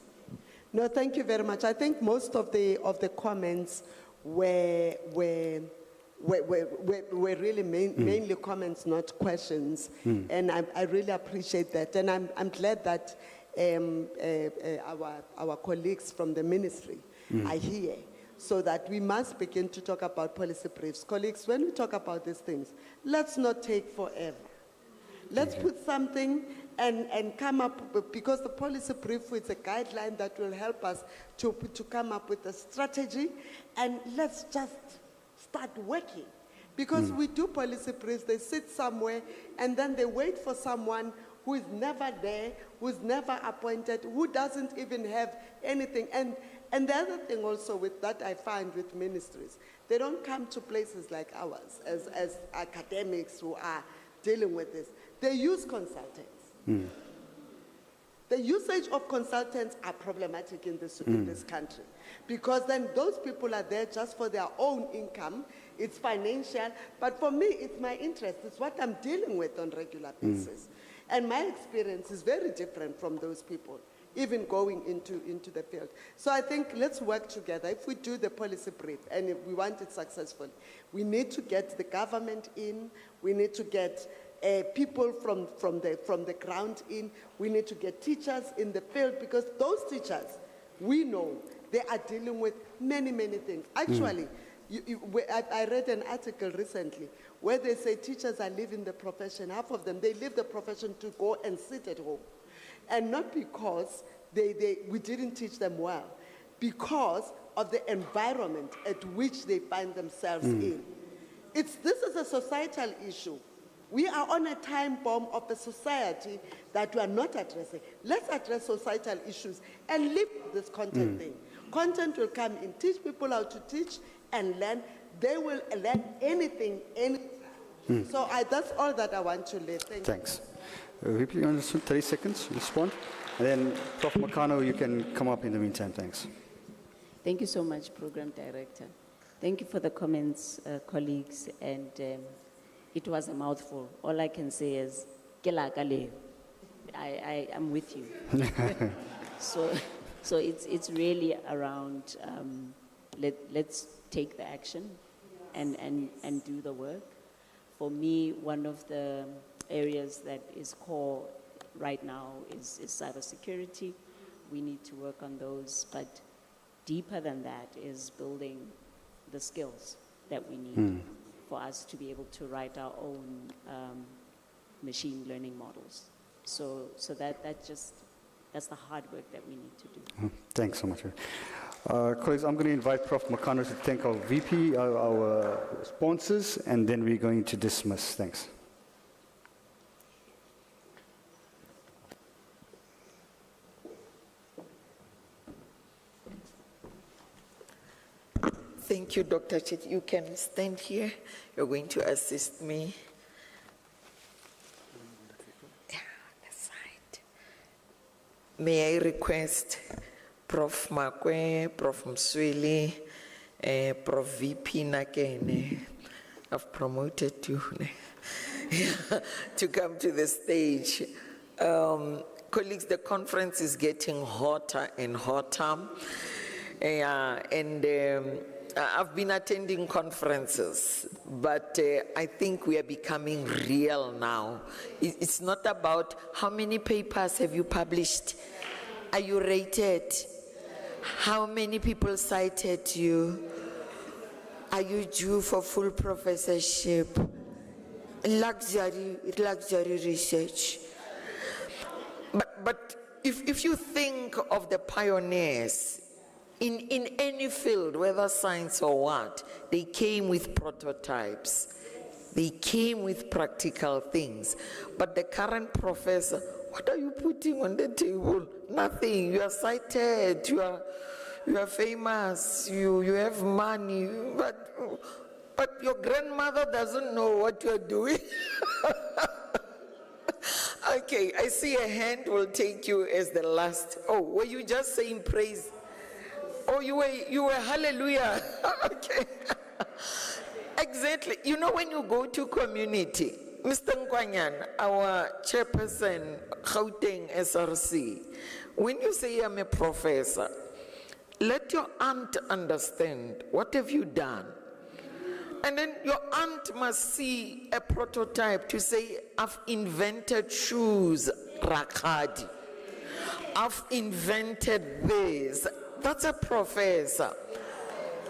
No, thank you very much. I think most of the comments were really mainly comments, not questions, and I really appreciate that. And I'm glad that our colleagues from the ministry are here, so that we must begin to talk about policy briefs. Colleagues, when we talk about these things, let's not take forever. Let's put something and come up, because the policy brief is a guideline that will help us to come up with a strategy, and let's just start working. Because we do policy briefs, they sit somewhere, and then they wait for someone who is never there, who's never appointed, who doesn't even have anything. And the other thing also with that I find with ministries, they don't come to places like ours as academics who are dealing with this. They use consultants. The usage of consultants are problematic in this country, because then those people are there just for their own income. It's financial, but for me, it's my interest. It's what I'm dealing with on a regular basis. And my experience is very different from those people, even going into the field. So I think let's work together. If we do the policy brief and if we want it successful, we need to get the government in, we need to get people from the ground in, we need to get teachers in the field, because those teachers, we know, they are dealing with many, many things. Actually, I read an article recently where they say teachers are leaving the profession. Half of them, they leave the profession to go and sit at home. And not because we didn't teach them well, because of the environment at which they find themselves in. This is a societal issue. We are on a time bomb of a society that we are not addressing. Let's address societal issues and leave this content thing. Content will come in, teach people how to teach and learn. They will learn anything, So that's all that I want to learn. Thanks. Ripley, 30 seconds, respond. And then Prof. Makano, you can come up in the meantime. Thanks. Thank you so much, Program Director. Thank you for the comments, colleagues, and it was a mouthful. All I can say is, I am with you. So it's really around, let's take the action and do the work. For me, one of the areas that is core right now is cybersecurity. We need to work on those, but deeper than that is building the skills that we need for us to be able to write our own machine learning models. So that's the hard work that we need to do. Thanks so much. Colleagues, I'm going to invite Prof. Makano to thank our VP, our sponsors, and then we're going to dismiss. Thanks. Thank you, Dr. Chit. You can stand here. You're going to assist me. On the side. May I request Prof. Makwe, Prof. Mswili, Prof. VP Nakene. I've promoted you. to come to the stage. Colleagues, the conference is getting hotter and hotter. I've been attending conferences, but I think we are becoming real now. It's not about how many papers have you published. Are you rated? How many people cited you? Are you due for full professorship? Luxury research. But if you think of the pioneers in any field, whether science or what, they came with prototypes. They came with practical things. But the current professor, what are you putting on the table? Nothing. You are cited. You are famous. You have money. But your grandmother doesn't know what you are doing. Okay, I see a hand will take you as the last. Oh, were you just saying praise? Oh, you were hallelujah. Okay. Exactly. You know, when you go to community, Mr. Nkwanyan, our chairperson, Gauteng SRC, when you say I'm a professor, let your aunt understand, what have you done? And then your aunt must see a prototype to say, I've invented shoes, Rakadi. I've invented this. That's a professor.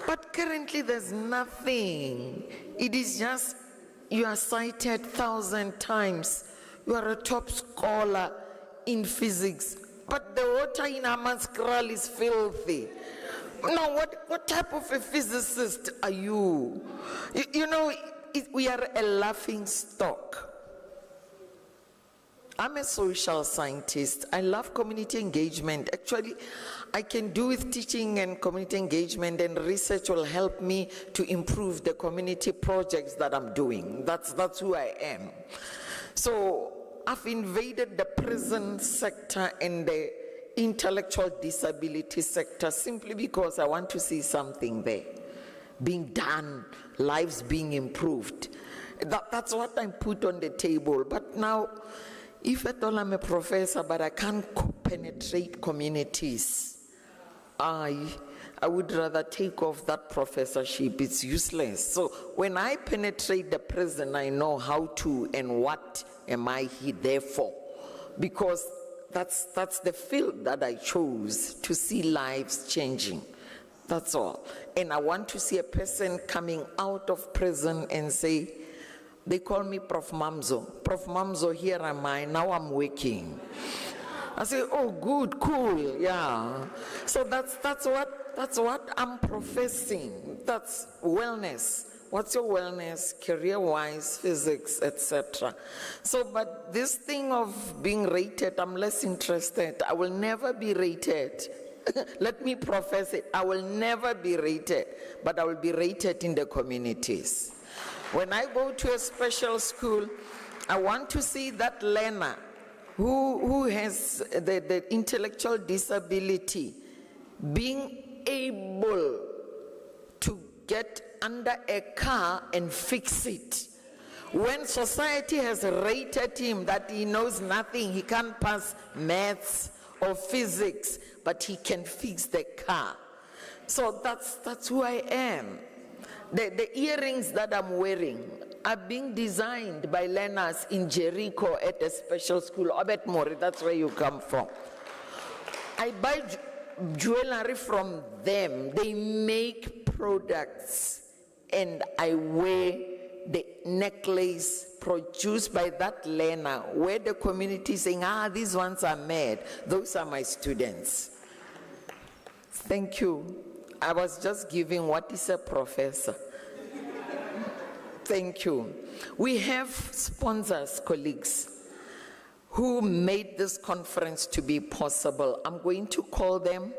But currently there's nothing. It is just, you are cited 1,000 times. You are a top scholar in physics. But the water in Amaskral is filthy. Now, what type of a physicist are you? You know, we are a laughing stock. I'm a social scientist. I love community engagement. Actually, I can do with teaching and community engagement, and research will help me to improve the community projects that I'm doing. That's who I am. So I've invaded the prison sector and the intellectual disability sector simply because I want to see something there being done, lives being improved. That's what I put on the table. But now, if at all I'm a professor, but I can't penetrate communities, I would rather take off that professorship. It's useless. So when I penetrate the prison, I know how to and what am I there for. Because that's the field that I chose, to see lives changing. That's all. And I want to see a person coming out of prison and say, they call me Prof. Mamzo. Prof. Mamzo, here am I, now I'm working. I say, oh, good, cool, yeah. So that's what I'm professing. That's wellness. What's your wellness, career-wise, physics, etc. So, but this thing of being rated, I'm less interested. I will never be rated. Let me profess it. I will never be rated, but I will be rated in the communities. When I go to a special school, I want to see that learner who has the intellectual disability being able to get under a car and fix it. When society has rated him that he knows nothing, he can't pass maths or physics, but he can fix the car. So that's who I am. The earrings that I'm wearing are being designed by learners in Jericho at a special school. Obet Mori, that's where you come from. I buy jewelry from them. They make products, and I wear the necklace produced by that learner, where the community is saying, these ones are made. Those are my students. Thank you. I was just giving what is a professor. Thank you. We have sponsors, colleagues, who made this conference to be possible. I'm going to call them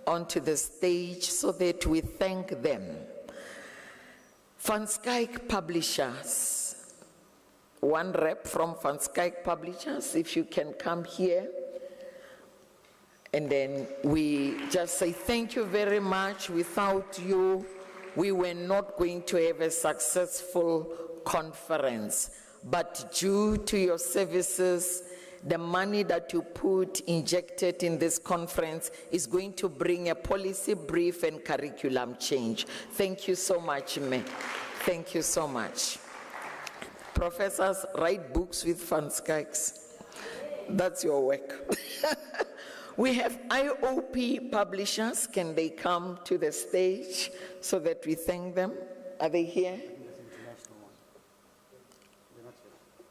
onto the stage so that we thank them. Van Skyke Publishers. One rep from Van Skyke Publishers, if you can come here. And then we just say thank you very much. Without you, we were not going to have a successful conference. but due to your services, the money that you injected in this conference is going to bring a policy brief and curriculum change. Thank you so much, Me. Thank you so much. Professors, write books with fanskikes. That's your work. We have IOP publishers. Can they come to the stage so that we thank them? Are they here?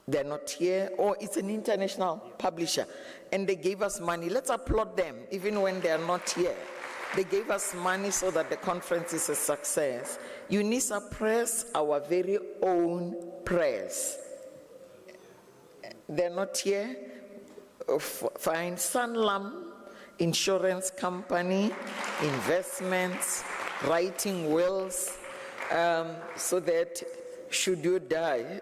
They're not here. Or it's an international publisher. And they gave us money. Let's applaud them, even when they're not here. They gave us money so that the conference is a success. Unisa Press, our very own press. They're not here. Fine. Sanlam Insurance Company, investments, writing wills, so that should you die.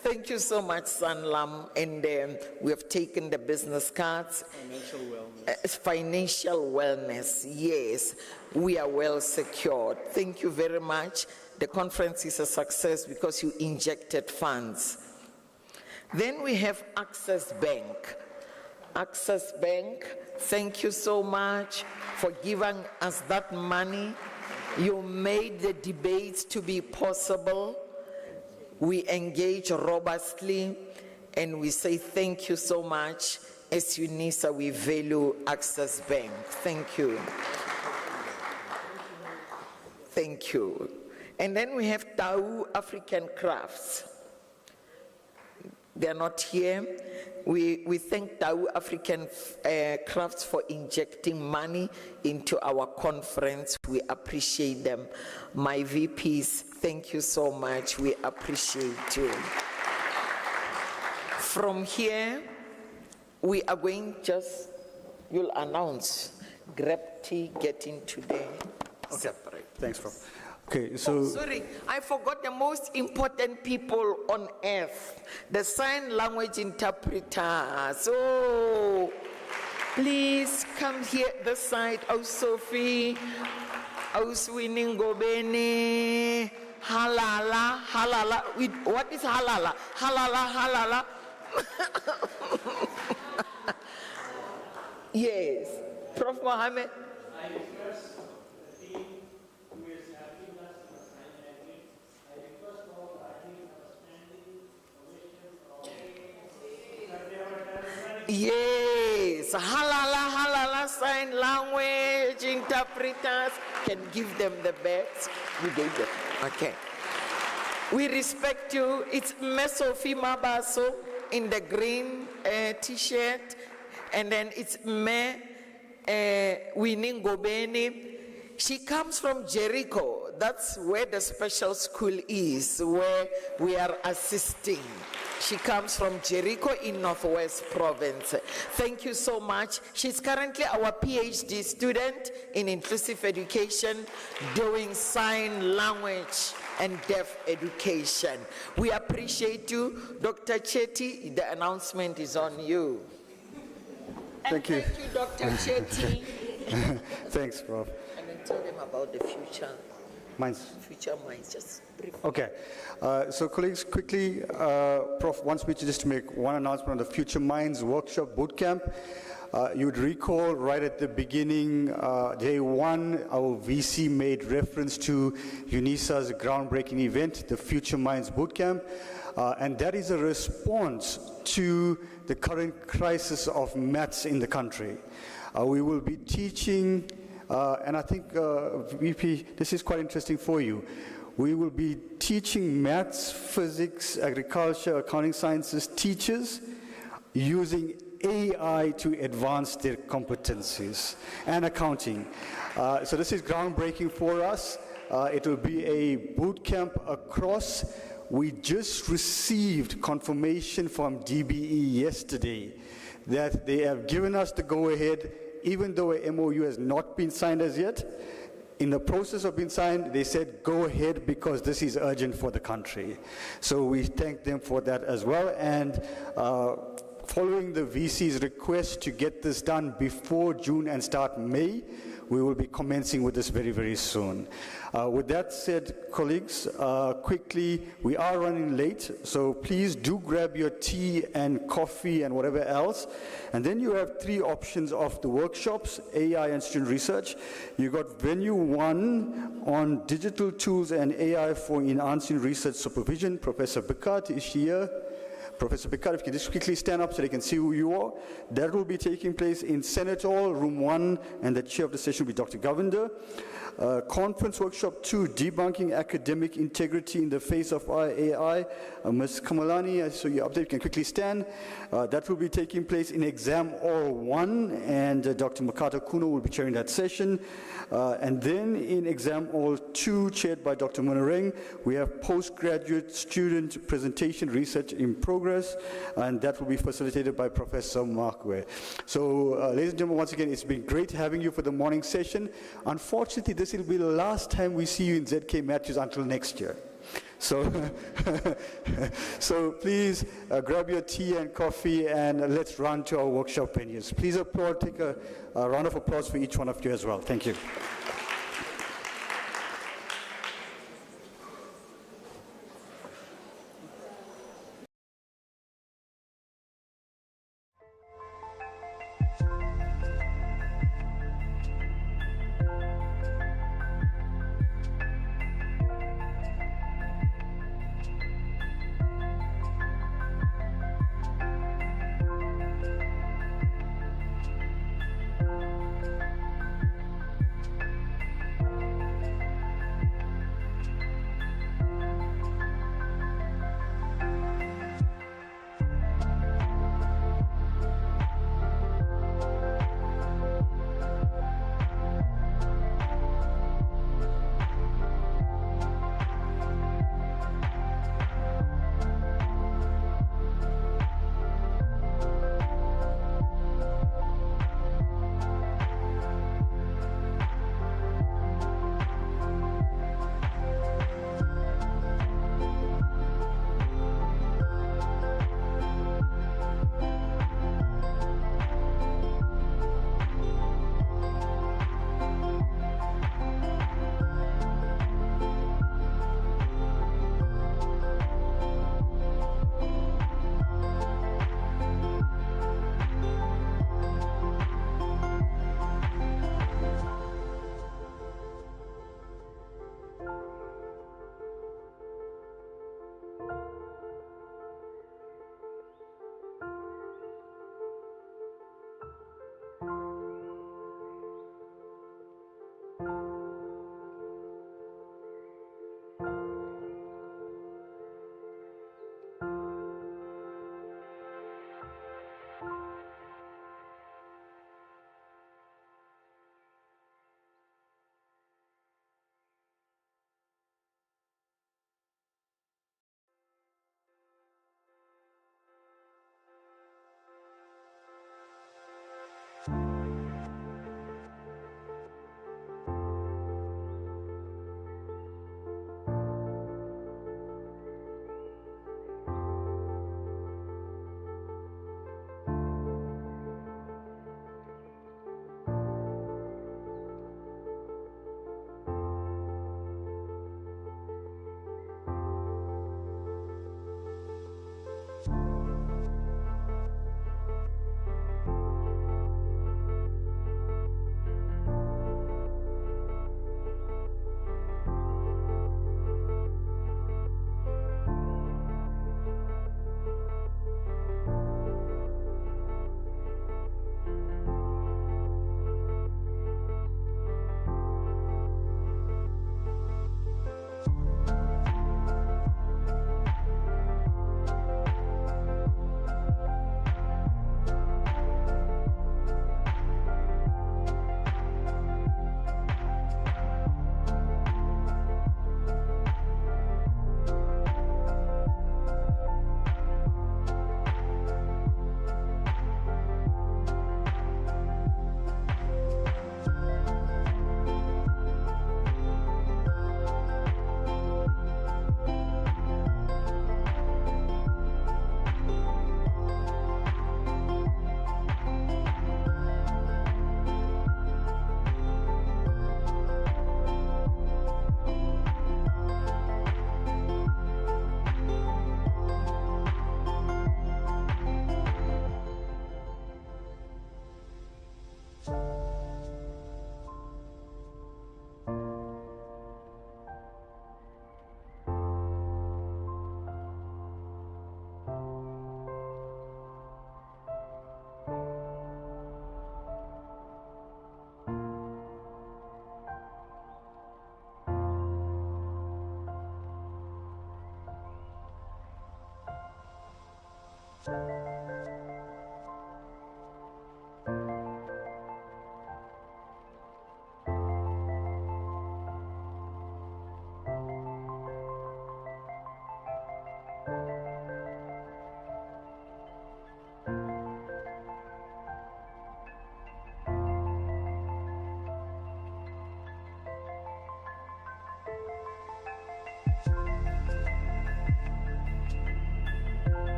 Thank you so much, Sanlam. And we have taken the business cards. Financial wellness. Financial wellness, yes. We are well secured. Thank you very much. The conference is a success because you injected funds. Then we have Access Bank. Access Bank, thank you so much for giving us that money. You made the debates to be possible. We engage robustly, and we say thank you so much. As Unisa, we value Access Bank. Thank you. Thank you. And then we have Tau African Crafts. They're not here. We thank Tau African Crafts for injecting money into our conference. We appreciate them. My VPs, thank you so much. We appreciate you. From here, we are going you'll announce, grab tea, get into the separate. Thanks, Prof. Okay, so... sorry, I forgot the most important people on earth, the sign language interpreter. So, please come here, this side. Oh, Sophie. Oh, Winnie Ngobeni. Halala, halala. What is halala? Halala, halala. Yes. Prof. Mohammed. Yes, halala, halala, sign language interpreters can give them the best. We gave them. Okay. We respect you. It's Mesofi Mabaso in the green t-shirt, and then it's Me Winnie Ngobeni. She comes from Jericho. That's where the special school is, where we are assisting. She comes from Jericho in Northwest Province. Thank you so much. She's currently our PhD student in inclusive education, doing sign language and deaf education. We appreciate you. Dr. Chetty, the announcement is on you. Thank you. Thank you, Dr. Chetty. Thanks, Prof. And then tell them about the future. Minds. Future minds, just briefly. Okay. So colleagues, quickly, Prof wants me to make one announcement on the Future Minds Workshop Bootcamp. You'd recall right at the beginning, day one, our VC made reference to Unisa's groundbreaking event, the Future Minds Bootcamp. And that is a response to the current crisis of maths in the country. We will be teaching, and I think, VP, this is quite interesting for you. We will be teaching maths, physics, agriculture, accounting sciences teachers using AI to advance their competencies and accounting. So this is groundbreaking for us. It will be a boot camp across. We just received confirmation from DBE yesterday that they have given us the go-ahead, even though a MOU has not been signed as yet. In the process of being signed, they said, go ahead because this is urgent for the country. So we thank them for that as well. And following the VC's request to get this done before June and start May, we will be commencing with this very, very soon. With that said, colleagues, quickly, we are running late, so please do grab your tea and coffee and whatever else. And then you have 3 options of the workshops, AI and student research. You got Venue 1 on digital tools and AI for enhancing research supervision. Professor Bikat is here. Professor Bikat, if you can just quickly stand up so they can see who you are. That will be taking place in Senate Hall, room 1, and the chair of the session will be Dr. Govinder. Conference Workshop 2, Debunking Academic Integrity in the Face of AI. Ms. Kamalani, I saw you up there, you can quickly stand. That will be taking place in Exam Hall 1, and Dr. Makata Kuno will be chairing that session. And then in Exam Hall 2, chaired by Dr. Munareng, we have postgraduate student presentation research in progress, and that will be facilitated by Professor Muckleuck. So, ladies and gentlemen, once again, it's been great having you for the morning session. Unfortunately, this will be the last time we see you in ZK Matthews until next year. So, so please grab your tea and coffee and let's run to our workshop venues. Please applaud, take a round of applause for each one of you as well. Thank you.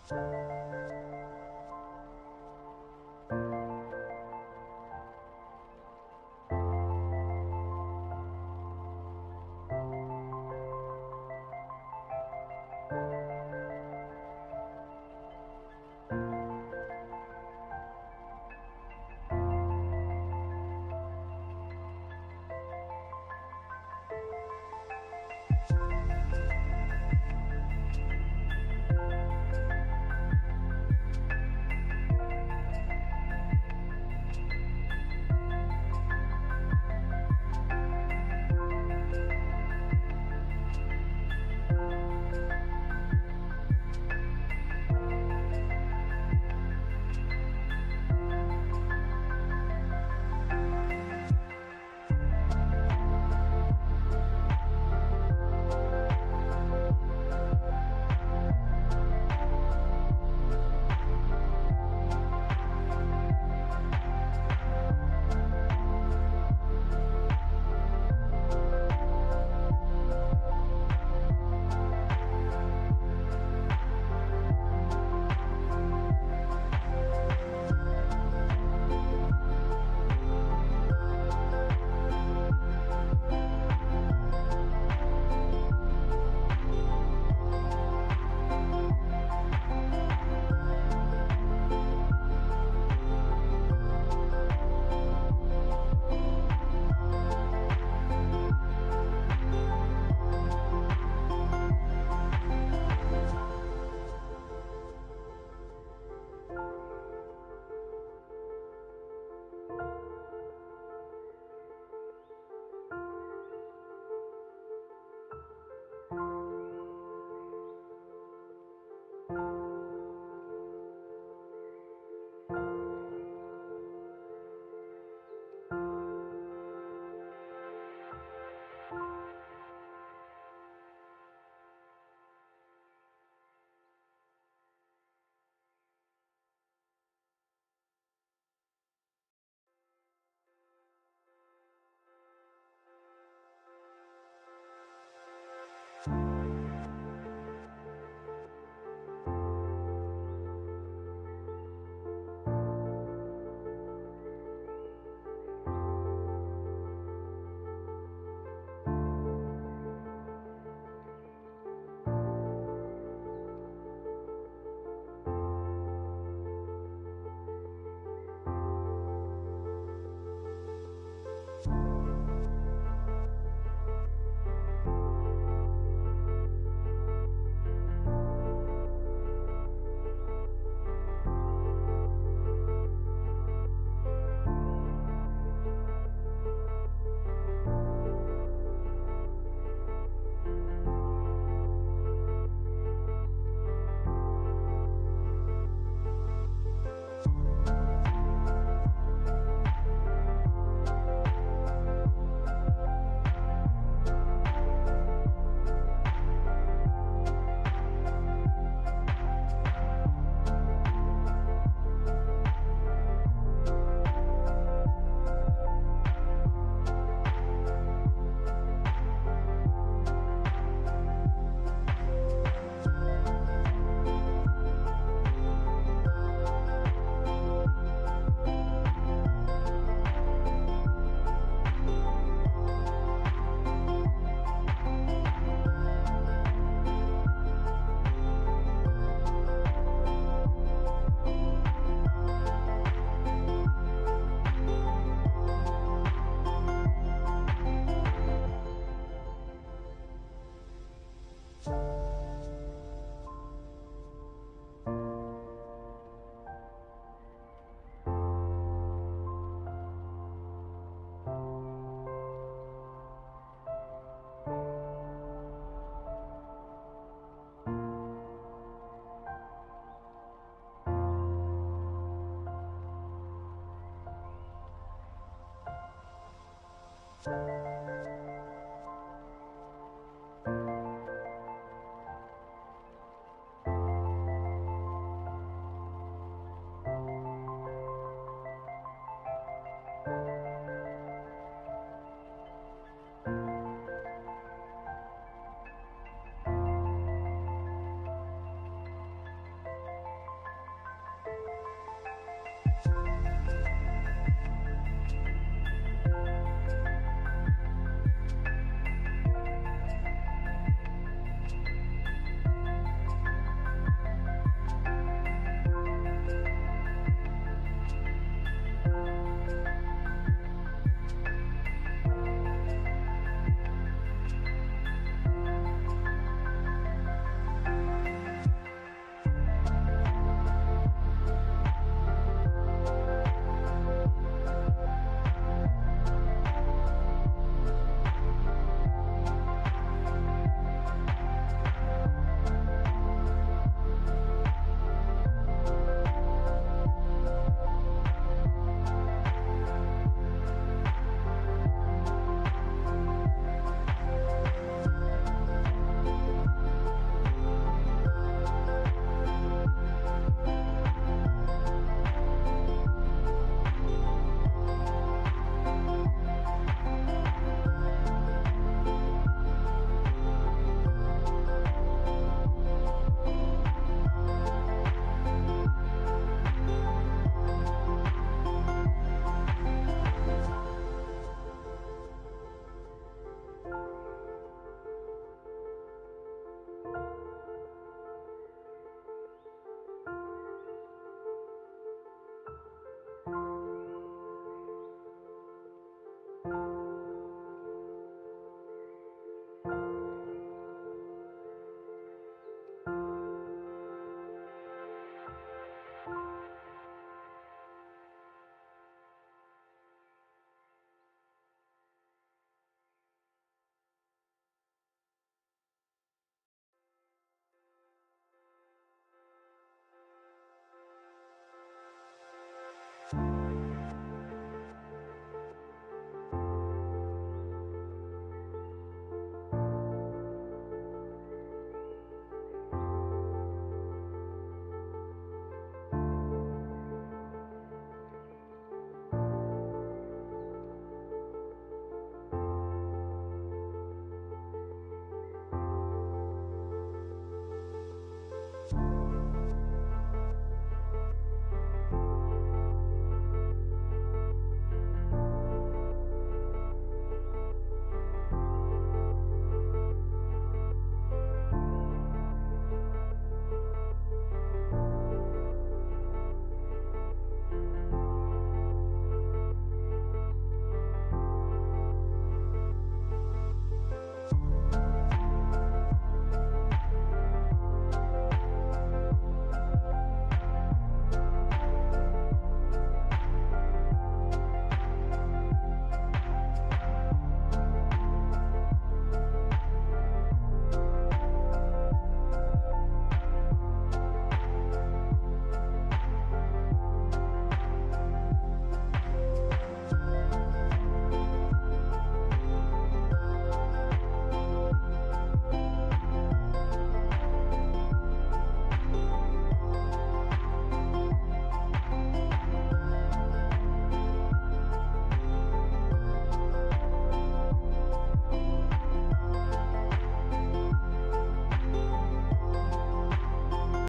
Thank you.